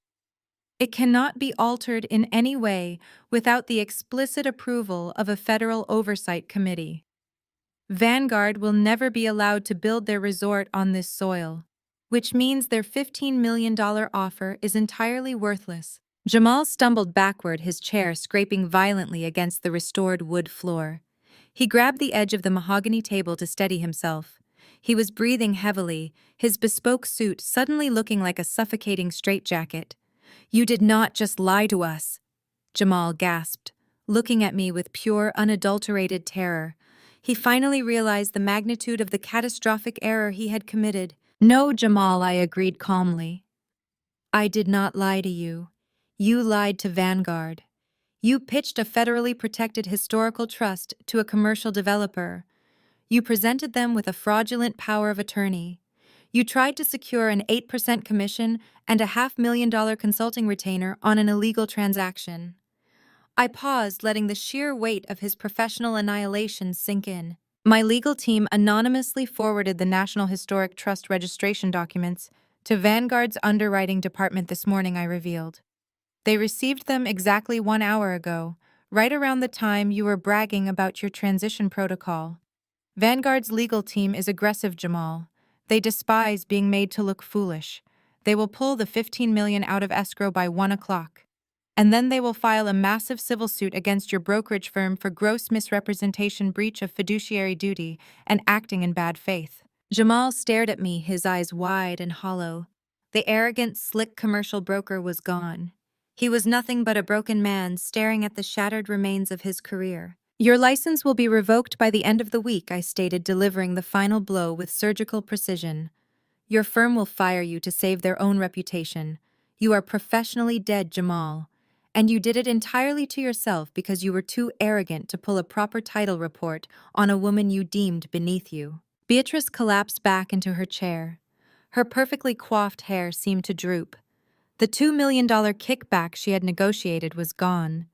It cannot be altered in any way without the explicit approval of a federal oversight committee. Vanguard will never be allowed to build their resort on this soil, which means their $15 million offer is entirely worthless. Jamal stumbled backward, his chair scraping violently against the restored wood floor. He grabbed the edge of the mahogany table to steady himself. He was breathing heavily, his bespoke suit suddenly looking like a suffocating straitjacket. You did not just lie to us, Jamal gasped, looking at me with pure, unadulterated terror. He finally realized the magnitude of the catastrophic error he had committed. No, Jamal, I agreed calmly. I did not lie to you. You lied to Vanguard. You pitched a federally protected historical trust to a commercial developer. You presented them with a fraudulent power of attorney. You tried to secure an 8% commission and a $500,000 consulting retainer on an illegal transaction. I paused, letting the sheer weight of his professional annihilation sink in. My legal team anonymously forwarded the National Historic Trust registration documents to Vanguard's underwriting department this morning, I revealed. They received them exactly 1 hour ago, right around the time you were bragging about your transition protocol. Vanguard's legal team is aggressive, Jamal. They despise being made to look foolish. They will pull the $15 million out of escrow by 1 o'clock. And then they will file a massive civil suit against your brokerage firm for gross misrepresentation, breach of fiduciary duty, and acting in bad faith. Jamal stared at me, his eyes wide and hollow. The arrogant, slick commercial broker was gone. He was nothing but a broken man staring at the shattered remains of his career. Your license will be revoked by the end of the week, I stated, delivering the final blow with surgical precision. Your firm will fire you to save their own reputation. You are professionally dead, Jamal. And you did it entirely to yourself because you were too arrogant to pull a proper title report on a woman you deemed beneath you. Beatrice collapsed back into her chair. Her perfectly coiffed hair seemed to droop. The $2 million kickback she had negotiated was gone.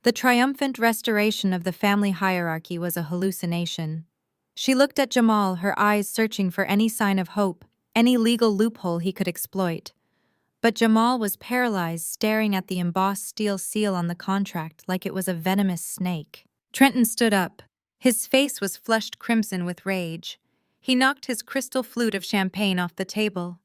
The triumphant restoration of the family hierarchy was a hallucination. She looked at Jamal, her eyes searching for any sign of hope, any legal loophole he could exploit. But Jamal was paralyzed, staring at the embossed steel seal on the contract like it was a venomous snake. Trenton stood up. His face was flushed crimson with rage. He knocked his crystal flute of champagne off the table.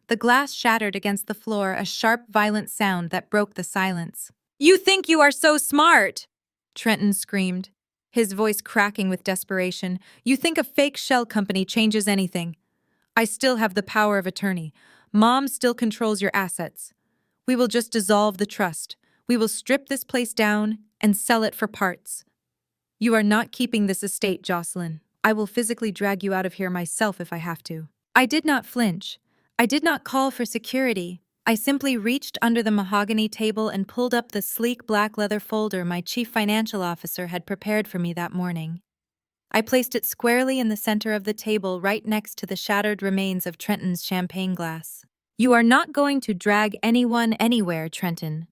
The glass shattered against the floor, a sharp, violent sound that broke the silence. "You think you are so smart!" Trenton screamed, his voice cracking with desperation. "You think a fake shell company changes anything? I still have the power of attorney. Mom still controls your assets. We will just dissolve the trust. We will strip this place down and sell it for parts. You are not keeping this estate, Jocelyn. I will physically drag you out of here myself if I have to." I did not flinch. I did not call for security. I simply reached under the mahogany table and pulled up the sleek black leather folder my chief financial officer had prepared for me that morning. I placed it squarely in the center of the table, right next to the shattered remains of Trenton's champagne glass. "You are not going to drag anyone anywhere, Trenton,"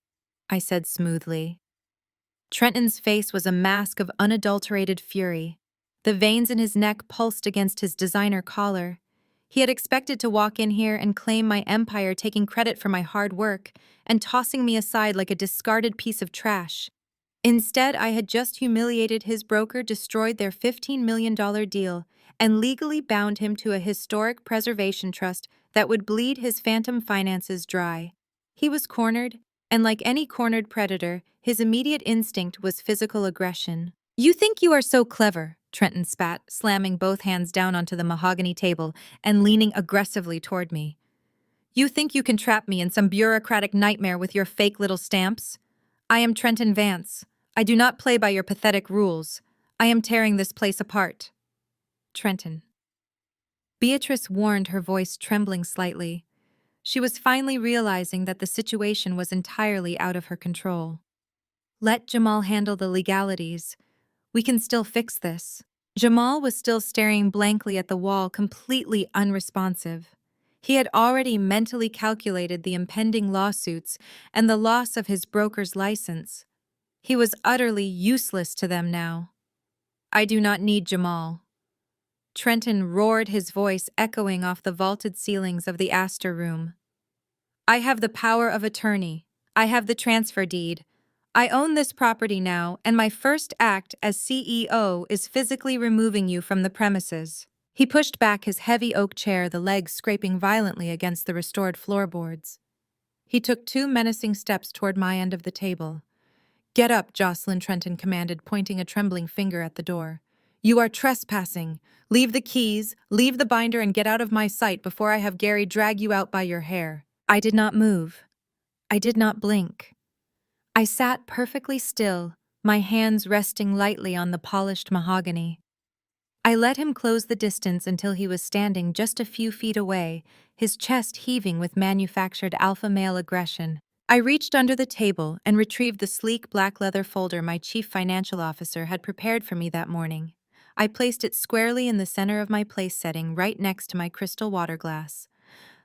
I said smoothly. Trenton's face was a mask of unadulterated fury. The veins in his neck pulsed against his designer collar. He had expected to walk in here and claim my empire, taking credit for my hard work and tossing me aside like a discarded piece of trash. Instead, I had just humiliated his broker, destroyed their $15 million deal, and legally bound him to a historic preservation trust that would bleed his phantom finances dry. He was cornered, and like any cornered predator, his immediate instinct was physical aggression. "You think you are so clever," Trenton spat, slamming both hands down onto the mahogany table and leaning aggressively toward me. "You think you can trap me in some bureaucratic nightmare with your fake little stamps? I am Trenton Vance. I do not play by your pathetic rules. I am tearing this place apart." Trenton. Beatrice warned, her voice trembling slightly. She was finally realizing that the situation was entirely out of her control. "Let Jamal handle the legalities. We can still fix this." Jamal was still staring blankly at the wall, completely unresponsive. He had already mentally calculated the impending lawsuits and the loss of his broker's license. He was utterly useless to them now. "I do not need Jamal." Trenton roared, his voice echoing off the vaulted ceilings of the Astor Room. "I have the power of attorney. I have the transfer deed. I own this property now, and my first act as CEO is physically removing you from the premises." He pushed back his heavy oak chair, the legs scraping violently against the restored floorboards. He took 2 menacing steps toward my end of the table. "Get up," Jocelyn, Trenton commanded, pointing a trembling finger at the door. "You are trespassing. Leave the keys, leave the binder, and get out of my sight before I have Gary drag you out by your hair." I did not move. I did not blink. I sat perfectly still, my hands resting lightly on the polished mahogany. I let him close the distance until he was standing just a few feet away, his chest heaving with manufactured alpha male aggression. I reached under the table and retrieved the sleek black leather folder my chief financial officer had prepared for me that morning. I placed it squarely in the center of my place setting, right next to my crystal water glass.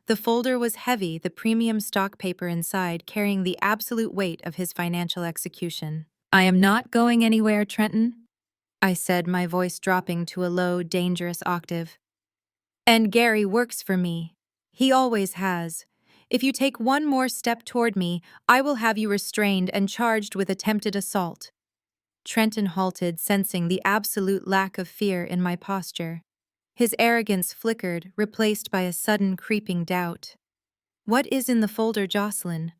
The folder was heavy, the premium stock paper inside carrying the absolute weight of his financial execution. "I am not going anywhere, Trenton," I said, my voice dropping to a low, dangerous octave. "And Gary works for me. He always has. If you take one more step toward me, I will have you restrained and charged with attempted assault." Trenton halted, sensing the absolute lack of fear in my posture. His arrogance flickered, replaced by a sudden creeping doubt. "What is in the folder, Jocelyn?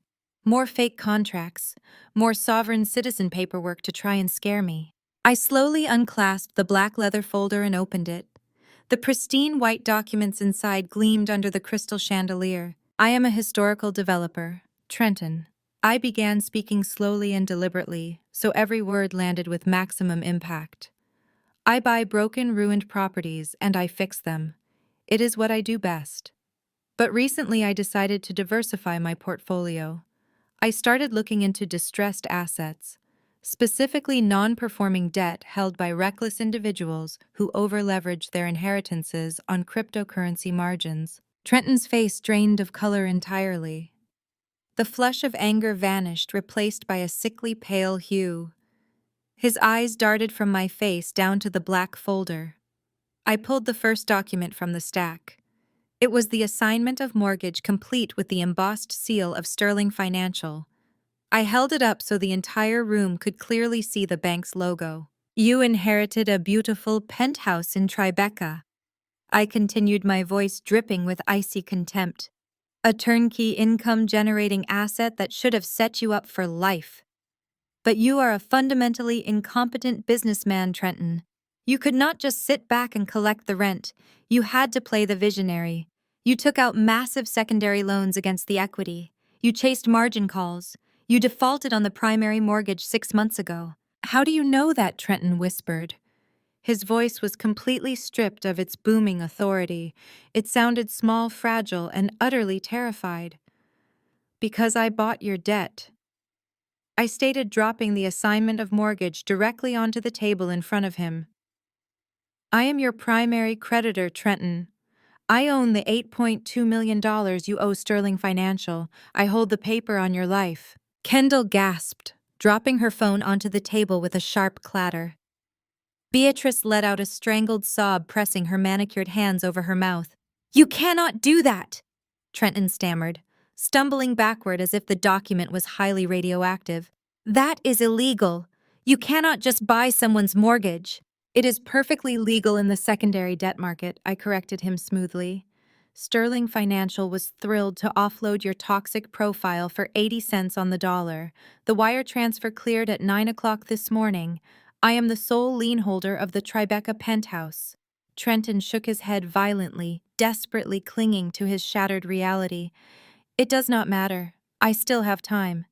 More fake contracts, more sovereign citizen paperwork to try and scare me." I slowly unclasped the black leather folder and opened it. The pristine white documents inside gleamed under the crystal chandelier. "I am a historical developer, Trenton." I began speaking slowly and deliberately, so every word landed with maximum impact. "I buy broken, ruined properties, and I fix them. It is what I do best. But recently I decided to diversify my portfolio. I started looking into distressed assets, specifically non-performing debt held by reckless individuals who over-leverage their inheritances on cryptocurrency margins. Trenton's face drained of color entirely. The flush of anger vanished, replaced by a sickly pale hue. His eyes darted from my face down to the black folder. I pulled the first document from the stack. It was the assignment of mortgage complete with the embossed seal of Sterling Financial. I held it up so the entire room could clearly see the bank's logo. You inherited a beautiful penthouse in Tribeca. I continued, my voice dripping with icy contempt. A turnkey income-generating asset that should have set you up for life. But you are a fundamentally incompetent businessman, Trenton. You could not just sit back and collect the rent. You had to play the visionary. You took out massive secondary loans against the equity. You chased margin calls. You defaulted on the primary mortgage 6 months ago. How do you know that? Trenton whispered. His voice was completely stripped of its booming authority. It sounded small, fragile, and utterly terrified. Because I bought your debt. I stated, dropping the assignment of mortgage directly onto the table in front of him. I am your primary creditor, Trenton. I own the $8.2 million you owe Sterling Financial. I hold the paper on your life. Kendall gasped, dropping her phone onto the table with a sharp clatter. Beatrice let out a strangled sob, pressing her manicured hands over her mouth. You cannot do that, Trenton stammered, stumbling backward as if the document was highly radioactive. That is illegal. You cannot just buy someone's mortgage. It is perfectly legal in the secondary debt market, I corrected him smoothly. Sterling Financial was thrilled to offload your toxic profile for 80 cents on the dollar. The wire transfer cleared at 9 o'clock this morning. I am the sole lien holder of the Tribeca penthouse. Trenton shook his head violently, desperately clinging to his shattered reality. It does not matter. I still have time.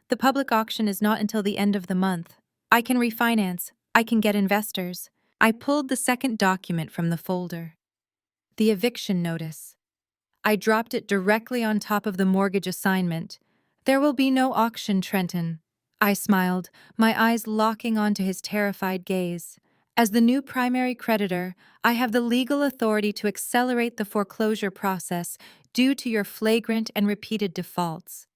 The public auction is not until the end of the month. I can refinance. I can get investors. I pulled the second document from the folder. The eviction notice. I dropped it directly on top of the mortgage assignment. There will be no auction, Trenton. I smiled, my eyes locking onto his terrified gaze. As the new primary creditor, I have the legal authority to accelerate the foreclosure process due to your flagrant and repeated defaults.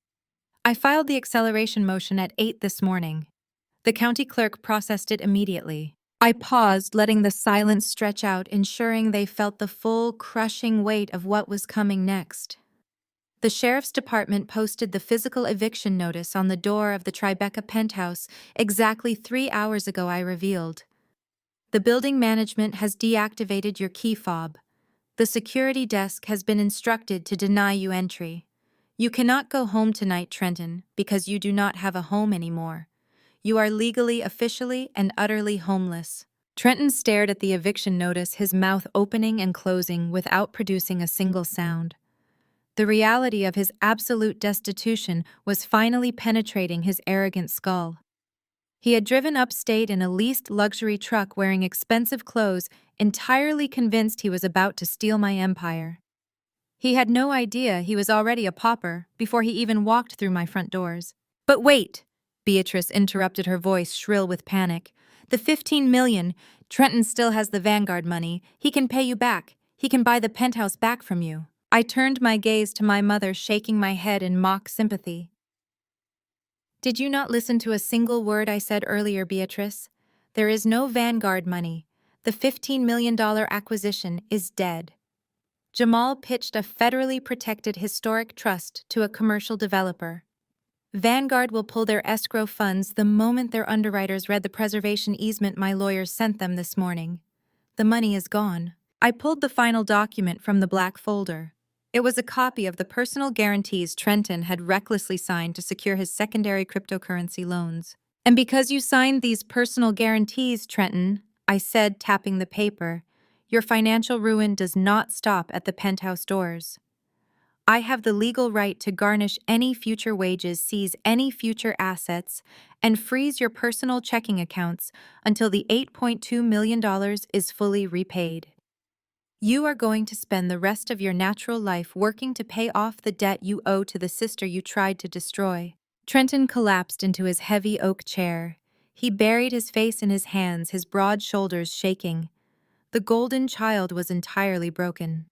I filed the acceleration motion at 8 this morning. The county clerk processed it immediately. I paused, letting the silence stretch out, ensuring they felt the full, crushing weight of what was coming next. The sheriff's department posted the physical eviction notice on the door of the Tribeca penthouse exactly 3 hours ago, I revealed. The building management has deactivated your key fob. The security desk has been instructed to deny you entry. You cannot go home tonight, Trenton, because you do not have a home anymore. You are legally, officially, and utterly homeless. Trenton stared at the eviction notice, his mouth opening and closing without producing a single sound. The reality of his absolute destitution was finally penetrating his arrogant skull. He had driven upstate in a leased luxury truck wearing expensive clothes, entirely convinced he was about to steal my empire. He had no idea he was already a pauper before he even walked through my front doors. But wait! Beatrice interrupted, her voice shrill with panic. The $15 million, Trenton still has the Vanguard money. He can pay you back. He can buy the penthouse back from you. I turned my gaze to my mother, shaking my head in mock sympathy. Did you not listen to a single word I said earlier, Beatrice? There is no Vanguard money. The $15 million acquisition is dead. Jamal pitched a federally protected historic trust to a commercial developer. Vanguard will pull their escrow funds the moment their underwriters read the preservation easement my lawyers sent them this morning. The money is gone. I pulled the final document from the black folder. It was a copy of the personal guarantees Trenton had recklessly signed to secure his secondary cryptocurrency loans. And because you signed these personal guarantees, Trenton, I said, tapping the paper, your financial ruin does not stop at the penthouse doors. I have the legal right to garnish any future wages, seize any future assets, and freeze your personal checking accounts until the $8.2 million is fully repaid. You are going to spend the rest of your natural life working to pay off the debt you owe to the sister you tried to destroy. Trenton collapsed into his heavy oak chair. He buried his face in his hands, his broad shoulders shaking. The golden child was entirely broken.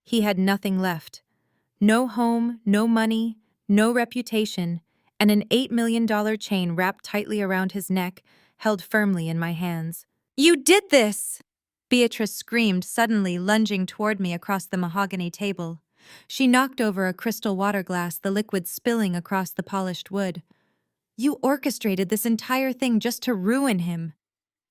He had nothing left. No home, no money, no reputation, and an $8 million chain wrapped tightly around his neck, held firmly in my hands. "You did this!" Beatrice screamed, suddenly lunging toward me across the mahogany table. She knocked over a crystal water glass, the liquid spilling across the polished wood. "You orchestrated this entire thing just to ruin him.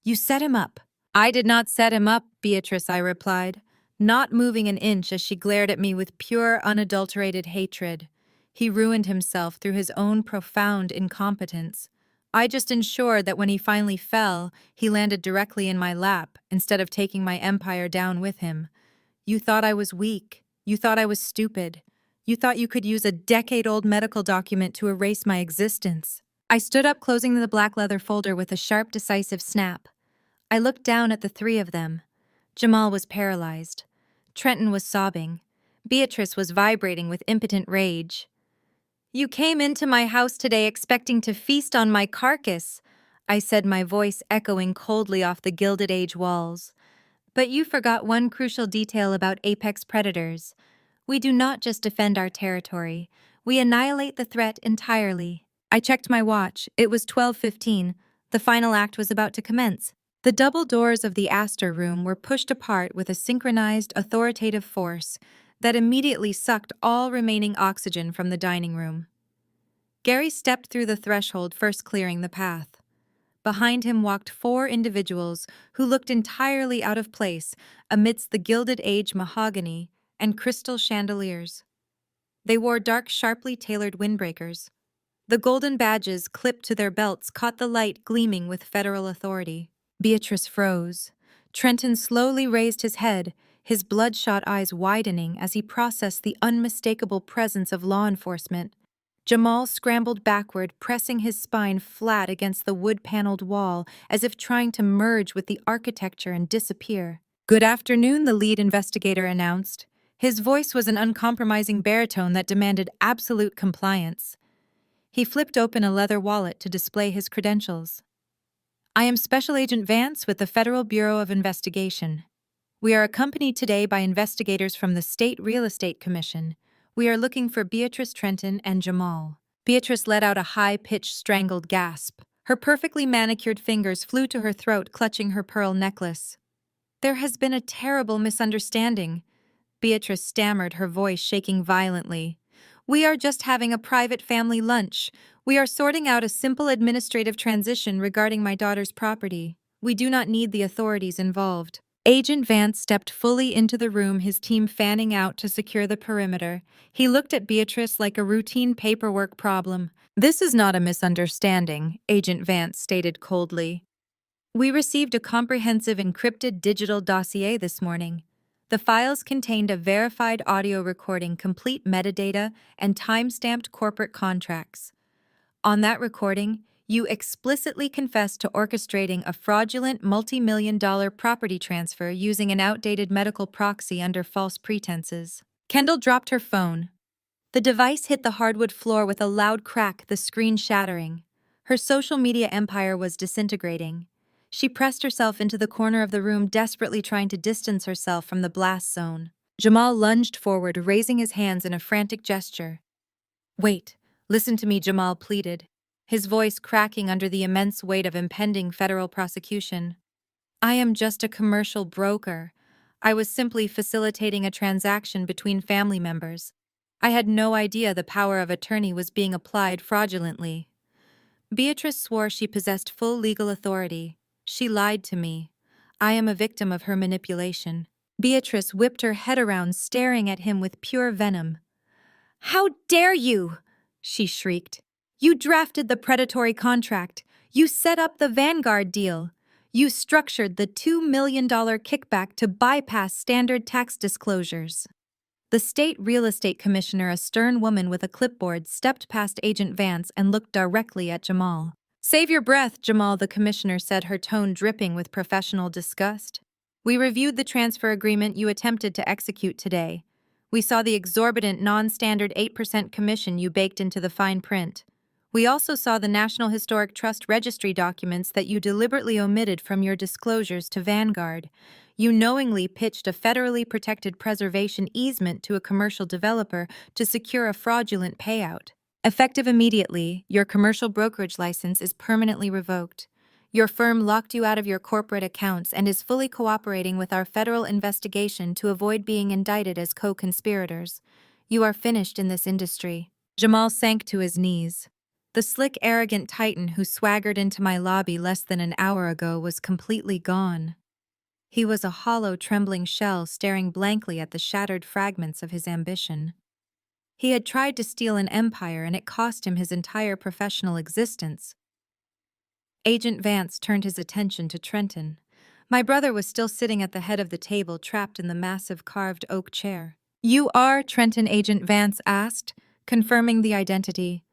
You set him up." "I did not set him up, Beatrice," I replied, not moving an inch as she glared at me with pure, unadulterated hatred. "He ruined himself through his own profound incompetence. I just ensured that when he finally fell, he landed directly in my lap instead of taking my empire down with him. You thought I was weak. You thought I was stupid. You thought you could use a decade-old medical document to erase my existence." I stood up, closing the black leather folder with a sharp, decisive snap. I looked down at the three of them. Jamal was paralyzed. Trenton was sobbing. Beatrice was vibrating with impotent rage. "You came into my house today expecting to feast on my carcass," I said, my voice echoing coldly off the Gilded Age walls. "But you forgot one crucial detail about apex predators. We do not just defend our territory. We annihilate the threat entirely." I checked my watch. It was 12:15. The final act was about to commence. The double doors of the Astor room were pushed apart with a synchronized, authoritative force that immediately sucked all remaining oxygen from the dining room. Gary stepped through the threshold, first clearing the path. Behind him walked four individuals who looked entirely out of place amidst the Gilded Age mahogany and crystal chandeliers. They wore dark, sharply tailored windbreakers. The golden badges clipped to their belts caught the light gleaming with federal authority. Beatrice froze. Trenton slowly raised his head, his bloodshot eyes widening as he processed the unmistakable presence of law enforcement. Jamal scrambled backward, pressing his spine flat against the wood-paneled wall as if trying to merge with the architecture and disappear. "Good afternoon," the lead investigator announced. His voice was an uncompromising baritone that demanded absolute compliance. He flipped open a leather wallet to display his credentials. "I am Special Agent Vance with the Federal Bureau of Investigation. We are accompanied today by investigators from the State Real Estate Commission. We are looking for Beatrice, Trenton, and Jamal." Beatrice let out a high-pitched, strangled gasp. Her perfectly manicured fingers flew to her throat, clutching her pearl necklace. "There has been a terrible misunderstanding," Beatrice stammered, her voice shaking violently. "We are just having a private family lunch. We are sorting out a simple administrative transition regarding my daughter's property. We do not need the authorities involved." Agent Vance stepped fully into the room, his team fanning out to secure the perimeter. He looked at Beatrice like a routine paperwork problem. "This is not a misunderstanding," Agent Vance stated coldly. "We received a comprehensive encrypted digital dossier this morning. The files contained a verified audio recording, complete metadata, and time-stamped corporate contracts. On that recording, you explicitly confessed to orchestrating a fraudulent multi-million-dollar property transfer using an outdated medical proxy under false pretenses." Kendall dropped her phone. The device hit the hardwood floor with a loud crack, the screen shattering. Her social media empire was disintegrating. She pressed herself into the corner of the room, desperately trying to distance herself from the blast zone. Jamal lunged forward, raising his hands in a frantic gesture. "Wait, listen to me," Jamal pleaded, his voice cracking under the immense weight of impending federal prosecution. "I am just a commercial broker. I was simply facilitating a transaction between family members. I had no idea the power of attorney was being applied fraudulently." Beatrice swore she possessed full legal authority. "She lied to me. I am a victim of her manipulation." Beatrice whipped her head around, staring at him with pure venom. "How dare you!" she shrieked. "You drafted the predatory contract. You set up the Vanguard deal. You structured the $2 million kickback to bypass standard tax disclosures." The state real estate commissioner, a stern woman with a clipboard, stepped past Agent Vance and looked directly at Jamal. "Save your breath, Jamal," the commissioner said, her tone dripping with professional disgust. "We reviewed the transfer agreement you attempted to execute today. We saw the exorbitant, non-standard 8% commission you baked into the fine print. We also saw the National Historic Trust registry documents that you deliberately omitted from your disclosures to Vanguard. You knowingly pitched a federally protected preservation easement to a commercial developer to secure a fraudulent payout. Effective immediately, your commercial brokerage license is permanently revoked. Your firm locked you out of your corporate accounts and is fully cooperating with our federal investigation to avoid being indicted as co-conspirators. You are finished in this industry. Jamal sank to his knees. The slick, arrogant titan who swaggered into my lobby less than an hour ago was completely gone. He was a hollow, trembling shell staring blankly at the shattered fragments of his ambition. He had tried to steal an empire and it cost him his entire professional existence. Agent Vance turned his attention to Trenton. My brother was still sitting at the head of the table, trapped in the massive carved oak chair. "You are," Trenton Agent Vance asked, confirming the identity,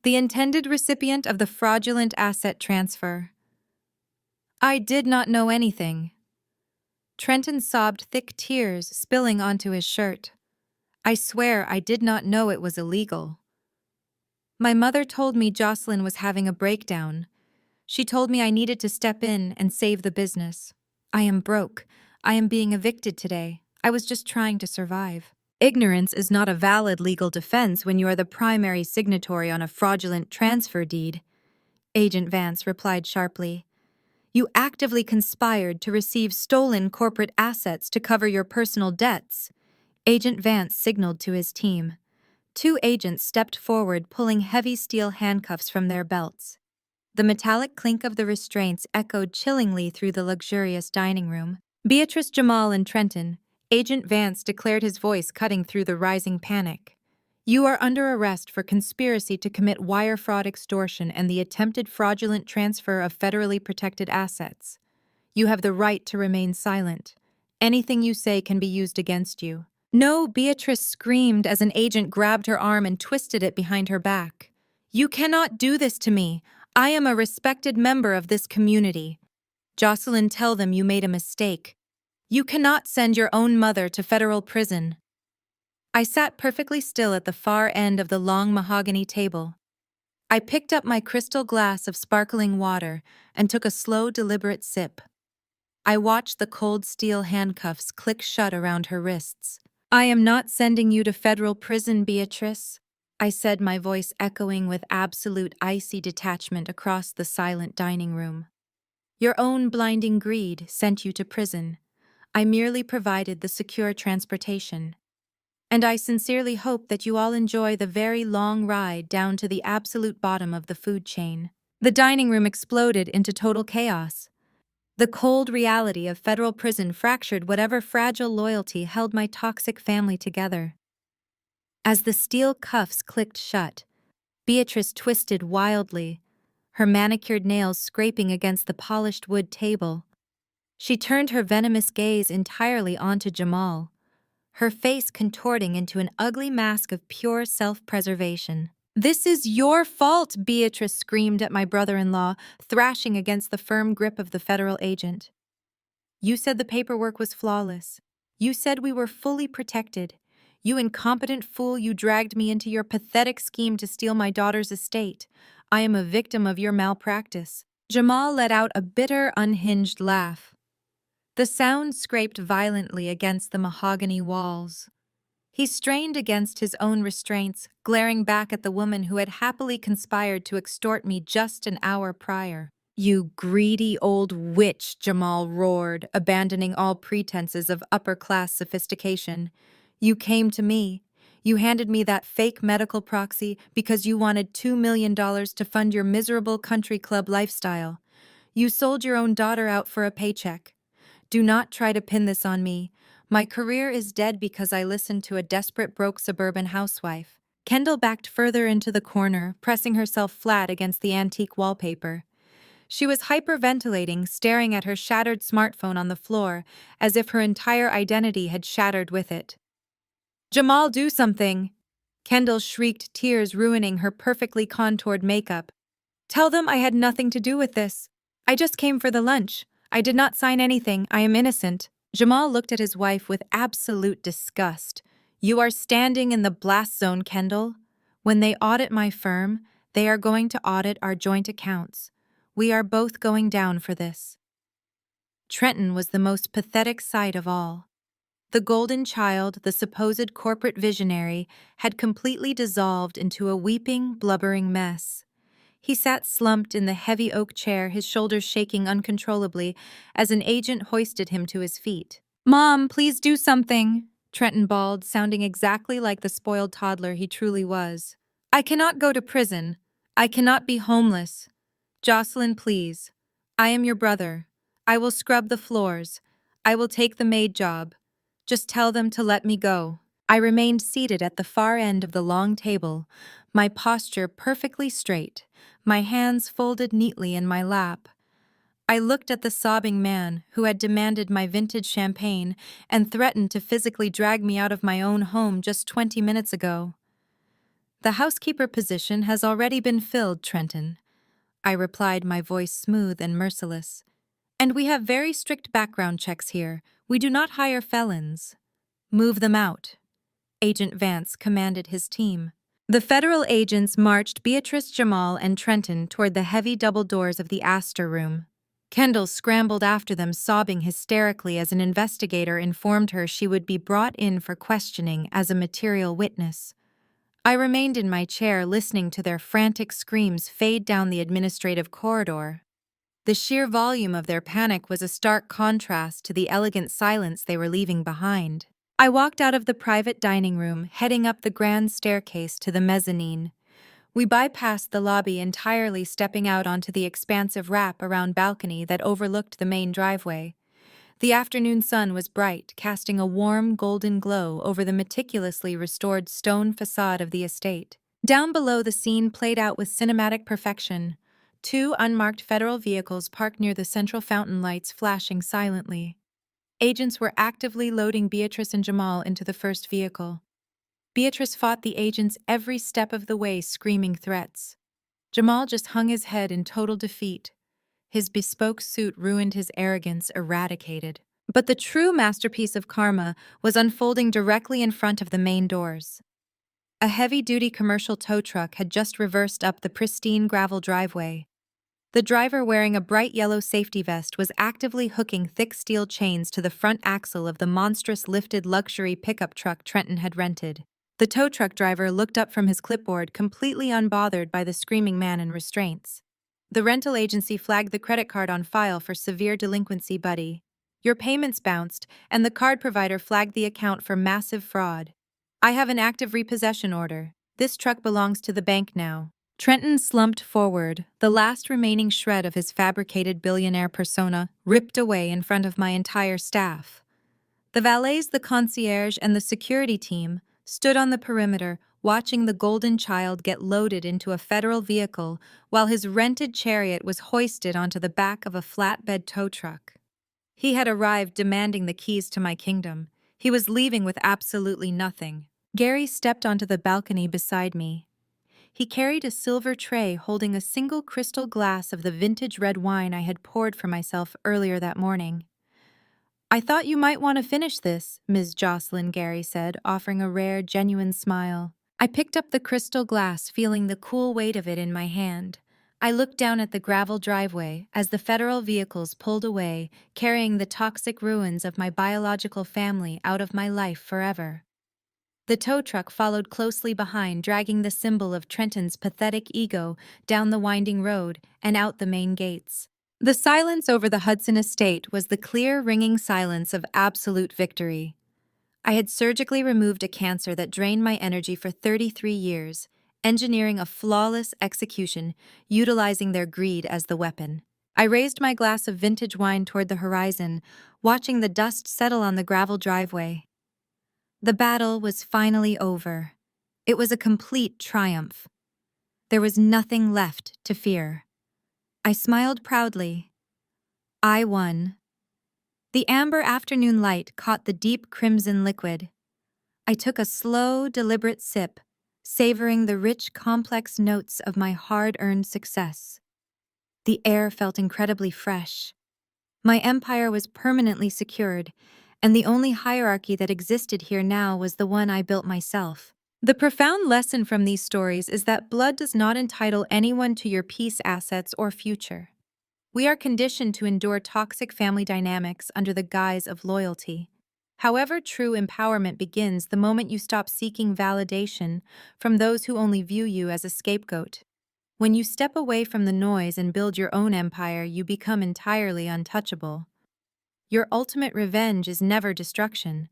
"the intended recipient of the fraudulent asset transfer." "I did not know anything." Trenton sobbed thick tears, spilling onto his shirt. "I swear I did not know it was illegal. My mother told me Jocelyn was having a breakdown. She told me I needed to step in and save the business. I am broke. I am being evicted today. I was just trying to survive." Ignorance is not a valid legal defense when you are the primary signatory on a fraudulent transfer deed, Agent Vance replied sharply. You actively conspired to receive stolen corporate assets to cover your personal debts. Agent Vance signaled to his team. 2 agents stepped forward, pulling heavy steel handcuffs from their belts. The metallic clink of the restraints echoed chillingly through the luxurious dining room. "Beatrice, Jamal, and Trenton," Agent Vance declared, his voice cutting through the rising panic. "You are under arrest for conspiracy to commit wire fraud, extortion, and the attempted fraudulent transfer of federally protected assets. You have the right to remain silent. Anything you say can be used against you." "No," Beatrice screamed as an agent grabbed her arm and twisted it behind her back. "You cannot do this to me. I am a respected member of this community. Jocelyn, tell them you made a mistake. You cannot send your own mother to federal prison." I sat perfectly still at the far end of the long mahogany table. I picked up my crystal glass of sparkling water and took a slow, deliberate sip. I watched the cold steel handcuffs click shut around her wrists. "I am not sending you to federal prison, Beatrice," I said, my voice echoing with absolute icy detachment across the silent dining room. "Your own blinding greed sent you to prison. I merely provided the secure transportation. And I sincerely hope that you all enjoy the very long ride down to the absolute bottom of the food chain." The dining room exploded into total chaos. The cold reality of federal prison fractured whatever fragile loyalty held my toxic family together. As the steel cuffs clicked shut, Beatrice twisted wildly, her manicured nails scraping against the polished wood table. She turned her venomous gaze entirely onto Jamal, her face contorting into an ugly mask of pure self-preservation. "This is your fault," Beatrice screamed at my brother-in-law, thrashing against the firm grip of the federal agent. "You said the paperwork was flawless. You said we were fully protected. You incompetent fool, you dragged me into your pathetic scheme to steal my daughter's estate. I am a victim of your malpractice." Jamal let out a bitter, unhinged laugh. The sound scraped violently against the mahogany walls. He strained against his own restraints, glaring back at the woman who had happily conspired to extort me just an hour prior. "You greedy old witch," Jamal roared, abandoning all pretenses of upper-class sophistication. "You came to me. You handed me that fake medical proxy because you wanted $2 million to fund your miserable country club lifestyle. You sold your own daughter out for a paycheck. Do not try to pin this on me. My career is dead because I listened to a desperate, broke suburban housewife." Kendall backed further into the corner, pressing herself flat against the antique wallpaper. She was hyperventilating, staring at her shattered smartphone on the floor, as if her entire identity had shattered with it. "Jamal, do something!" Kendall shrieked, tears ruining her perfectly contoured makeup. "Tell them I had nothing to do with this. I just came for the lunch. I did not sign anything. I am innocent." Jamal looked at his wife with absolute disgust. "You are standing in the blast zone, Kendall. When they audit my firm, they are going to audit our joint accounts. We are both going down for this." Trenton was the most pathetic sight of all. The golden child, the supposed corporate visionary, had completely dissolved into a weeping, blubbering mess. He sat slumped in the heavy oak chair, his shoulders shaking uncontrollably as an agent hoisted him to his feet. "Mom, please do something," Trenton bawled, sounding exactly like the spoiled toddler he truly was. "I cannot go to prison. I cannot be homeless. Jocelyn, please. I am your brother. I will scrub the floors. I will take the maid job. Just tell them to let me go." I remained seated at the far end of the long table, my posture perfectly straight, my hands folded neatly in my lap. I looked at the sobbing man who had demanded my vintage champagne and threatened to physically drag me out of my own home just 20 minutes ago. "The housekeeper position has already been filled, Trenton," I replied, my voice smooth and merciless. "And we have very strict background checks here. We do not hire felons. Move them out." Agent Vance commanded his team. The federal agents marched Beatrice, Jamal, and Trenton toward the heavy double doors of the Astor Room. Kendall scrambled after them, sobbing hysterically as an investigator informed her she would be brought in for questioning as a material witness. I remained in my chair listening to their frantic screams fade down the administrative corridor. The sheer volume of their panic was a stark contrast to the elegant silence they were leaving behind. I walked out of the private dining room, heading up the grand staircase to the mezzanine. We bypassed the lobby entirely, stepping out onto the expansive wrap-around balcony that overlooked the main driveway. The afternoon sun was bright, casting a warm, golden glow over the meticulously restored stone facade of the estate. Down below, the scene played out with cinematic perfection. Two unmarked federal vehicles parked near the central fountain, lights flashing silently. Agents were actively loading Beatrice and Jamal into the first vehicle. Beatrice fought the agents every step of the way, screaming threats. Jamal just hung his head in total defeat. His bespoke suit ruined his arrogance, eradicated. But the true masterpiece of karma was unfolding directly in front of the main doors. A heavy-duty commercial tow truck had just reversed up the pristine gravel driveway. The driver, wearing a bright yellow safety vest, was actively hooking thick steel chains to the front axle of the monstrous lifted luxury pickup truck Trenton had rented. The tow truck driver looked up from his clipboard, completely unbothered by the screaming man in restraints. The rental agency flagged the credit card on file for severe delinquency, buddy. Your payments bounced, and the card provider flagged the account for massive fraud. I have an active repossession order. This truck belongs to the bank now. Trenton slumped forward, the last remaining shred of his fabricated billionaire persona ripped away in front of my entire staff. The valets, the concierge, and the security team stood on the perimeter, watching the golden child get loaded into a federal vehicle while his rented chariot was hoisted onto the back of a flatbed tow truck. He had arrived demanding the keys to my kingdom. He was leaving with absolutely nothing. Gary stepped onto the balcony beside me. He carried a silver tray holding a single crystal glass of the vintage red wine I had poured for myself earlier that morning. "I thought you might want to finish this, Ms. Jocelyn," Gary said, offering a rare, genuine smile. I picked up the crystal glass, feeling the cool weight of it in my hand. I looked down at the gravel driveway as the federal vehicles pulled away, carrying the toxic ruins of my biological family out of my life forever. The tow truck followed closely behind, dragging the symbol of Trenton's pathetic ego down the winding road and out the main gates. The silence over the Hudson estate was the clear, ringing silence of absolute victory. I had surgically removed a cancer that drained my energy for 33 years, engineering a flawless execution, utilizing their greed as the weapon. I raised my glass of vintage wine toward the horizon, watching the dust settle on the gravel driveway. The battle was finally over. It was a complete triumph. There was nothing left to fear. I smiled proudly. I won. The amber afternoon light caught the deep crimson liquid. I took a slow, deliberate sip, savoring the rich, complex notes of my hard-earned success. The air felt incredibly fresh. My empire was permanently secured, and the only hierarchy that existed here now was the one I built myself. The profound lesson from these stories is that blood does not entitle anyone to your peace, assets, or future. We are conditioned to endure toxic family dynamics under the guise of loyalty. However, true empowerment begins the moment you stop seeking validation from those who only view you as a scapegoat. When you step away from the noise and build your own empire, you become entirely untouchable. Your ultimate revenge is never destruction.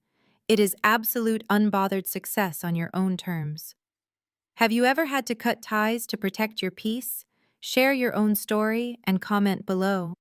It is absolute unbothered success on your own terms. Have you ever had to cut ties to protect your peace? Share your own story and comment below.